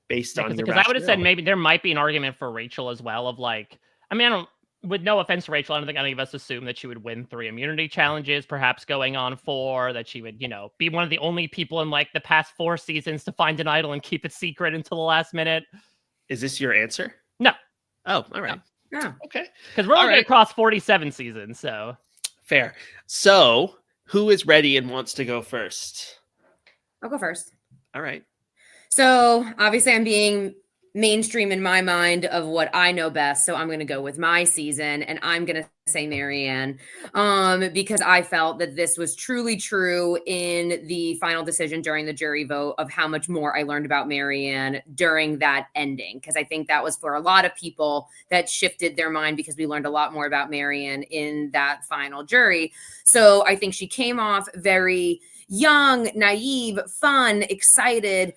based on your Because I would have said rationale. maybe there might be an argument for Rachel as well of like, I mean, I don't, with no offense to Rachel, I don't think any of us assume that she would win 3 immunity challenges, perhaps going on 4, that she would, you know, be one of the only people in like the past 4 seasons to find an idol and keep it secret until the last minute. Is this your answer? No. Oh, all right. No. Yeah. Okay. Because we're only All going right. to cross 47 seasons, so. Fair. So who is ready and wants to go first? I'll go first. All right. So obviously I'm being mainstream in my mind of what I know best. So I'm going to go with my season and I'm going to say Marianne because I felt that this was truly true in the final decision during the jury vote of how much more I learned about Marianne during that ending. Because I think that was for a lot of people that shifted their mind because we learned a lot more about Marianne in that final jury. So I think she came off very young, naive, fun, excited,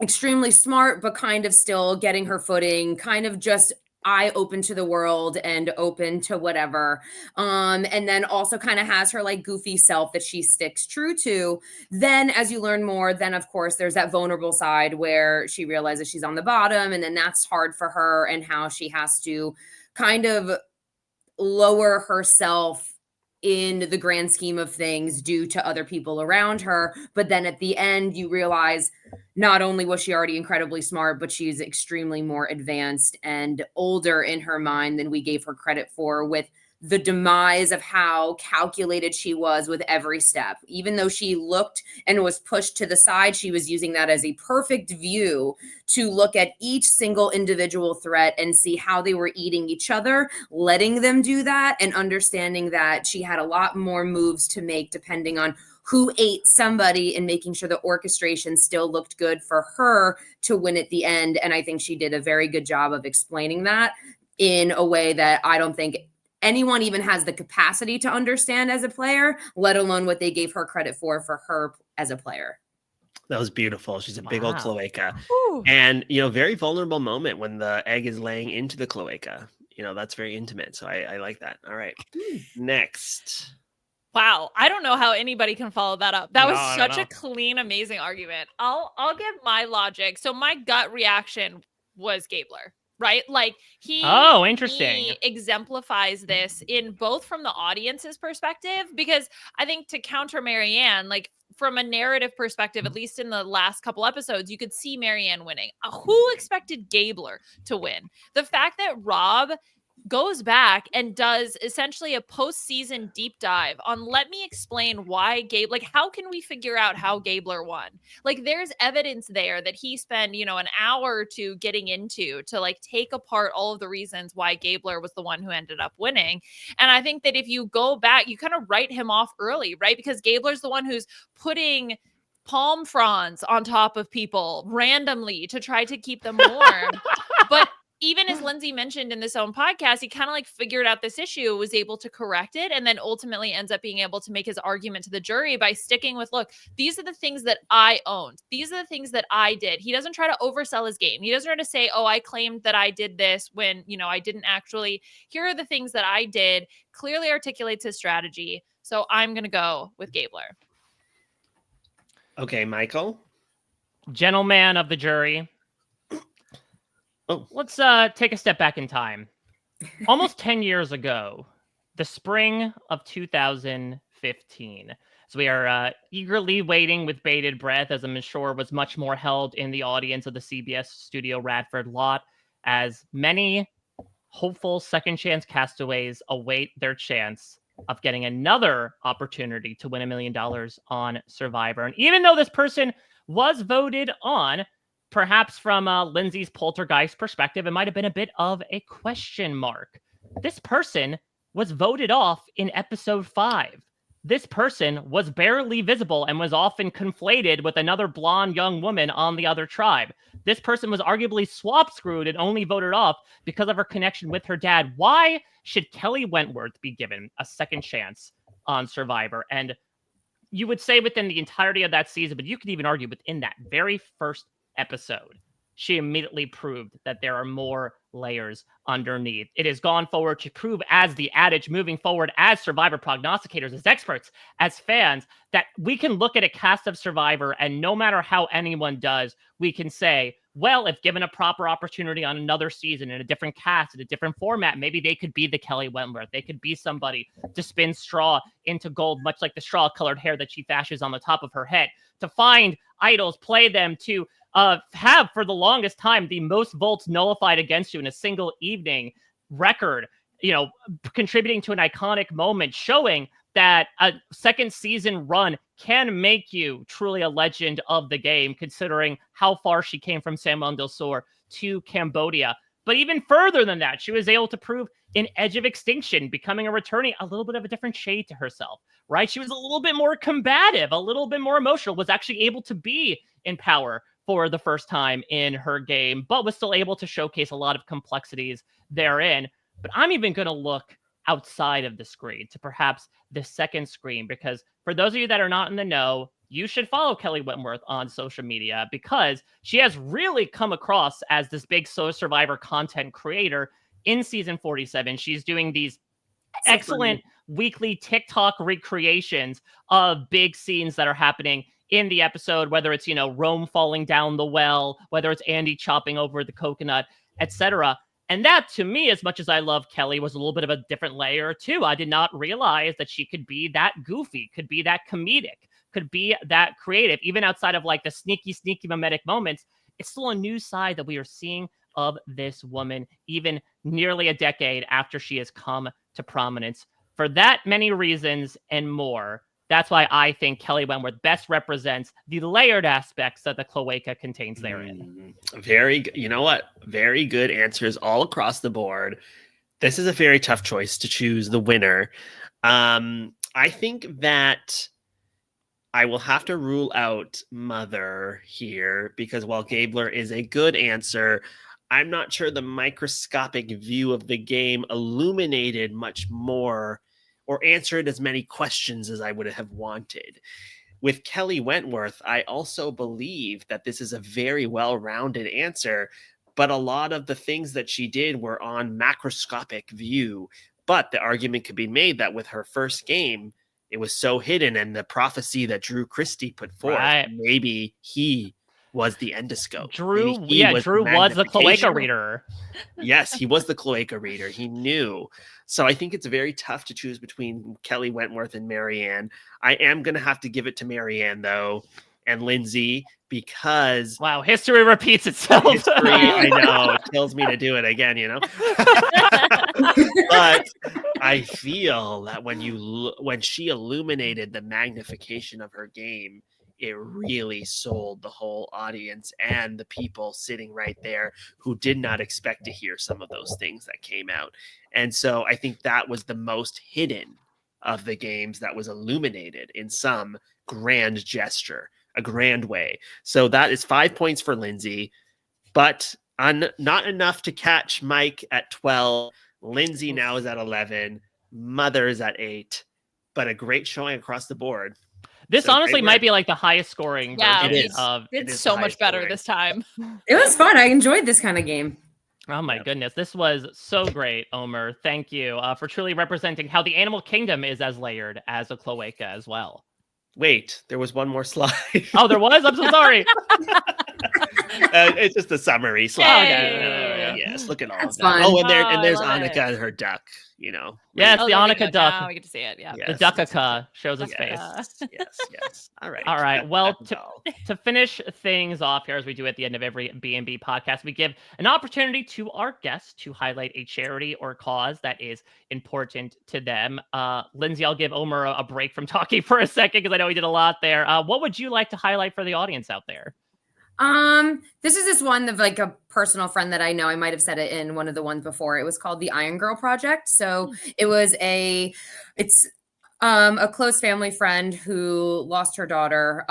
extremely smart, but kind of still getting her footing, kind of just eye open to the world and open to whatever. And then also kind of has her like goofy self that she sticks true to. Then as you learn more, then of course there's that vulnerable side where she realizes she's on the bottom and then that's hard for her and how she has to kind of lower herself in the grand scheme of things due to other people around her. But then at the end, you realize not only was she already incredibly smart, but she's extremely more advanced and older in her mind than we gave her credit for, with the demise of how calculated she was with every step. Even though she looked and was pushed to the side, she was using that as a perfect view to look at each single individual threat and see how they were eating each other, letting them do that, and understanding that she had a lot more moves to make depending on who ate somebody and making sure the orchestration still looked good for her to win at the end. And I think she did a very good job of explaining that in a way that I don't think anyone even has the capacity to understand as a player, let alone what they gave her credit for her as a player. That was beautiful. She's a big old Wow. cloaca. Ooh. And, you know, very vulnerable moment when the egg is laying into the cloaca. You know, that's very intimate. So I like that. All right. Next. Wow, I don't know how anybody can follow that up. That No, was I don't such know. a clean, amazing argument. I'll give my logic. So my gut reaction was Gabler, right? Like he Oh, interesting. he exemplifies this in both from the audience's perspective, because I think to counter Marianne, like from a narrative perspective, at least in the last couple episodes, you could see Marianne winning. Who expected Gabler to win? The fact that Rob goes back and does essentially a postseason deep dive on let me explain why how can we figure out how Gabler won? Like there's evidence there that he spent, you know, an hour or two getting into to like take apart all of the reasons why Gabler was the one who ended up winning. And I think that if you go back, you kind of write him off early, right? Because Gabler's the one who's putting palm fronds on top of people randomly to try to keep them warm. But even as Lindsay mentioned in this own podcast, he kind of like figured out this issue, was able to correct it, and then ultimately ends up being able to make his argument to the jury by sticking with, look, these are the things that I owned. These are the things that I did. He doesn't try to oversell his game. He doesn't try to say, oh, I claimed that I did this when, I didn't actually. Here are the things that I did. Clearly articulates his strategy. So I'm going to go with Gabler. Okay, Michael. Gentleman of the jury. Oh. Let's take a step back in time. Almost 10 years ago, the spring of 2015. So we are eagerly waiting with bated breath, as I'm sure was much more held in the audience of the CBS studio Radford lot, as many hopeful second chance castaways await their chance of getting another opportunity to win $1 million on Survivor. And even though this person was voted on, perhaps from Lindsay's poltergeist perspective, it might have been a bit of a question mark. This person was voted off in episode 5. This person was barely visible and was often conflated with another blonde young woman on the other tribe. This person was arguably swap screwed and only voted off because of her connection with her dad. Why should Kelly Wentworth be given a second chance on Survivor? And you would say within the entirety of that season, but you could even argue within that very first episode, she immediately proved that there are more layers underneath. It has gone forward to prove, as the adage moving forward, as Survivor prognosticators, as experts, as fans, that we can look at a cast of Survivor, and no matter how anyone does, we can say, well, if given a proper opportunity on another season in a different cast, in a different format, maybe they could be the Kelly Wentworth. They could be somebody to spin straw into gold, much like the straw-colored hair that she fashions on the top of her head, to find idols, play them, to have for the longest time the most votes nullified against you in a single evening record, contributing to an iconic moment, showing that a second season run can make you truly a legend of the game, considering how far she came from San Juan del Sur to Cambodia. But even further than that, she was able to prove in Edge of Extinction, becoming a returnee, a little bit of a different shade to herself, right? She was a little bit more combative, a little bit more emotional, was actually able to be in power for the first time in her game, but was still able to showcase a lot of complexities therein. But I'm even going to look outside of the screen to perhaps the second screen, because for those of you that are not in the know, you should follow Kelly Wentworth on social media, because she has really come across as this big Survivor content creator in season 47. She's doing these excellent weekly TikTok recreations of big scenes that are happening in the episode, whether it's, Rome falling down the well, whether it's Andy chopping over the coconut, etc. And that, to me, as much as I love Kelly, was a little bit of a different layer, too. I did not realize that she could be that goofy, could be that comedic, could be that creative, even outside of like the sneaky mimetic moments. It's still a new side that we are seeing of this woman, even nearly a decade after she has come to prominence. For that many reasons and more, that's why I think Kelly Wentworth best represents the layered aspects that the cloaca contains therein. Very good. You know what? Very good answers all across the board. This is a very tough choice to choose the winner. I think that I will have to rule out Mother here, because while Gabler is a good answer, I'm not sure the microscopic view of the game illuminated much more or answered as many questions as I would have wanted. With Kelly Wentworth, I also believe that this is a very well-rounded answer, but a lot of the things that she did were on macroscopic view. But the argument could be made that with her first game, it was so hidden, and the prophecy that Drew Christie put forth, maybe he was the endoscope. Drew was the cloaca reader. Yes, he was the cloaca reader. He knew. So I think it's very tough to choose between Kelly Wentworth and Marianne. I am going to have to give it to Marianne, though, and Lindsay, because... Wow, history repeats itself. History, I know. It kills me to do it again, But I feel that when she illuminated the magnification of her game, it really sold the whole audience and the people sitting right there who did not expect to hear some of those things that came out. And so I think that was the most hidden of the games that was illuminated in some grand gesture, a grand way. So that is 5 points for Lindsay. But Not enough to catch Mike at 12. Lindsay now is at 11. Mother is at 8. But a great showing across the board. This So honestly great might work. be like the highest scoring Yeah, version It is. of. It It's is so the much highest better scoring. this time. It was fun. I enjoyed this kind of game. Oh my Yep. goodness, this was so great, Omer. Thank you for truly representing how the animal kingdom is as layered as a cloaca as well. Wait, there was one more slide. Oh, there was? I'm so sorry. It's just a summary slide. Yay. Yes, look at all That's of that. fun. Oh, I and there's love Annika it. and her duck, Yes, Oh, the there we Annika go. duck. Now we get to see it. Yeah. The duckaka shows its face. Yes. All right. All right. Well, That's all. to finish things off here, as we do at the end of every B&B podcast, we give an opportunity to our guests to highlight a charity or cause that is important to them. Lindsay, I'll give Omer a break from talking for a second because I know he did a lot there. What would you like to highlight for the audience out there? This is just one of like a personal friend that I know. I might have said it in one of the ones before. It was called the Iron Girl Project. So it's a close family friend who lost her daughter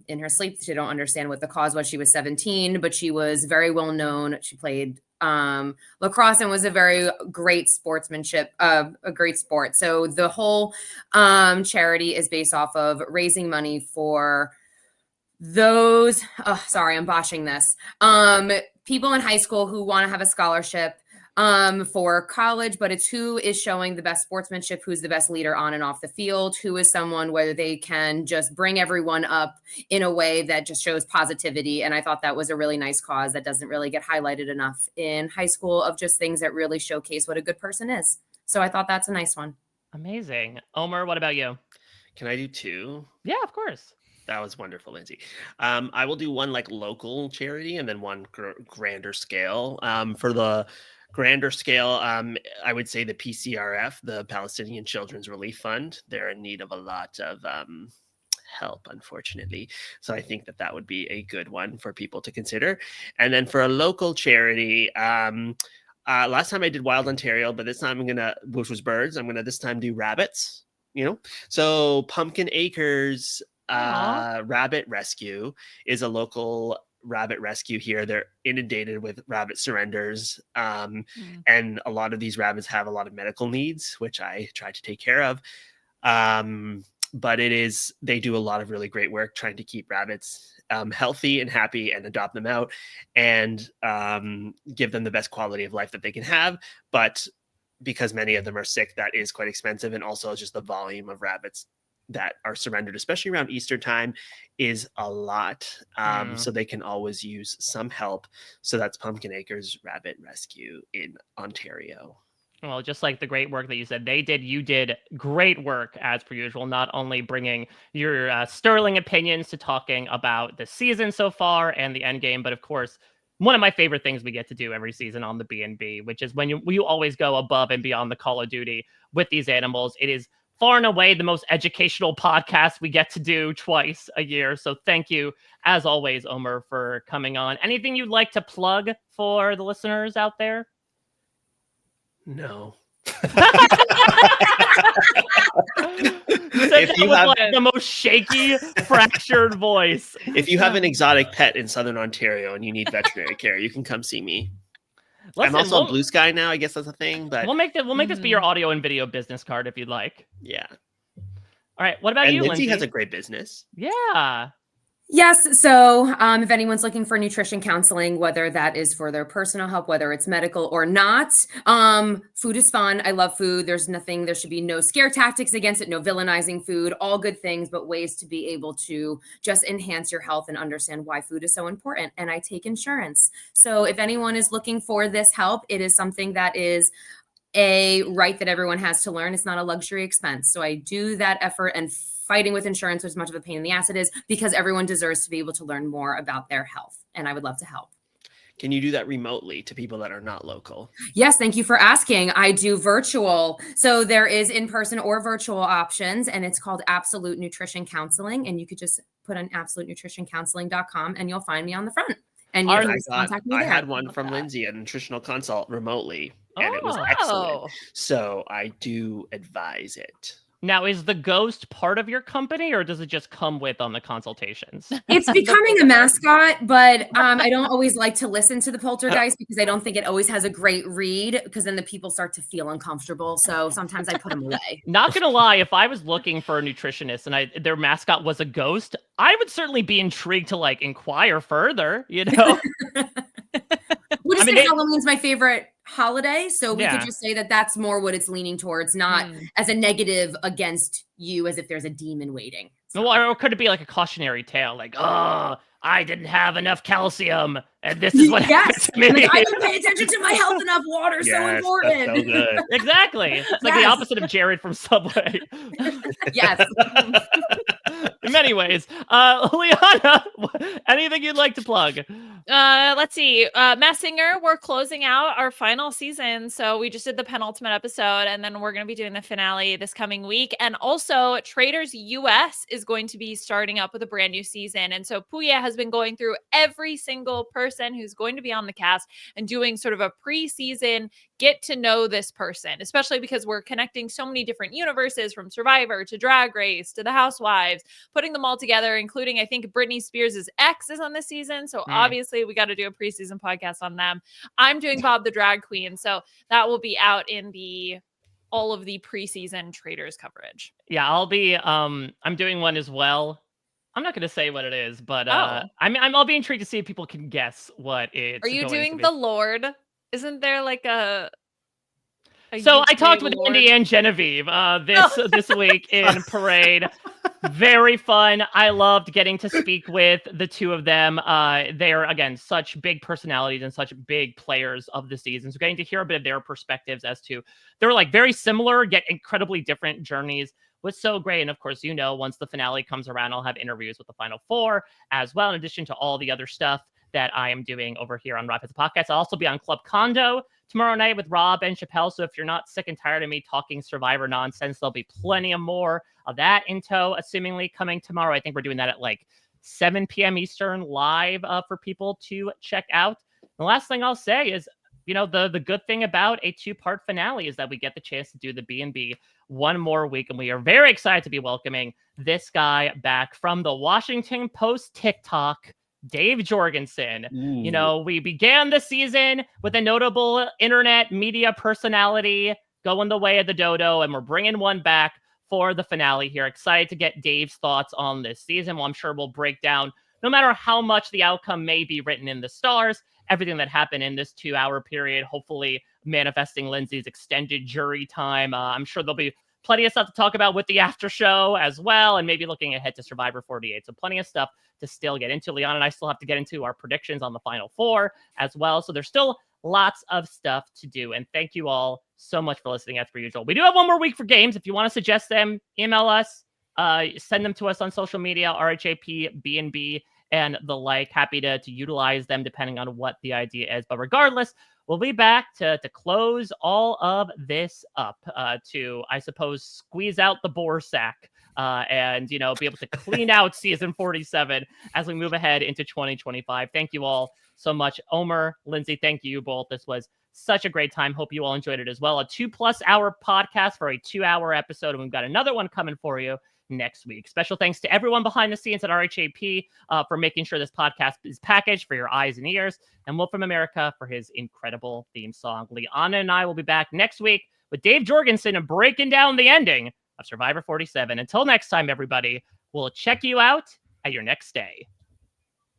in her sleep. She don't understand what the cause was. She was 17, but she was very well known. She played lacrosse and was a very great sportsmanship, a great sport. So the whole charity is based off of raising money for those I'm botching this, people in high school who want to have a scholarship for college, but it's who is showing the best sportsmanship, who's the best leader on and off the field, who is someone where they can just bring everyone up in a way that just shows positivity. And I thought that was a really nice cause that doesn't really get highlighted enough in high school, of just things that really showcase what a good person is. So I thought that's a nice one. Amazing. Omer, what about you? Can I do 2? Yeah, of course. That was wonderful, Lindsay. I will do one like local charity and then one grander scale. For the grander scale, I would say the PCRF, the Palestinian Children's Relief Fund. They're in need of a lot of help, unfortunately. So I think that would be a good one for people to consider. And then for a local charity, last time I did Wild Ontario, but this time which was birds, I'm gonna this time do rabbits. So Pumpkin Acres Rabbit Rescue is a local rabbit rescue here. They're inundated with rabbit surrenders, and a lot of these rabbits have a lot of medical needs, which I try to take care of. But they do a lot of really great work trying to keep rabbits healthy and happy and adopt them out and give them the best quality of life that they can have. But because many of them are sick, that is quite expensive, and also just the volume of rabbits that are surrendered, especially around Easter time, is a lot. So they can always use some help. So that's Pumpkin Acres Rabbit Rescue in Ontario. Well, just like the great work that you said, you did great work as per usual, not only bringing your sterling opinions to talking about the season so far and the end game, but of course, one of my favorite things we get to do every season on the B&B, which is when you always go above and beyond the Call of Duty with these animals. It is far and away the most educational podcast we get to do twice a year. So thank you, as always, Omer, for coming on. Anything you'd like to plug for the listeners out there? No. If you have the most shaky, fractured voice. If you have an exotic pet in Southern Ontario and you need veterinary care, you can come see me. Listen, I'm also on Blue Sky now. I guess that's a thing. But we'll make this be your audio and video business card if you'd like. Yeah. All right. What about you, Lindsay? Lindsay? Has a great business. Yeah. Yes. So if anyone's looking for nutrition counseling, whether that is for their personal help, whether it's medical or not, food is fun. I love food. There should be no scare tactics against it, no villainizing food, all good things, but ways to be able to just enhance your health and understand why food is so important. And I take insurance. So if anyone is looking for this help, it is something that is a right that everyone has to learn. It's not a luxury expense. So I do that effort and fighting with insurance, as much of a pain in the ass it is, because everyone deserves to be able to learn more about their health. And I would love to help. Can you do that remotely to people that are not local? Yes, thank you for asking. I do virtual. So there is in-person or virtual options, and it's called Absolute Nutrition Counseling. And you could just put on absolutenutritioncounseling.com and you'll find me on the front. And you can contact me there. I had one from Lindsay, a nutritional consult remotely, and it was excellent. So I do advise it. Now, is the ghost part of your company, or does it just come with on the consultations? It's becoming a mascot, but I don't always like to listen to the poltergeist because I don't think it always has a great read, because then the people start to feel uncomfortable. So sometimes I put them away. Not gonna lie, if I was looking for a nutritionist and their mascot was a ghost, I would certainly be intrigued to like inquire further, you know? We'll just I mean, say Halloween's my favorite holiday, so we Yeah. could just say that that's more what it's leaning towards, not as a negative against you, as if there's a demon waiting. Well, or could it be like a cautionary tale, like, oh, I didn't have enough calcium, and this is what happened Yes, to me. like, I didn't pay attention to my health enough. Water so Yes, important. that's so good. Exactly. It's like the Yes. opposite of Jared from Subway. Yes. In many ways. Liana, anything you'd like to plug? Let's see. Masked Singer, we're closing out our final season. So we just did the penultimate episode, and then we're going to be doing the finale this coming week. And also, Traders US is going to be starting up with a brand new season. And so Puya has been going through every single person who's going to be on the cast and doing sort of a preseason get to know this person, especially because we're connecting so many different universes, from Survivor to Drag Race to the Housewives, putting them all together, including, I think, Britney Spears' ex is on this season. So obviously we got to do a preseason podcast on them. I'm doing Bob the Drag Queen. So that will be out in all of the preseason Traders coverage. Yeah, I'll be I'm doing one as well. I'm not going to say what it is, but I'll be intrigued to see if people can guess what it's. Are you going doing to be. the Lord? Isn't there like a So I UK talked with Lord? Andy and Genevieve this week in Parade. Very fun. I loved getting to speak with the two of them. They're, again, such big personalities and such big players of the season. So getting to hear a bit of their perspectives as to they're like very similar yet incredibly different journeys was so great. And of course, you know, once the finale comes around, I'll have interviews with the final four as well, in addition to all the other stuff that I am doing over here on RHAP Podcast. I'll also be on Club Condo tomorrow night with Rob and Chappelle. So if you're not sick and tired of me talking Survivor nonsense, there'll be plenty of more of that in tow, assumingly coming tomorrow. I think we're doing that at like 7 p.m. Eastern live for people to check out. The last thing I'll say is, you know, the good thing about a 2-part finale is that we get the chance to do the B&B one more week. And we are very excited to be welcoming this guy back from the Washington Post TikTok, Dave Jorgensen. Ooh. You know, we began the season with a notable internet media personality going the way of the dodo, and we're bringing one back for the finale here. Excited to get Dave's thoughts on this season. Well, I'm sure we'll break down, no matter how much the outcome may be written in the stars, everything that happened in this 2-hour period, hopefully manifesting Lindsay's extended jury time. I'm sure there'll be plenty of stuff to talk about with the after show as well, and maybe looking ahead to Survivor 48. So plenty of stuff to still get into. Liana and I still have to get into our predictions on the final four as well. So there's still lots of stuff to do. And thank you all so much for listening, as per usual. We do have one more week for games. If you want to suggest them, email us, send them to us on social media, RHAP B&B and the like. Happy to utilize them depending on what the idea is. But regardless, we'll be back to close all of this up, to, I suppose, squeeze out the bore sack and, you know, be able to clean out season 47 as we move ahead into 2025. Thank you all so much. Omar, Lindsay, thank you both. This was such a great time. Hope you all enjoyed it as well. A 2+ hour podcast for a 2-hour episode. And we've got another one coming for you next week. Special thanks to everyone behind the scenes at RHAP for making sure this podcast is packaged for your eyes and ears, and Will from America for his incredible theme song. Liana and I will be back next week with Dave Jorgensen and breaking down the ending of Survivor 47. Until next time, everybody, we'll check you out at your next stay.